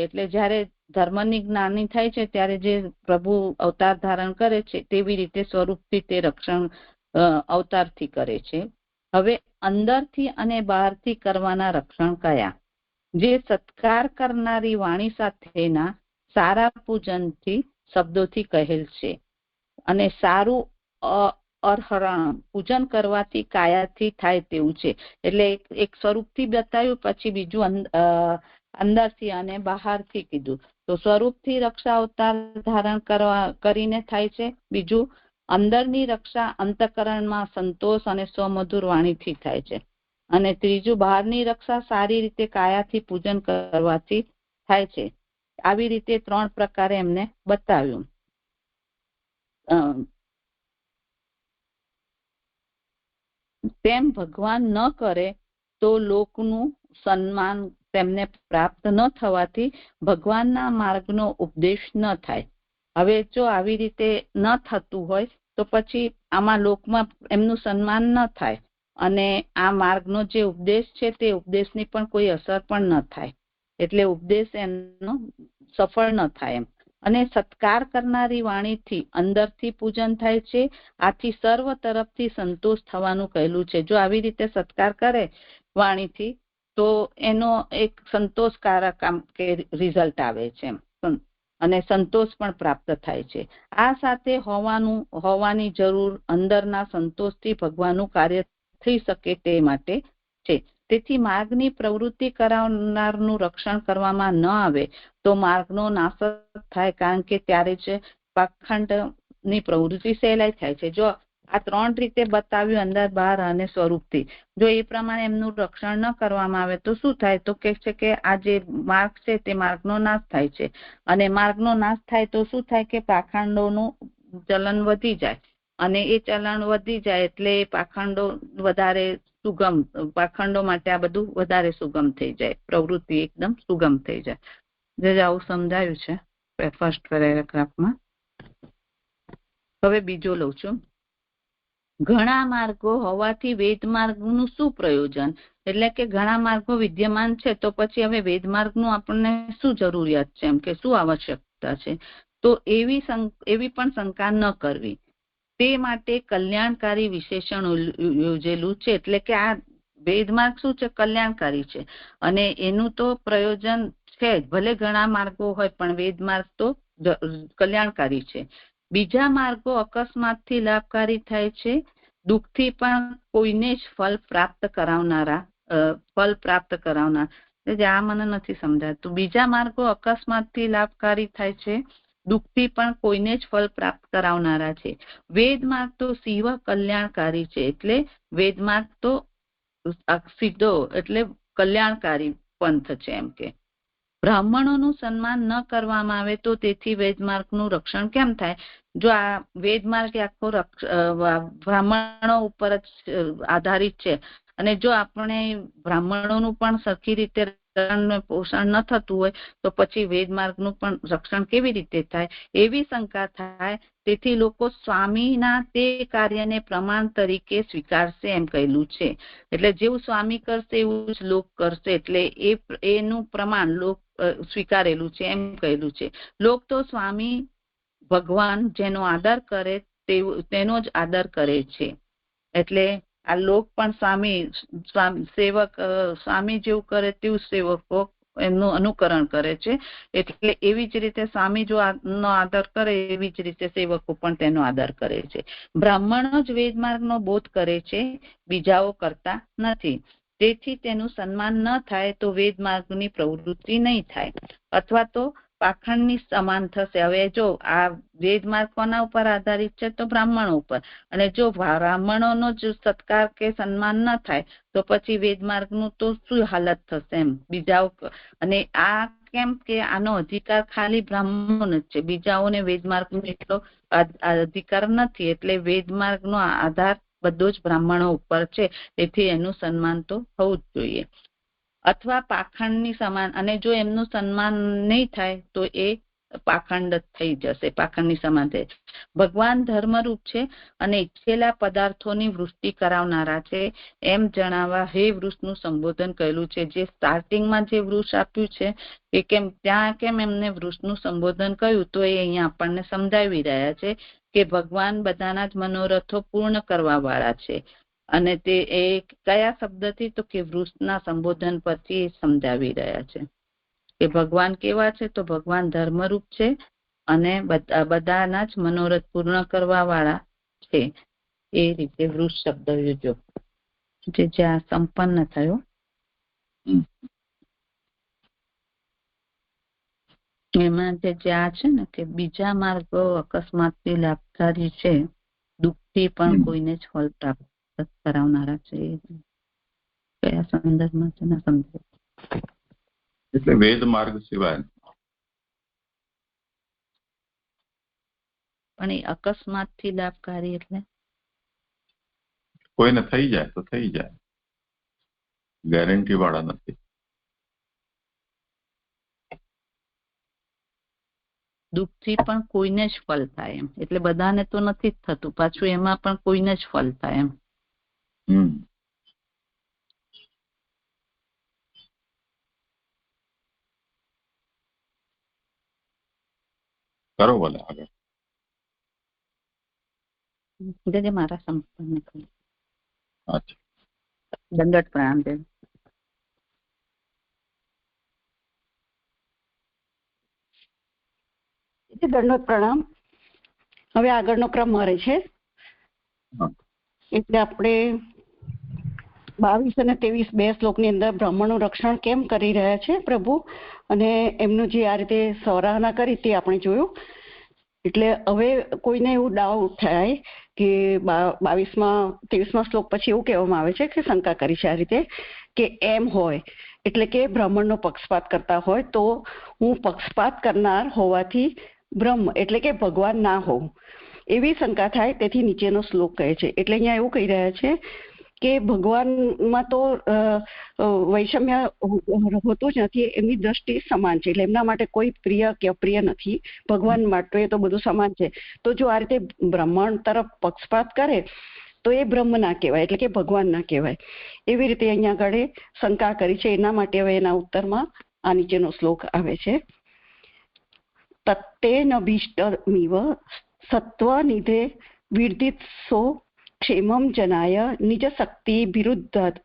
એટલે જ્યારે ધર્મની જ્ઞાની થાય છે ત્યારે જે પ્રભુ અવતાર ધારણ કરે છે તેવી રીતે સ્વરૂપથી તે રક્ષણ અવતારથી કરે છે. હવે અંદરથી અને બહારથી કરવાના રક્ષણ કયા? જે સત્કાર કરનારી વાણી સાથેના સારા પૂજનથી શબ્દોથી કહેલ છે, અને સારું અર્હરણ પૂજન કરવાથી કાયાથી થાય તેવું છે. એટલે એક સ્વરૂપથી બતાવ્યું, પછી બીજું અંદરથી અને બહારથી કીધું. તો સ્વરૂપથી રક્ષા અવતાર ધારણ કરીને થાય છે. બીજું અંદરની રક્ષા અંતઃકરણમાં સંતોષ અને સ્વમધુર વાણીથી થાય છે. અને ત્રીજું બહારની રક્ષા સારી રીતે કાયાથી પૂજન કરવાથી થાય છે. આવી રીતે 3 પ્રકારે એમને બતાવ્યું. તેમ ભગવાન ન કરે તો લોકનું સન્માન તેમને પ્રાપ્ત ન થવાથી ભગવાનના માર્ગનો ઉપદેશ ન થાય. હવે જો આવી રીતે ન થતું હોય તો પછી આમાં લોકમાં એમનું સન્માન ન થાય, અને આ માર્ગનો જે ઉપદેશ છે તે ઉપદેશની પણ કોઈ અસર પણ ન થાય. એટલે ઉપદેશ એનો સફળ ન થાય એમ. અને સત્કાર કરનારી વાણીથી અંદરથી પૂજન થાય છે. આથી સર્વ તરફથી સંતોષ થવાનું કહેલું છે. જો આવી રીતે સત્કાર કરે વાણીથી તો એનો એક સંતોષકારક કે રિઝલ્ટ આવે છે અને સંતોષ પણ પ્રાપ્ત થાય છે. આ સાથે હોવાની જરૂર અંદરના સંતોષથી ભગવાનનું કાર્ય થઈ શકે તે માટે છે. તેથી માર્ગની પ્રવૃત્તિ કરાવનારનું રક્ષણ કરવામાં ન આવે તો માર્ગનો નાશ થાય, કારણ કે ત્યારે જ પાખંડની પ્રવૃત્તિ સહેલાઈ થાય છે. જો આ 3 રીતે બતાવ્યું, અંદર બહાર અને સ્વરૂપથી, જો એ પ્રમાણે એમનું રક્ષણ ન કરવામાં આવે તો શું થાય? તો કે છે કે આ જે માર્ગ છે તે માર્ગનો નાશ થાય છે. અને માર્ગનો નાશ થાય તો શું થાય કે પાખંડોનું ચલન વધી જાય, અને એ ચલણ વધી જાય એટલે પાખંડો વધારે સુગમ, પાખંડો માટે આ બધું વધારે સુગમ થઈ જાય, પ્રવૃત્તિ એકદમ સુગમ થઈ જાય. જે આવું સમજાયું છે ફર્સ્ટ પેરેગ્રાફમાં. હવે બીજો લઉં છું. ઘણા માર્ગો હોવાથી વેદ માર્ગનું શું પ્રયોજન? એટલે કે ઘણા માર્ગો વિદ્યમાન છે તો પછી હવે વેદ માર્ગનું આપણને શું જરૂરિયાત છે, એમ કે શું આવશ્યકતા છે? તો એવી પણ શંકા ન કરવી. તે માટે કલ્યાણકારી વિશેષણ યોજેલું છે. એટલે કે આ વેદ માર્ગ શું છે? કલ્યાણકારી છે, અને એનું તો પ્રયોજન છે જ. ભલે ઘણા માર્ગો હોય પણ વેદ માર્ગ તો કલ્યાણકારી છે. બીજા માર્ગો અકસ્માતથી લાભકારી થાય છે, દુઃખથી પણ કોઈને જ ફલ પ્રાપ્ત કરાવનાર. આ મને નથી સમજાતું. બીજા માર્ગો અકસ્માતથી લાભકારી થાય છે, દુઃખથી પણ કોઈને જ ફલ પ્રાપ્ત કરાવનારા છે. વેદ માર્ગ તો શિવ કલ્યાણકારી છે. એટલે વેદ માર્ગ તો સીધો એટલે કલ્યાણકારી પંથ છે. એમ કે બ્રાહ્મણોનું સન્માન ન કરવામાં આવે તો તેથી વેદમાર્ગનું રક્ષણ કેમ થાય? જો આ વેદમાર્ગ આખો બ્રાહ્મણો ઉપર જ આધારિત છે, અને જો આપણે બ્રાહ્મણોનું પણ સરખી રીતે પોષણ ન થતું હોય તો પછી વેદમાર્ગનું પણ રક્ષણ કેવી રીતે થાય? એવી શંકા થાય. તેથી લોકો સ્વામીના તે કાર્યને પ્રમાણ તરીકે સ્વીકારશે એમ કહેલું છે. એટલે જેવું સ્વામી કરશે એવું જ લોક કરશે, એટલે એનું પ્રમાણ લોક સ્વીકારેલું છે એમ કહેલું છે. લોક તો સ્વામી ભગવાન જેનો આદર કરે તેનો જ આદર કરે છે. એટલે આ લોક પણ સેવક સ્વામી જેવું કરે તેવું સેવકો એમનું અનુકરણ કરે છે. એટલે એવી જ રીતે સ્વામી જો નો આદર કરે એવી જ રીતે સેવકો પણ તેનો આદર કરે છે. બ્રાહ્મણો જ વેદમાર્ગનો બોધ કરે છે, બીજાઓ કરતા નથી. તેથી તેનું સન્માન ન થાય તો વેદમાર્ગની પ્રવૃત્તિ નહીં થાય, અથવા તો પાખંડની સમાન થશે. હવે જો આ વેદમાર્ગ કોના ઉપર આધારિત છે? તો બ્રાહ્મણો ઉપર. અને જો બ્રાહ્મણોનો જ સત્કાર કે સન્માન ન થાય તો પછી વેદમાર્ગનું તો શું હાલત થશે એમ બીજાઓ. અને આ કેમ કે આનો અધિકાર ખાલી બ્રાહ્મણોને જ છે, બીજાઓને વેદમાર્ગનો એટલો અધિકાર નથી. એટલે વેદમાર્ગનો આધાર બધો જ બ્રાહ્મણો ઉપર છે, તેથી એનું સન્માન તો થવું જ જોઈએ. અથવા પાખંડની સમાન, અને જો એમનું સન્માન નહીં થાય તો એ પાખંડ થઈ જશે, પાખંડની સમાન થઈ. ભગવાન ધર્મરૂપ છે અને ઈચ્છેલા પદાર્થોની વૃષ્ટિ કરાવનારા છે એમ જણાવવા હે વૃષનું સંબોધન કરેલું છે. જે સ્ટાર્ટિંગમાં જે વૃષ આપ્યું છે એ કેમ ત્યાં કેમ એમને વૃષનું સંબોધન કહ્યું, તો એ અહીંયા આપણને સમજાવી રહ્યા છે કે ભગવાન બધાના જ મનોરથો પૂર્ણ કરવા વાળા છે. અને તે એ કયા શબ્દથી, તો કે વૃષના સંબોધન પરથી સમજાવી રહ્યા છે કે ભગવાન કેવા છે, તો ભગવાન ધર્મરૂપ છે અને બધાના જ મનોરથ પૂર્ણ કરવા વાળા છે. એ રીતે વૃષ શબ્દ યોજો જે જ્યાં સંપન્ન થયો. એમાં જે જ્યાં છે ને કે બીજા માર્ગો અકસ્માતથી લાભકારી છે, દુઃખથી પણ કોઈને જ ફળ પ્રાપ્ત કરાવનારા છે. કયા સંદર્ભમાં છે ને સમજો. એટલે વેદ માર્ગ સિવાય પણ એ અકસ્માતથી લાભકારી એટલે કોઈને થઈ જાય તો થઈ જાય, ગેરંટી વાળા નથી. દુઃખથી પણ કોઈને જ ફળ થાય એમ, એટલે બધાને તો નથી જ થતું, પાછું એમાં પણ કોઈને જ ફળ થાય એમ. કરો બોલે આગળ. મારા સંપન્ન કહ્યું. અચ્છા, દંડવત પ્રણામ બેન. દંડવત પ્રણામ. હવે આગળનો ક્રમ મારે છે, એટલે આપણે 22 અને 23 બે શ્લોકની અંદર બ્રાહ્મણનું રક્ષણ કેમ કરી રહ્યા છે પ્રભુ, અને એમનું જે આ રીતે સરાહના કરી તે આપણે જોયું. એટલે હવે કોઈને એવું ડાઉટ થાય કે 23મા શ્લોક પછી એવું કહેવામાં આવે છે કે શંકા કરી છે આ રીતે કે એમ હોય એટલે કે બ્રાહ્મણનો પક્ષપાત કરતા હોય તો હું પક્ષપાત કરનાર હોવાથી બ્રહ્મ એટલે કે ભગવાન ના હોઉં, એવી શંકા થાય. તેથી નીચેનો શ્લોક કહે છે. એટલે અહીંયા એવું કહી રહ્યા છે કે ભગવાનમાં તો વૈષમ્ય હોતું જ નથી, એમની દ્રષ્ટિ સમાન છે, એટલે એમના માટે કોઈ પ્રિય કે અપ્રિય નથી, ભગવાન માટે તો બધું સમાન છે. તો જો આ રીતે બ્રાહ્મણ તરફ પક્ષપાત કરે તો એ બ્રહ્મ ના કહેવાય, એટલે કે ભગવાન ના કહેવાય. એવી રીતે અહીંયા આગળ શંકા કરી છે. એના માટે હવે એના ઉત્તરમાં આ નીચેનો શ્લોક આવે છે. તત્તેન ભીષ્ટમિવ સત્વનિધે વિર્ધિત્સો ક્ષેમમ જનાય નિજ શક્તિ વિરુદ્ધ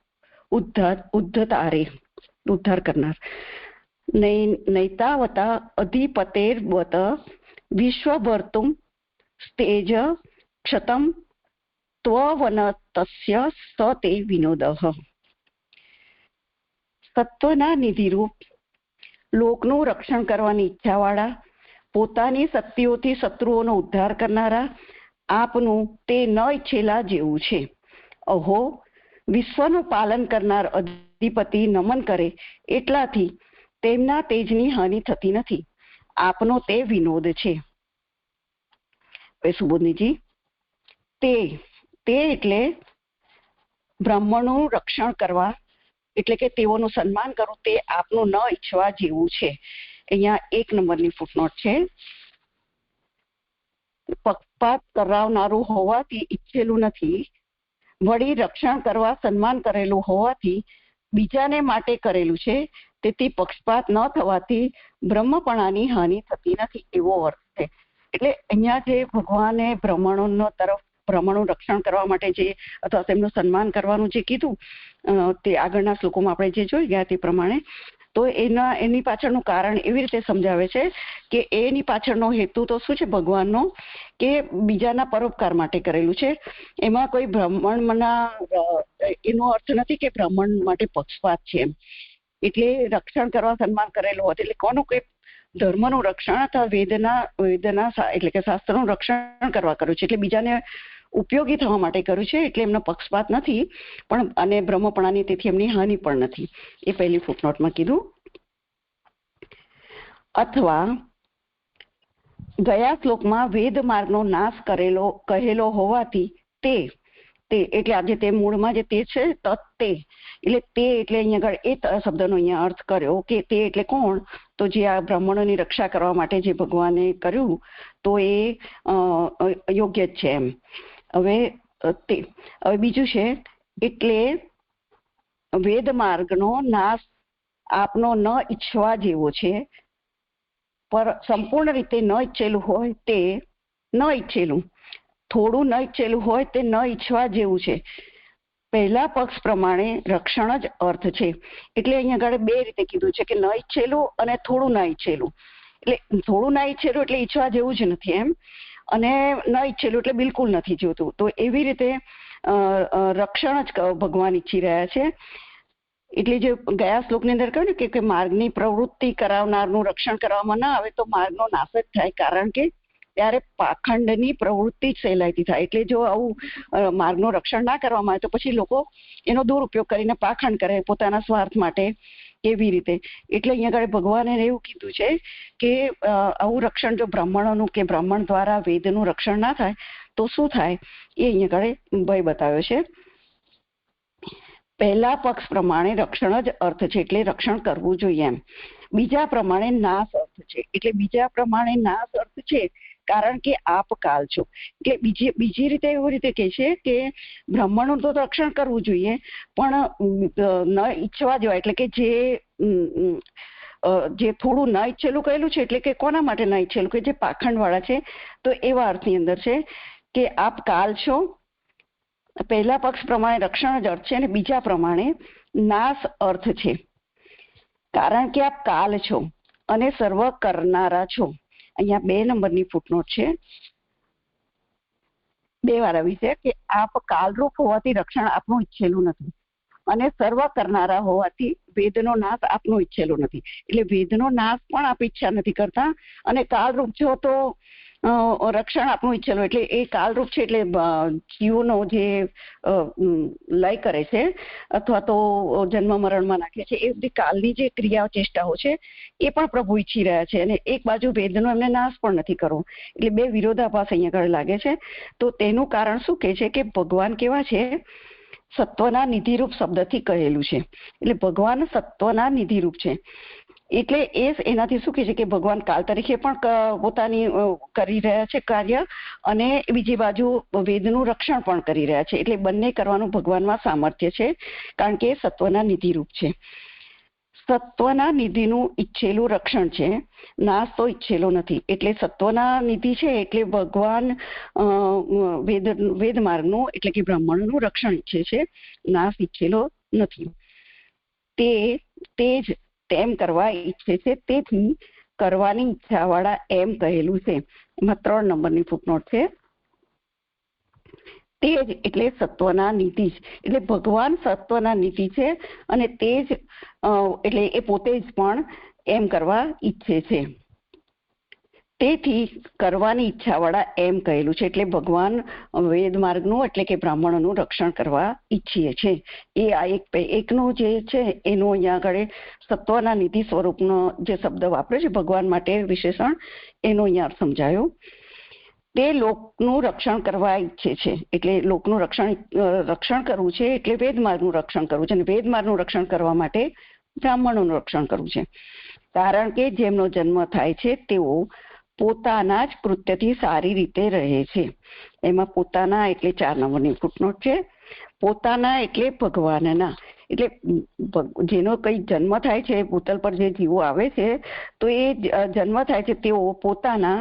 ઉદ્ધાર કરનાર નૈતાવતા અધિપતેર્વત વિશ્વભર્તુમ સ્તેજ ક્ષતમ ત્વવનતસ્ય સ તે વિનોદઃ. સત્વના નિધિરૂપ લોકનું રક્ષણ કરવાની ઈચ્છાવાળા, પોતાની શક્તિઓથી શત્રુઓનો ઉદ્ધાર કરનારા આપનું તે ન ઈચ્છેલા જેવું છે. અહો, વિશ્વનું પાલન કરનાર અધિપતિ નમન કરે એટલાથી તેમના તેજની હાનિ થતી નથી. આપનો તે વિનોદ છે. સુબોધનીજી, તે એટલે બ્રાહ્મણોનું રક્ષણ કરવા એટલે કે તેઓનું સન્માન કરવું તે આપનું ન ઈચ્છવા જેવું છે. અહીંયા 1 નંબરની ફૂટનોટ છે. પક્ષપાત કરાવનારું હોવાથી ઈચ્છેલું નથી, વળી રક્ષણ કરવા સન્માન કરેલું હોવાથી બીજાને માટે કરેલું છે. તેથી પક્ષપાત ન થવાથી બ્રહ્મપણાની હાનિ થતી નથી, એવો અર્થ છે. એટલે અહીંયા જે ભગવાને બ્રાહ્મણોનું રક્ષણ કરવા માટે જે અથવા તેમનું સન્માન કરવાનું જે કીધું તે આગળના શ્લોકોમાં આપણે જે જોઈ ગયા તે પ્રમાણે, તો એની પાછળનું કારણ એવી રીતે સમજાવે છે કે એની પાછળનો હેતુ તો શું છે ભગવાનનો, કે બીજાના પરોપકાર માટે કરેલું છે. એમાં કોઈ બ્રાહ્મણના એનો અર્થ નથી કે બ્રાહ્મણ માટે પક્ષપાત છે એમ. એટલે રક્ષણ કરવા સન્માન કરેલું હોત એટલે કોનું કોઈ ધર્મનું રક્ષણ અથવા વેદના એટલે કે શાસ્ત્રનું રક્ષણ કરવા કર્યું છે, એટલે બીજાને ઉપયોગી થવા માટે કર્યું છે. એટલે એમનો પક્ષપાત નથી પણ અને બ્રહ્મપણાની તેથી એમની હાનિ પણ નથી. એ પહેલી ફૂટનોટમાં કીધું. અથવા ગયા શ્લોકમાં વેદ માર્ગનો નાશ કહેલો હોવાથી તે તે એટલે આજે તે મૂળમાં જે તે છે તત્તે એટલે તે એટલે અહીંયા આગળ એ શબ્દનો અહીંયા અર્થ કર્યો કે તે એટલે કોણ? તો જે આ બ્રાહ્મણોની રક્ષા કરવા માટે જે ભગવાને કર્યું તો એ યોગ્ય જ છે એમ. હવે બીજું છે એટલે વેદ માર્ગનો નાશ આપનો ન ઈચ્છવા જેવો છે, પર સંપૂર્ણ રીતે ન ઈચ્છેલું હોય તે ન ઈચ્છેલું, થોડું ન ઈચ્છેલું હોય તે ન ઈચ્છવા જેવું છે. પહેલા પક્ષ પ્રમાણે રક્ષણ જ અર્થ છે. એટલે અહીંયા આગળ બે રીતે કીધું છે કે ન ઈચ્છેલું અને થોડું ન ઈચ્છેલું. એટલે થોડું ના ઈચ્છેલું એટલે ઈચ્છવા જેવું જ નથી એમ, અને ન ઈચ્છેલું એટલે બિલકુલ નથી જોતું. તો એવી રીતે રક્ષણ જ ભગવાન ઈચ્છી રહ્યા છે. એટલે જે ગયા શ્લોકની અંદર કહ્યું ને કે માર્ગની પ્રવૃત્તિ કરાવનારનું રક્ષણ કરવામાં ના આવે તો માર્ગનો નાશ જ થાય, કારણ કે ત્યારે પાખંડની પ્રવૃત્તિ જ સહેલાઈથી થાય. એટલે જો આવું માર્ગનું રક્ષણ ના કરવામાં આવે તો પછી લોકો એનો દુરુપયોગ કરીને પાખંડ કરે પોતાના સ્વાર્થ માટે, એવી રીતે. એટલે અહીંયા આગળ ભગવાને એવું કીધું છે કે આવું રક્ષણ જો બ્રાહ્મણોનું કે બ્રાહ્મણ દ્વારા વેદનું રક્ષણ ના થાય તો શું થાય એ અહીંયા આગળ ભય બતાવ્યો છે. પહેલા પક્ષ પ્રમાણે રક્ષણ જ અર્થ છે, એટલે રક્ષણ કરવું જોઈએ એમ. બીજા પ્રમાણે નાશ અર્થ છે, એટલે બીજા પ્રમાણે નાશ અર્થ છે કારણ કે આપ કાલ છો. એટલે બીજી રીતે એવી રીતે કહે છે કે બ્રાહ્મણોનું તો રક્ષણ કરવું જોઈએ પણ ન ઈચ્છવા જેવા, એટલે કે જે થોડું ન ઈચ્છેલું કહેલું છે એટલે કે કોના માટે ન ઈચ્છેલું કે જે પાખંડ વાળા છે, તો એવા અર્થની અંદર છે કે આપ કાલ છો. પહેલા પક્ષ પ્રમાણે રક્ષણ જ અર્થ છે અને બીજા પ્રમાણે નાશ અર્થ છે, કારણ કે આપ કાલ છો અને સર્વ કરનારા છો. અહીંયા 2 નંબરની ફૂટનોટ છે, 2 વાર આવી છે કે આપ કાલરૂપ હોવાથી રક્ષણ આપનું ઈચ્છેલું નથી અને સર્વ કરનારા હોવાથી વેદનો નાશ આપનું ઈચ્છેલું નથી. એટલે વેદનો નાશ પણ આપ ઈચ્છા નથી કરતા અને કાલરૂપ છો તો રક્ષણ આપનું ઈચ્છેલું. એટલે એ કાલરૂપ છે એટલે જીવોનો જે લય કરે છે અથવા તો જન્મ મરણમાં નાખે છે એ બધી કાલની જે ક્રિયાઓ ચેષ્ટાઓ છે એ પણ પ્રભુ ઈચ્છી રહ્યા છે અને એક બાજુ વેદનો એમને નાશ પણ નથી કરવો. એટલે 2 વિરોધાભાસ અહીંયા આગળ લાગે છે. તો તેનું કારણ શું કહે છે કે ભગવાન કેવા છે? સત્વના નિધિરૂપ શબ્દથી કહેલું છે. એટલે ભગવાન સત્વના નિધિરૂપ છે. એટલે એનાથી શું કહે છે કે ભગવાન કાલ તરીકે પણ પોતાની કરી રહ્યા છે કાર્ય અને બીજી બાજુ વેદનું રક્ષણ પણ કરી રહ્યા છે. એટલે બંને કરવાનું ભગવાનમાં સામર્થ્ય છે કારણ કે સત્વના નિધિરૂપ છે. સત્વના નિધિનું ઈચ્છેલું રક્ષણ છે, નાશ તો ઈચ્છેલો નથી. એટલે સત્વના નિધિ છે એટલે ભગવાન વેદ માર્ગનું એટલે કે બ્રાહ્મણનું રક્ષણ ઈચ્છે છે, નાશ ઈચ્છેલો નથી. તે જ તેમ કરવા ઈચ્છે છે, તેથી કરવાની ઈચ્છા વાળા એમ કહેલું છે. એમાં 3 નંબરની ફૂટનોટ છે. તે જ એટલે સત્વના નીતિ, એટલે ભગવાન સત્વના નીતિ છે અને તે જ એટલે એ પોતે જ પણ એમ કરવા ઈચ્છે છે, તેથી કરવાની ઈચ્છા વાળા એમ કહેલું છે. એટલે ભગવાન વેદ માર્ગનું એટલે કે બ્રાહ્મણોનું રક્ષણ કરવા ઈચ્છીએ છે. એ આ એકનું જે છે એનું અહીંયા આગળ સત્વના નિધિ સ્વરૂપનો જે શબ્દ વાપરે છે ભગવાન માટે વિશેષણ, એનો અહીંયા સમજાયો. તે લોકનું રક્ષણ કરવા ઈચ્છે છે, એટલે લોકનું રક્ષણ કરવું છે એટલે વેદ માર્ગનું રક્ષણ કરવું છે અને વેદ માર્ગનું રક્ષણ કરવા માટે બ્રાહ્મણોનું રક્ષણ કરવું છે. કારણ કે જેમનો જન્મ થાય છે તેઓ પોતાના જ કૃત્યથી સારી રીતે રહે છે. એમાં પોતાના એટલે 4 નંબરની ફૂટનોટ છે. પોતાના એટલે ભગવાનના, એટલે જેનો કઈ જન્મ થાય છે ભૂતલ પર જે જીવો આવે છે તો એ જન્મ થાય છે તેઓ પોતાના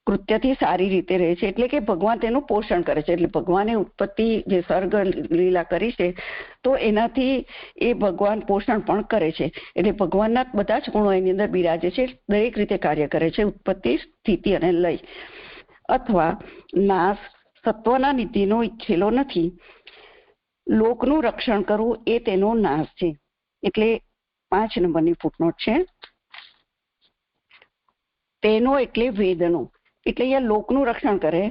કૃત્યથી સારી રીતે રહે છે, એટલે કે ભગવાન તેનું પોષણ કરે છે. એટલે ભગવાને ઉત્પત્તિ જે સર્ગ લીલા કરી છે તો એનાથી એ ભગવાન પોષણ પણ કરે છે. એટલે ભગવાનના બધા જ ગુણો એની અંદર બિરાજે છે, દરેક રીતે કાર્ય કરે છે, ઉત્પત્તિ, સ્થિતિ અને લય. અથવા નાશ સત્વના નીતિનો ઈચ્છેલો નથી, લોકનું રક્ષણ કરવું એ તેનો નાશ છે. એટલે 5 નંબરની ફૂટનોટ છે. તેનો એટલે વેદનો, એટલે અહીંયા લોકનું રક્ષણ કરે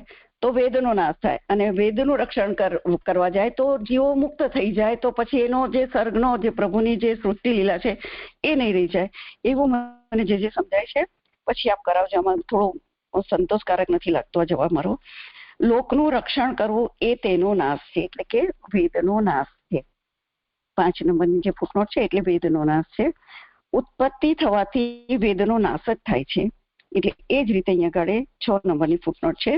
તો વેદનો નાશ થાય અને વેદનું રક્ષણ કરવા જાય તો જીવો મુક્ત થઈ જાય તો પછી એનો જે સર્ગનો જે પ્રભુની જે સૃષ્ટિ લીલા છે એ નહીં રહી જાય. એવું મને જે સમજાય છે. પછી આપ કરાવજો, આમાં થોડો સંતોષકારક નથી લાગતો આ જવાબ મારો. લોકનું રક્ષણ કરવું એ તેનો નાશ છે, એટલે કે વેદનો નાશ છે. 5 નંબરની જે ફૂટનોટ છે એટલે વેદનો નાશ છે. ઉત્પત્તિ થવાથી વેદનો નાશ જ થાય છે, એટલે એ જ રીતે અહીંયા આગળ 6 નંબરની ફૂટનોટ છે.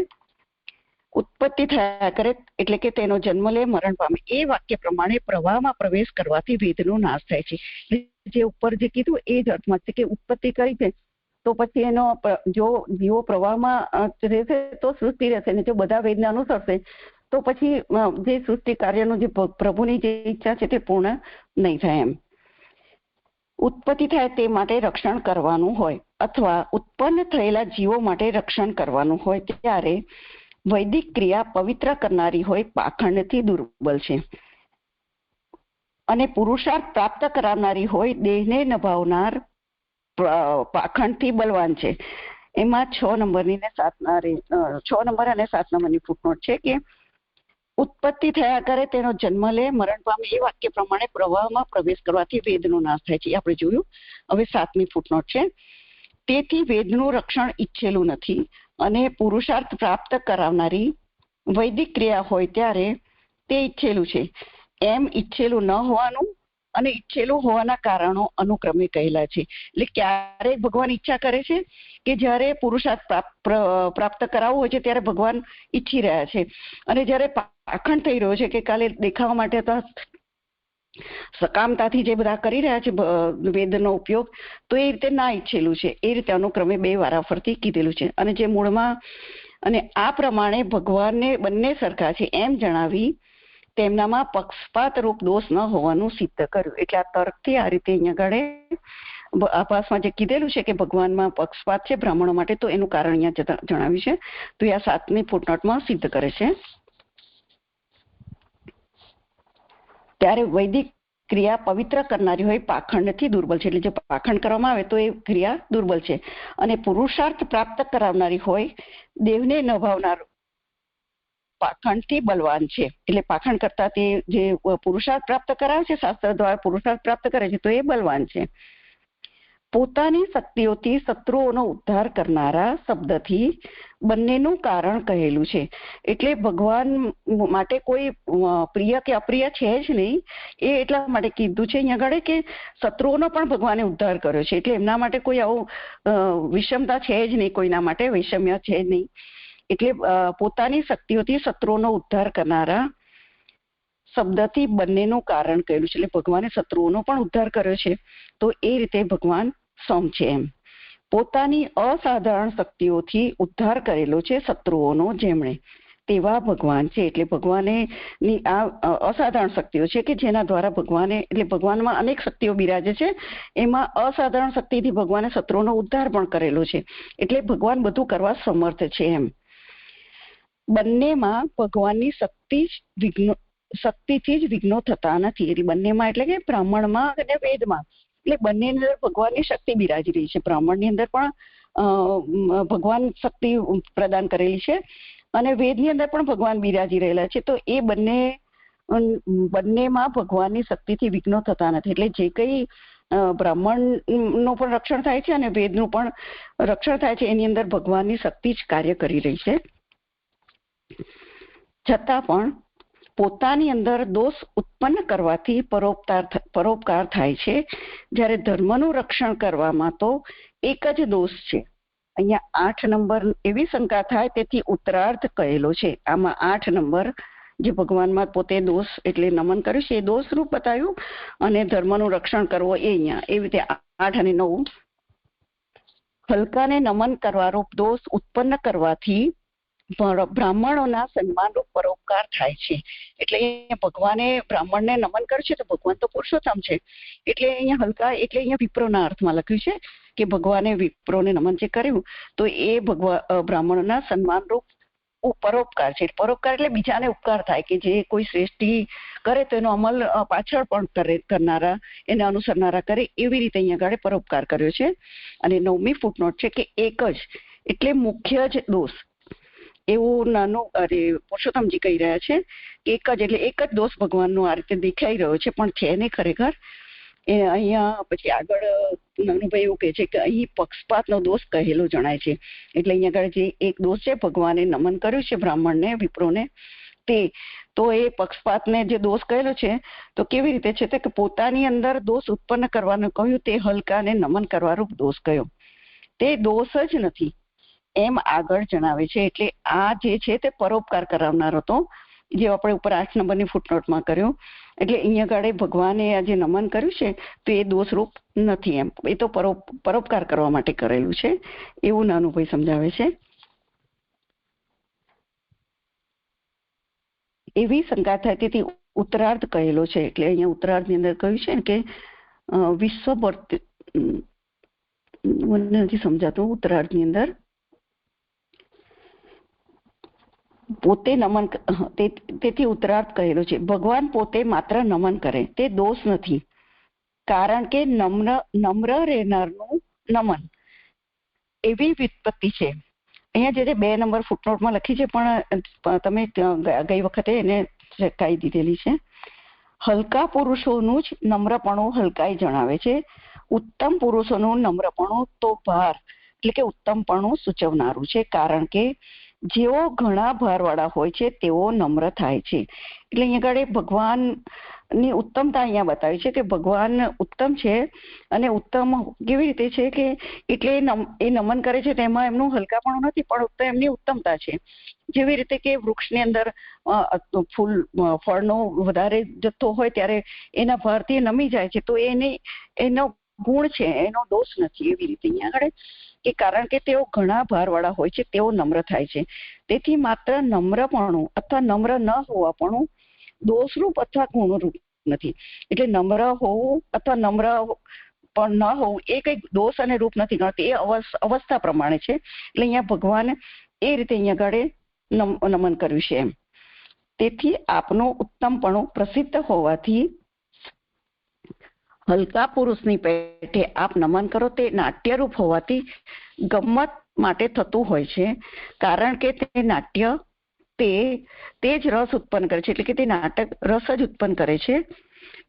ઉત્પત્તિ થયા કરે એટલે કે તેનો જન્મ લે, મરણ પામે. એ વાક્ય પ્રમાણે પ્રવાહમાં પ્રવેશ કરવાથી વેદનો નાશ થાય છે. જે ઉપર જે કીધું એ જ અર્થમાં છે કે ઉત્પત્તિ કરી છે તો પછી એનો જો જીવો પ્રવાહમાં રહેશે તો સૃષ્ટિ રહેશે, ને જો બધા વેદને અનુસરશે તો પછી જે સૃષ્ટિ કાર્યનું જે પ્રભુની જે ઈચ્છા છે તે પૂર્ણ નહીં થાય. એમ ઉત્પત્તિ થાય તે માટે રક્ષણ કરવાનું હોય અથવા ઉત્પન્ન થયેલા જીવો માટે રક્ષણ કરવાનું હોય ત્યારે વૈદિક ક્રિયા પવિત્ર કરનારી હોય પાખંડથી દુર્બળ છે, અને પુરુષાર્થ પ્રાપ્ત કરાવનારી હોય દેહને નભાવનાર પાખંડથી બલવાન છે. એમાં 6 નંબરની ને 6 નંબર અને 7 નંબરની ફૂટનોટ છે કે ઉત્પત્તિ થયા કરે તેનો જન્મ લે, મરણ પામે. એ વાક્ય પ્રમાણે પ્રવાહમાં પ્રવેશ કરવાથી વેદનો નાશ થાય છે, આપણે જોયું. હવે 7મી ફૂટનોટ છે, તેથી વેદનું રક્ષણ ઈચ્છેલું નથી, અને પુરુષાર્થ પ્રાપ્ત કરાવનારી વૈદિક ક્રિયા હોય ત્યારે તે ઈચ્છેલું છે. એમ ઈચ્છેલું ન હોવાનું અને ઈચ્છેલું હોવાના કારણો અનુક્રમે કહેલા છે. એટલે ક્યારેક ભગવાન ઈચ્છા કરે છે કે જ્યારે પુરુષાર્થ પ્રાપ્ત કરાવવું હોય છે ત્યારે ભગવાન ઈચ્છી રહ્યા છે, અને જ્યારે પાખંડ થઈ રહ્યો છે કે કાલે દેખાવા માટે તો સકામતાથી જે બધા કરી રહ્યા છે વેદનો ઉપયોગ, તો એ રીતે ના ઈચ્છેલું છે. એ રીતે અનુક્રમે 2 વારાફરતી કીધેલું છે. અને જે મૂળમાં અને આ પ્રમાણે ભગવાનને બંને સરખા છે એમ જણાવી તેમનામાં પક્ષપાત રૂપ દોષ ન હોવાનું સિદ્ધ કર્યું. એટલે આ તર્કથી આ રીતે અહીંયા આગળ આભાસમાં જે કીધેલું છે કે ભગવાનમાં પક્ષપાત છે બ્રાહ્મણો માટે, તો એનું કારણ અહીંયા જણાવ્યું છે. તો એ આ 7મી ફૂટનોટમાં સિદ્ધ કરે છે. ત્યારે વૈદિક ક્રિયા પવિત્ર કરનારી હોય પાખંડથી દુર્બળ છે, એટલે જો પાખંડ કરવામાં આવે તો એ ક્રિયા દુર્બળ છે. અને પુરુષાર્થ પ્રાપ્ત કરાવનારી હોય દેવને નભાવનાર પાખંડથી બલવાન છે. એટલે પાખંડ કરતા તે જે પુરુષાર્થ પ્રાપ્ત કરાવે છે, શાસ્ત્ર દ્વારા પુરુષાર્થ પ્રાપ્ત કરે છે, તો એ બલવાન છે. પોતાની શક્તિઓથી શત્રુઓનો ઉદ્ધાર કરનારા શબ્દથી બંનેનું કારણ કહેલું છે. એટલે ભગવાન માટે કોઈ પ્રિય કે અપ્રિય છે જ નહીં. એ એટલા માટે કીધું છે અહીંયા આગળ કે શત્રુઓનો પણ ભગવાને ઉદ્ધાર કર્યો છે, એટલે એમના માટે કોઈ આવું વિષમતા છે જ નહીં, કોઈના માટે વૈષમ્ય છે જ નહીં. એટલે પોતાની શક્તિઓથી શત્રુઓનો ઉદ્ધાર કરનારા શબ્દથી બંનેનું કારણ કહેલું છે. એટલે ભગવાને શત્રુઓનો પણ ઉદ્ધાર કર્યો છે, તો એ રીતે ભગવાન સમ છે. એમ પોતાની અસાધારણ શક્તિઓથી ઉદ્ધાર કરેલો છે શત્રુઓનો જેમણે, તેવા ભગવાન છે. એટલે ભગવાને ની આ અસાધારણ શક્તિઓ છે કે જેના દ્વારા ભગવાને, એટલે ભગવાનમાં અનેક શક્તિઓ બિરાજે છે, એમાં અસાધારણ શક્તિથી ભગવાને શત્રુઓનો ઉદ્ધાર પણ કરેલો છે. એટલે ભગવાન બધું કરવા સમર્થ છે. એમ બંનેમાં ભગવાનની શક્તિથી જ વિઘ્નો થતા નથી. એટલે બંનેમાં એટલે કે બ્રાહ્મણમાં અને વેદમાં, એટલે બંનેની અંદર ભગવાનની શક્તિ બિરાજી રહી છે. બ્રાહ્મણની અંદર પણ ભગવાન શક્તિ પ્રદાન કરેલી છે, અને વેદની અંદર પણ ભગવાન બિરાજી રહેલા છે. તો એ બંનેમાં ભગવાનની શક્તિથી વિઘ્નો થતા નથી. એટલે જે કઈ બ્રાહ્મણનું પણ રક્ષણ થાય છે અને વેદનું પણ રક્ષણ થાય છે, એની અંદર ભગવાનની શક્તિ જ કાર્ય કરી રહી છે. છતાં પણ પોતાની અંદર દોષ ઉત્પન્ન કરવાથી પરોપકાર થાય છે, જ્યારે ધર્મનું રક્ષણ કરવામાં તો એક જ દોષ છે. અહીંયા 8 નંબર એવી શંકા થાય તેથી ઉત્તરાર્ધ કહેલો છે. આમાં 8 નંબર જે ભગવાનમાં પોતે દોષ એટલે નમન કર્યું છે એ દોષ રૂપ બતાવ્યું, અને ધર્મનું રક્ષણ કરવો એ અહીંયા એવી રીતે 8 અને 9 હલકાને નમન કરવા રૂપ દોષ ઉત્પન્ન કરવાથી બ્રાહ્મણોના સન્માનરૂપ પરોપકાર થાય છે. એટલે અહીંયા ભગવાને બ્રાહ્મણને નમન કર્યું છે, તો ભગવાન તો પુરુષોત્તમ છે, એટલે અહીંયા હલકા એટલે અહીંયા વિપ્રોના અર્થમાં લખ્યું છે કે ભગવાને વિપ્રોને નમન જે કર્યું તો એ બ્રાહ્મણોના સન્માનરૂપ પરોપકાર છે. પરોપકાર એટલે બીજાને ઉપકાર થાય, કે જે કોઈ શ્રેષ્ઠી કરે તો એનો અમલ પાછળ પણ કરનારા, એને અનુસરનારા કરે, એવી રીતે અહીંયા આગળ પરોપકાર કર્યો છે. અને 9મી ફૂટનોટ છે કે એક જ એટલે મુખ્ય જ દોષ, એવું નાનું પુરુષોત્તમજી કહી રહ્યા છે કે એક જ એટલે એક જ દોષ ભગવાનનો આ રીતે દેખાઈ રહ્યો છે, પણ છે નહીં ખરેખર. એ અહીંયા પછી આગળ નાનુભાઈ એવું કહે છે કે અહીં પક્ષપાતનો દોષ કહેલો જણાય છે. એટલે અહીંયા આગળ જે એક દોષ છે, ભગવાને નમન કર્યું છે બ્રાહ્મણને, વિપ્રોને, તે તો એ પક્ષપાતને જે દોષ કહેલો છે તો કેવી રીતે છે કે પોતાની અંદર દોષ ઉત્પન્ન કરવાનું કહ્યું, તે હલકાને નમન કરવાનો દોષ કયો, તે દોષ જ નથી એમ આગળ જણાવે છે. એટલે આ જે છે તે પરોપકાર કરાવનાર હતો, જે આપણે ઉપર 8 નંબરની ફૂટનોટમાં કર્યું. એટલે અહીંયા આગળ ભગવાને આ જે નમન કર્યું છે તો એ દોષરૂપ નથી, એમ એ તો પરોપકાર કરવા માટે કરેલું છે, એવું નાનુભાઈ સમજાવે છે. એવી શંકા થાય તેથી ઉત્તરાર્ધ કહેલો છે. એટલે અહીંયા ઉત્તરાર્ધ ની અંદર કહ્યું છે ને કે વિશ્વ મને નથી સમજાતું. ઉત્તરાર્ધ ની અંદર પોતે નમન, તેથી ઉત્તરાર્થ કહેલો છે. ભગવાન પોતે માત્ર નમન કરે તે દોષ નથી, કારણ કે નમ્ર રહેનારનું નમન એવી વ્યુત્પત્તિ છે. અહીંયા જે 2 નંબર ફૂટનોટમાં લખી છે પણ તમે ગઈ વખતે એને ચકાઈ દીધેલી છે. હલકા પુરુષોનું જ નમ્રપણું હલકાઈ જણાવે છે. ઉત્તમ પુરુષોનું નમ્રપણું તો ભાર એટલે કે ઉત્તમપણું સૂચવનારું છે, કારણ કે જેઓ ઘણા ભારવાળા હોય છે તેઓ નમ્ર થાય છે. એટલે અહીંયા આગળ ભગવાનની ઉત્તમતા અહીંયા બતાવી છે કે ભગવાન ઉત્તમ છે, અને ઉત્તમ કેવી રીતે છે કે એટલે એ નમન કરે છે તેમાં એમનું હલકાપણું નથી, પણ એમની ઉત્તમતા છે. જેવી રીતે કે વૃક્ષની અંદર ફળનો વધારે જથ્થો હોય ત્યારે એના ભારથી નમી જાય છે, તો એનો ગુણ છે, એનો દોષ નથી. એવી રીતે અહીંયા આગળ કે કારણ કે તેઓ ઘણા ભારવાળા હોય છે તેઓ નમ્ર થાય છે. તેથી માત્ર નમ્રપણું અથવા નમ્ર ન હોવાપણું દોષરૂપ અથવા ગુણરૂપ નથી. એટલે નમ્ર હોવું અથવા નમ્ર પણ ન હોવું એ કઈ દોષ અને રૂપ નથી ગણતી, એ અવસ્થા પ્રમાણે છે. એટલે અહીંયા ભગવાન એ રીતે અહીંયા આગળ નમન કર્યું છે એમ. તેથી આપનું ઉત્તમપણું પ્રસિદ્ધ હોવાથી હલકા પુરુષની પેઠે આપ નમન કરો, તે નાટ્યરૂપ હોવાથી ગમ્મત માટે થતું હોય છે, કારણ કે તે નાટ્ય તે જ રસ ઉત્પન્ન કરે છે. એટલે કે તે નાટક રસ જ ઉત્પન્ન કરે છે,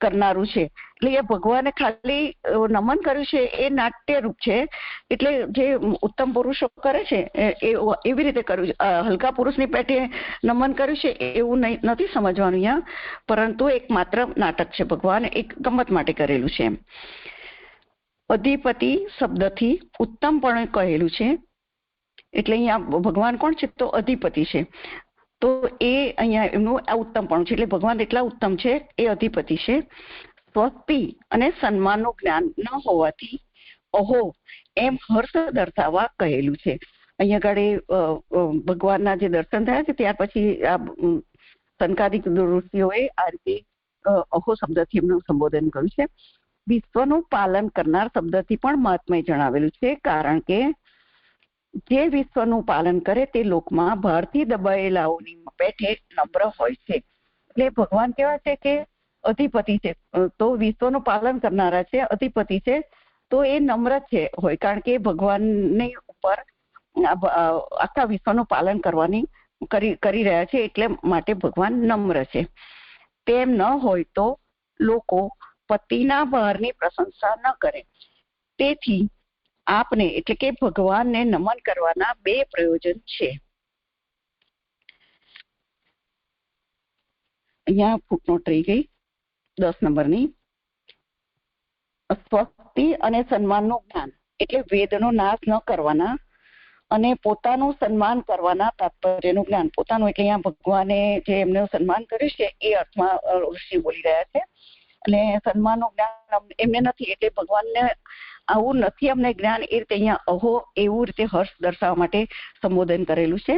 કરનારું છે. એટલે એ ભગવાને ખાલી નમન કર્યું છે એ નાટ્ય રૂપ છે. એટલે જે ઉત્તમ પુરુષો કરે છે એવી રીતે કર્યું છે. હલકા પુરુષની પેટે નમન કર્યું છે એવું નથી સમજવાનું અહીંયા, પરંતુ એક માત્ર નાટક છે, ભગવાન એક ગમત માટે કરેલું છે એમ. અધિપતિ શબ્દથી ઉત્તમપણે કહેલું છે. એટલે અહીંયા ભગવાન કોણ છે તો અધિપતિ છે, તો એ અહીંયા એમનું આ ઉત્તમપણું છે. એટલે ભગવાન એટલા ઉત્તમ છે, એ અધિપતિ છે. સ્વસ્તિ અને સન્માનનું જ્ઞાન ન હોવાથી અહો એમ હર્ષ દર્શાવવા કહેલું છે. અહીંયા આગળ ભગવાનના જે દર્શન થયા છે ત્યાર પછી આ સનકાદિક ઋષિઓએ આ રીતે અહો શબ્દથી એમનું સંબોધન કર્યું છે. વિશ્વનું પાલન કરનાર શબ્દથી પણ મહાત્મય જણાવેલું છે, કારણ કે જે વિશ્વનું પાલન કરે તે લોકમાં ભારથી દબાયેલાઓની પેઠે નમ્ર હોય છે. એટલે ભગવાન કેવા છે કે અધિપતિ છે, તો વિશ્વનું પાલન કરનારા છે, અધિપતિ છે, તો એ નમ્ર છે હોય, કારણ કે ભગવાનની ઉપર આખા વિશ્વનું પાલન કરી રહ્યા છે, એટલે માટે ભગવાન નમ્ર છે. તેમ ન હોય તો લોકો પતિના બહારની પ્રશંસા ન કરે. તેથી આપને એટલે કે ભગવાનને નમન કરવાના 2 પ્રયોજન છે. અહીંયા ફૂટનોટ રહી ગઈ 10 નંબરની. સ્વસ્તિ અને સન્માનનું જ્ઞાન એટલે વેદનો નાશ ન કરવાના અને પોતાનું સન્માન કરવાના તાત્પર્યનું જ્ઞાન. પોતાનું એટલે અહીંયા ભગવાને જે એમનું સન્માન કર્યું છે એ અર્થમાં ઋષિ બોલી રહ્યા છે. અને સન્માનનું જ્ઞાન એમને નથી, એટલે ભગવાનને આવું નથી અમને જ્ઞાન, એ રીતે અહીંયા અહો એવું રીતે હર્ષ દર્શાવવા માટે સંબોધન કરેલું છે.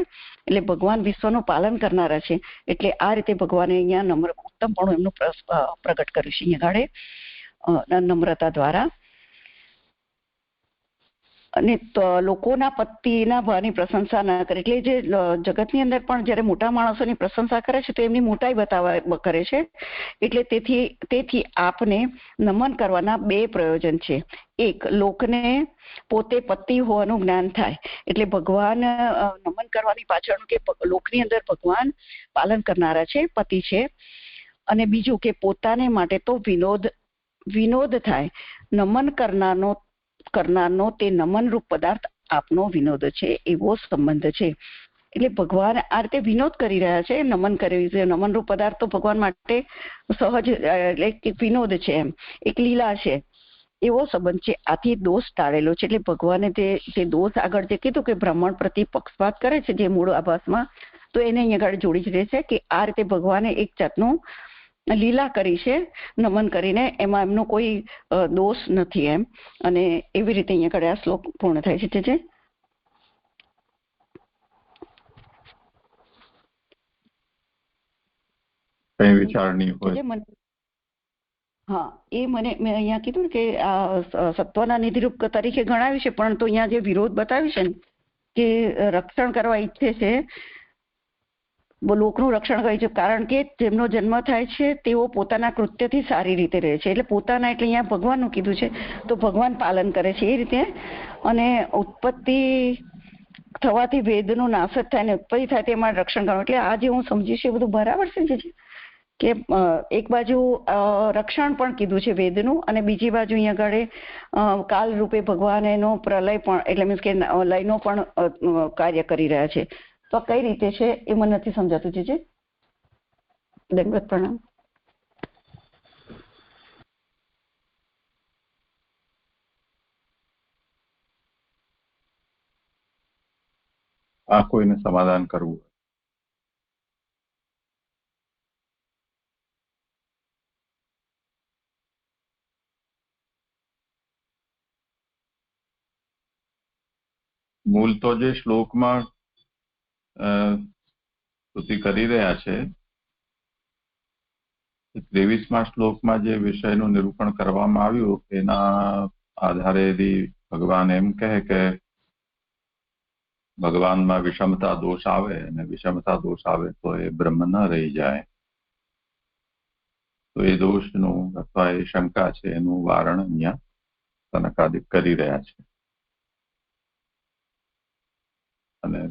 એટલે ભગવાન વિશ્વનું પાલન કરનારા છે, એટલે આ રીતે ભગવાને અહીંયા નમ્ર ઉત્તમપણું એમનું પ્રગટ કર્યું છે અહીંયા આગળ નમ્રતા દ્વારા. અને લોકોના પતિના ભાવની પ્રશંસા ના કરે. એટલે જે જગતની અંદર પણ જયારે મોટા માણસોની પ્રશંસા કરે છે તો એમની મોટાઈ બતાવવા કરે છે. એટલે તેથી આપને નમન કરવાના 2 પ્રયોજન છે. એક, લોકને પોતે પતિ હોવાનું જ્ઞાન થાય, એટલે ભગવાન નમન કરવાની પાછળનું કે લોકની અંદર ભગવાન પાલન કરનારા છે, પતિ છે. અને બીજું કે પોતાને માટે તો વિનોદ વિનોદ થાય. નમન કરનારનો તે નમનરૂપ પદાર્થ આપનો વિનોદ છે, એવો સંબંધ છે. એટલે ભગવાન આ રીતે વિનોદ કરી રહ્યા છે, નમન કરી છે. નમનરૂપ પદાર્થ તો ભગવાન માટે સહજ એટલે વિનોદ છે, એમ એક લીલા છે, એવો સંબંધ છે. આથી દોષ ટાળેલો છે. એટલે ભગવાને જે દોષ આગળ જે કીધું કે બ્રાહ્મણ પ્રતિ પક્ષપાત કરે છે જે મૂળ આભાસમાં, તો એને અહીંયા આગળ જોડી જ રહે છે કે આ રીતે ભગવાને એક જાતનું લીલા કરી છે નમન કરીને, એમાં એમનો કોઈ દોષ નથી એમ. અને એવી રીતે અહીંયા આગળ આ શ્લોક પૂર્ણ થાય છે. જે કઈ વિચારણી હોય હા, એ મેં અહીંયા કીધું કે આ સત્વના નિધિરૂપ તરીકે ગણાવ્યું છે, પરંતુ અહીંયા જે વિરોધ બતાવ્યું છે ને કે રક્ષણ કરવા ઈચ્છે છે, લોકનું રક્ષણ કરે છે, કારણ કે જેમનો જન્મ થાય છે તેઓ પોતાના કૃત્યથી સારી રીતે રહે છે. એટલે પોતાના એટલે અહીંયા ભગવાનનું કીધું છે, તો ભગવાન પાલન કરે છે એ રીતે. અને ઉત્પત્તિ થવાથી વેદનો નાશ જ થાય ને ઉત્પત્તિ થાય તે માટે રક્ષણ કરવું. એટલે આ જે હું સમજી છું એ બધું બરાબર છે કે એક બાજુ રક્ષણ પણ કીધું છે વેદનું, અને બીજી બાજુ અહીંયા આગળ કાલ રૂપે ભગવાન એનો પ્રલય પણ એટલે મીન્સ કે લયનો પણ કાર્ય કરી રહ્યા છે. તો કઈ રીતે છે એ મને નથી સમજાતું. છે દંડવત પ્રણામ. આ કોઈને સમાધાન કરવું. મૂળ તો જે શ્લોકમાં સ્તુતિ કરી રહ્યા છે, 23મા શ્લોકમાં જે વિષયનું નિરૂપણ કરવામાં આવ્યું એના આધારે ભગવાન એમ કહે કે ભગવાનમાં વિષમતા દોષ આવે, અને વિષમતા દોષ આવે તો એ બ્રહ્મ ન રહી જાય. તો એ દોષનું અથવા એ શંકા છે એનું વારણ અહીંયા સનકાદિક કરી રહ્યા છે. અને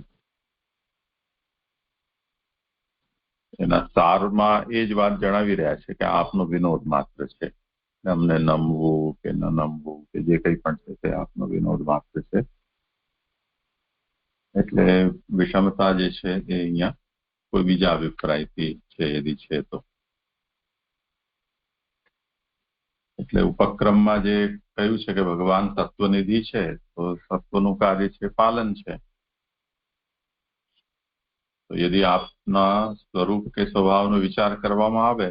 એના સારમાં એ જ વાત જણાવી રહ્યા છે કે આપનો વિનોદ માત્ર છે, અમને નમવું કે ન નમવું કે જે કંઈ પણ છે તે આપનો વિનોદ માત્ર છે. એટલે વિષમતા જે છે એ અહીંયા કોઈ બીજા અભિપ્રાયથી છે યદી છે તો. એટલે ઉપક્રમમાં જે કહ્યું છે કે ભગવાન તત્વનિધિ છે, તો તત્વનું કાર્ય છે પાલન છે. તો યદી આપના સ્વરૂપ કે સ્વભાવનો વિચાર કરવામાં આવે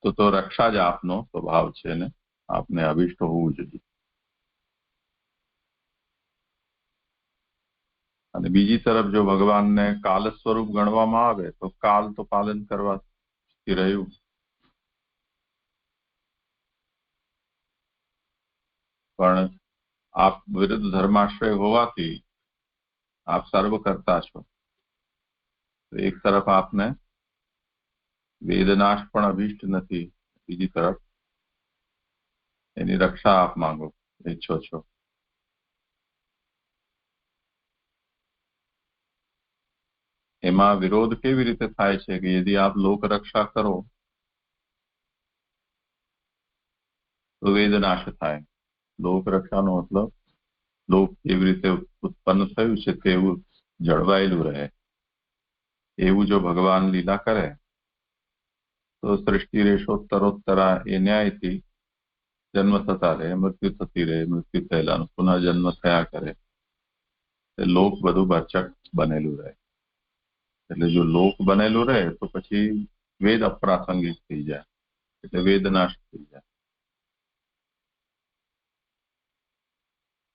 તો રક્ષા જ આપનો સ્વભાવ છે ને આપને અભિષ્ટ હોવું જોઈએ. અને બીજી તરફ જો ભગવાનને કાલ સ્વરૂપ ગણવામાં આવે તો કાલ તો પાલન કરવાથી રહ્યું. પણ આપ વિરુદ્ધ ધર્માશ્રય હોવાથી આપ સર્વ કરતા છો. એક તરફ આપને વેદનાશ પણ અભિષ્ટ નથી, બીજી તરફ એની રક્ષા આપ માંગો ઈચ્છો છો. એમાં વિરોધ કેવી રીતે થાય છે કે યદી આપ લોક રક્ષા કરો તો વેદનાશ થાય. લોક રક્ષાનો મતલબ લોક કેવી રીતે ઉત્પન્ન થયું છે તેવું જળવાયેલું રહે. એવું જો ભગવાન લીલા કરે તો સૃષ્ટિ રેશોત્તરોત્તરા એ ન્યાયથી જન્મ થતા રહે, મૃત્યુ થતી રહે, મૃત્યુ થયેલાનું પુનઃજન્મ થયા કરે. લોક બધું ભરચક બનેલું રહે. એટલે જો લોક બનેલું રહે તો પછી વેદ અપ્રાસંગિક થઈ જાય, એટલે વેદનાશ થઈ જાય.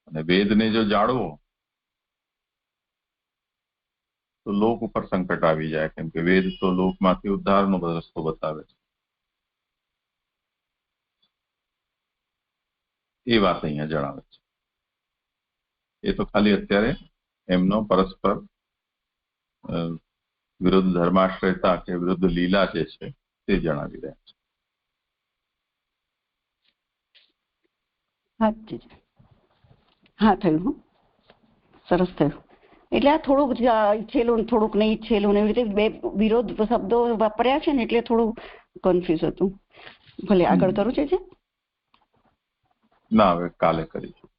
અને વેદને જો જાળવો તો લોક ઉપર સંકટ આવી જાય, કેમ કે વેદ તો લોકમાંથી ઉદ્ધારનો રસ્તો બતાવે છે. એ વાત અહીંયા જણાવે છે. એ તો ખાલી અત્યારે એમનો પરસ્પર વિરુદ્ધ ધર્માશ્રયતા કે વિરુદ્ધ લીલા જે છે તે જણાવી રહ્યા છે. હા, થયું, સરસ થયું. એટલે આ થોડુંક ઈચ્છેલું થોડુંક નહીં ઈચ્છેલું એવી રીતે બે વિરોધ શબ્દો વાપર્યા છે ને, એટલે થોડું કન્ફ્યુઝ હતું. ભલે આગળ કરું છે? ના, હવે કાલે કરીશું.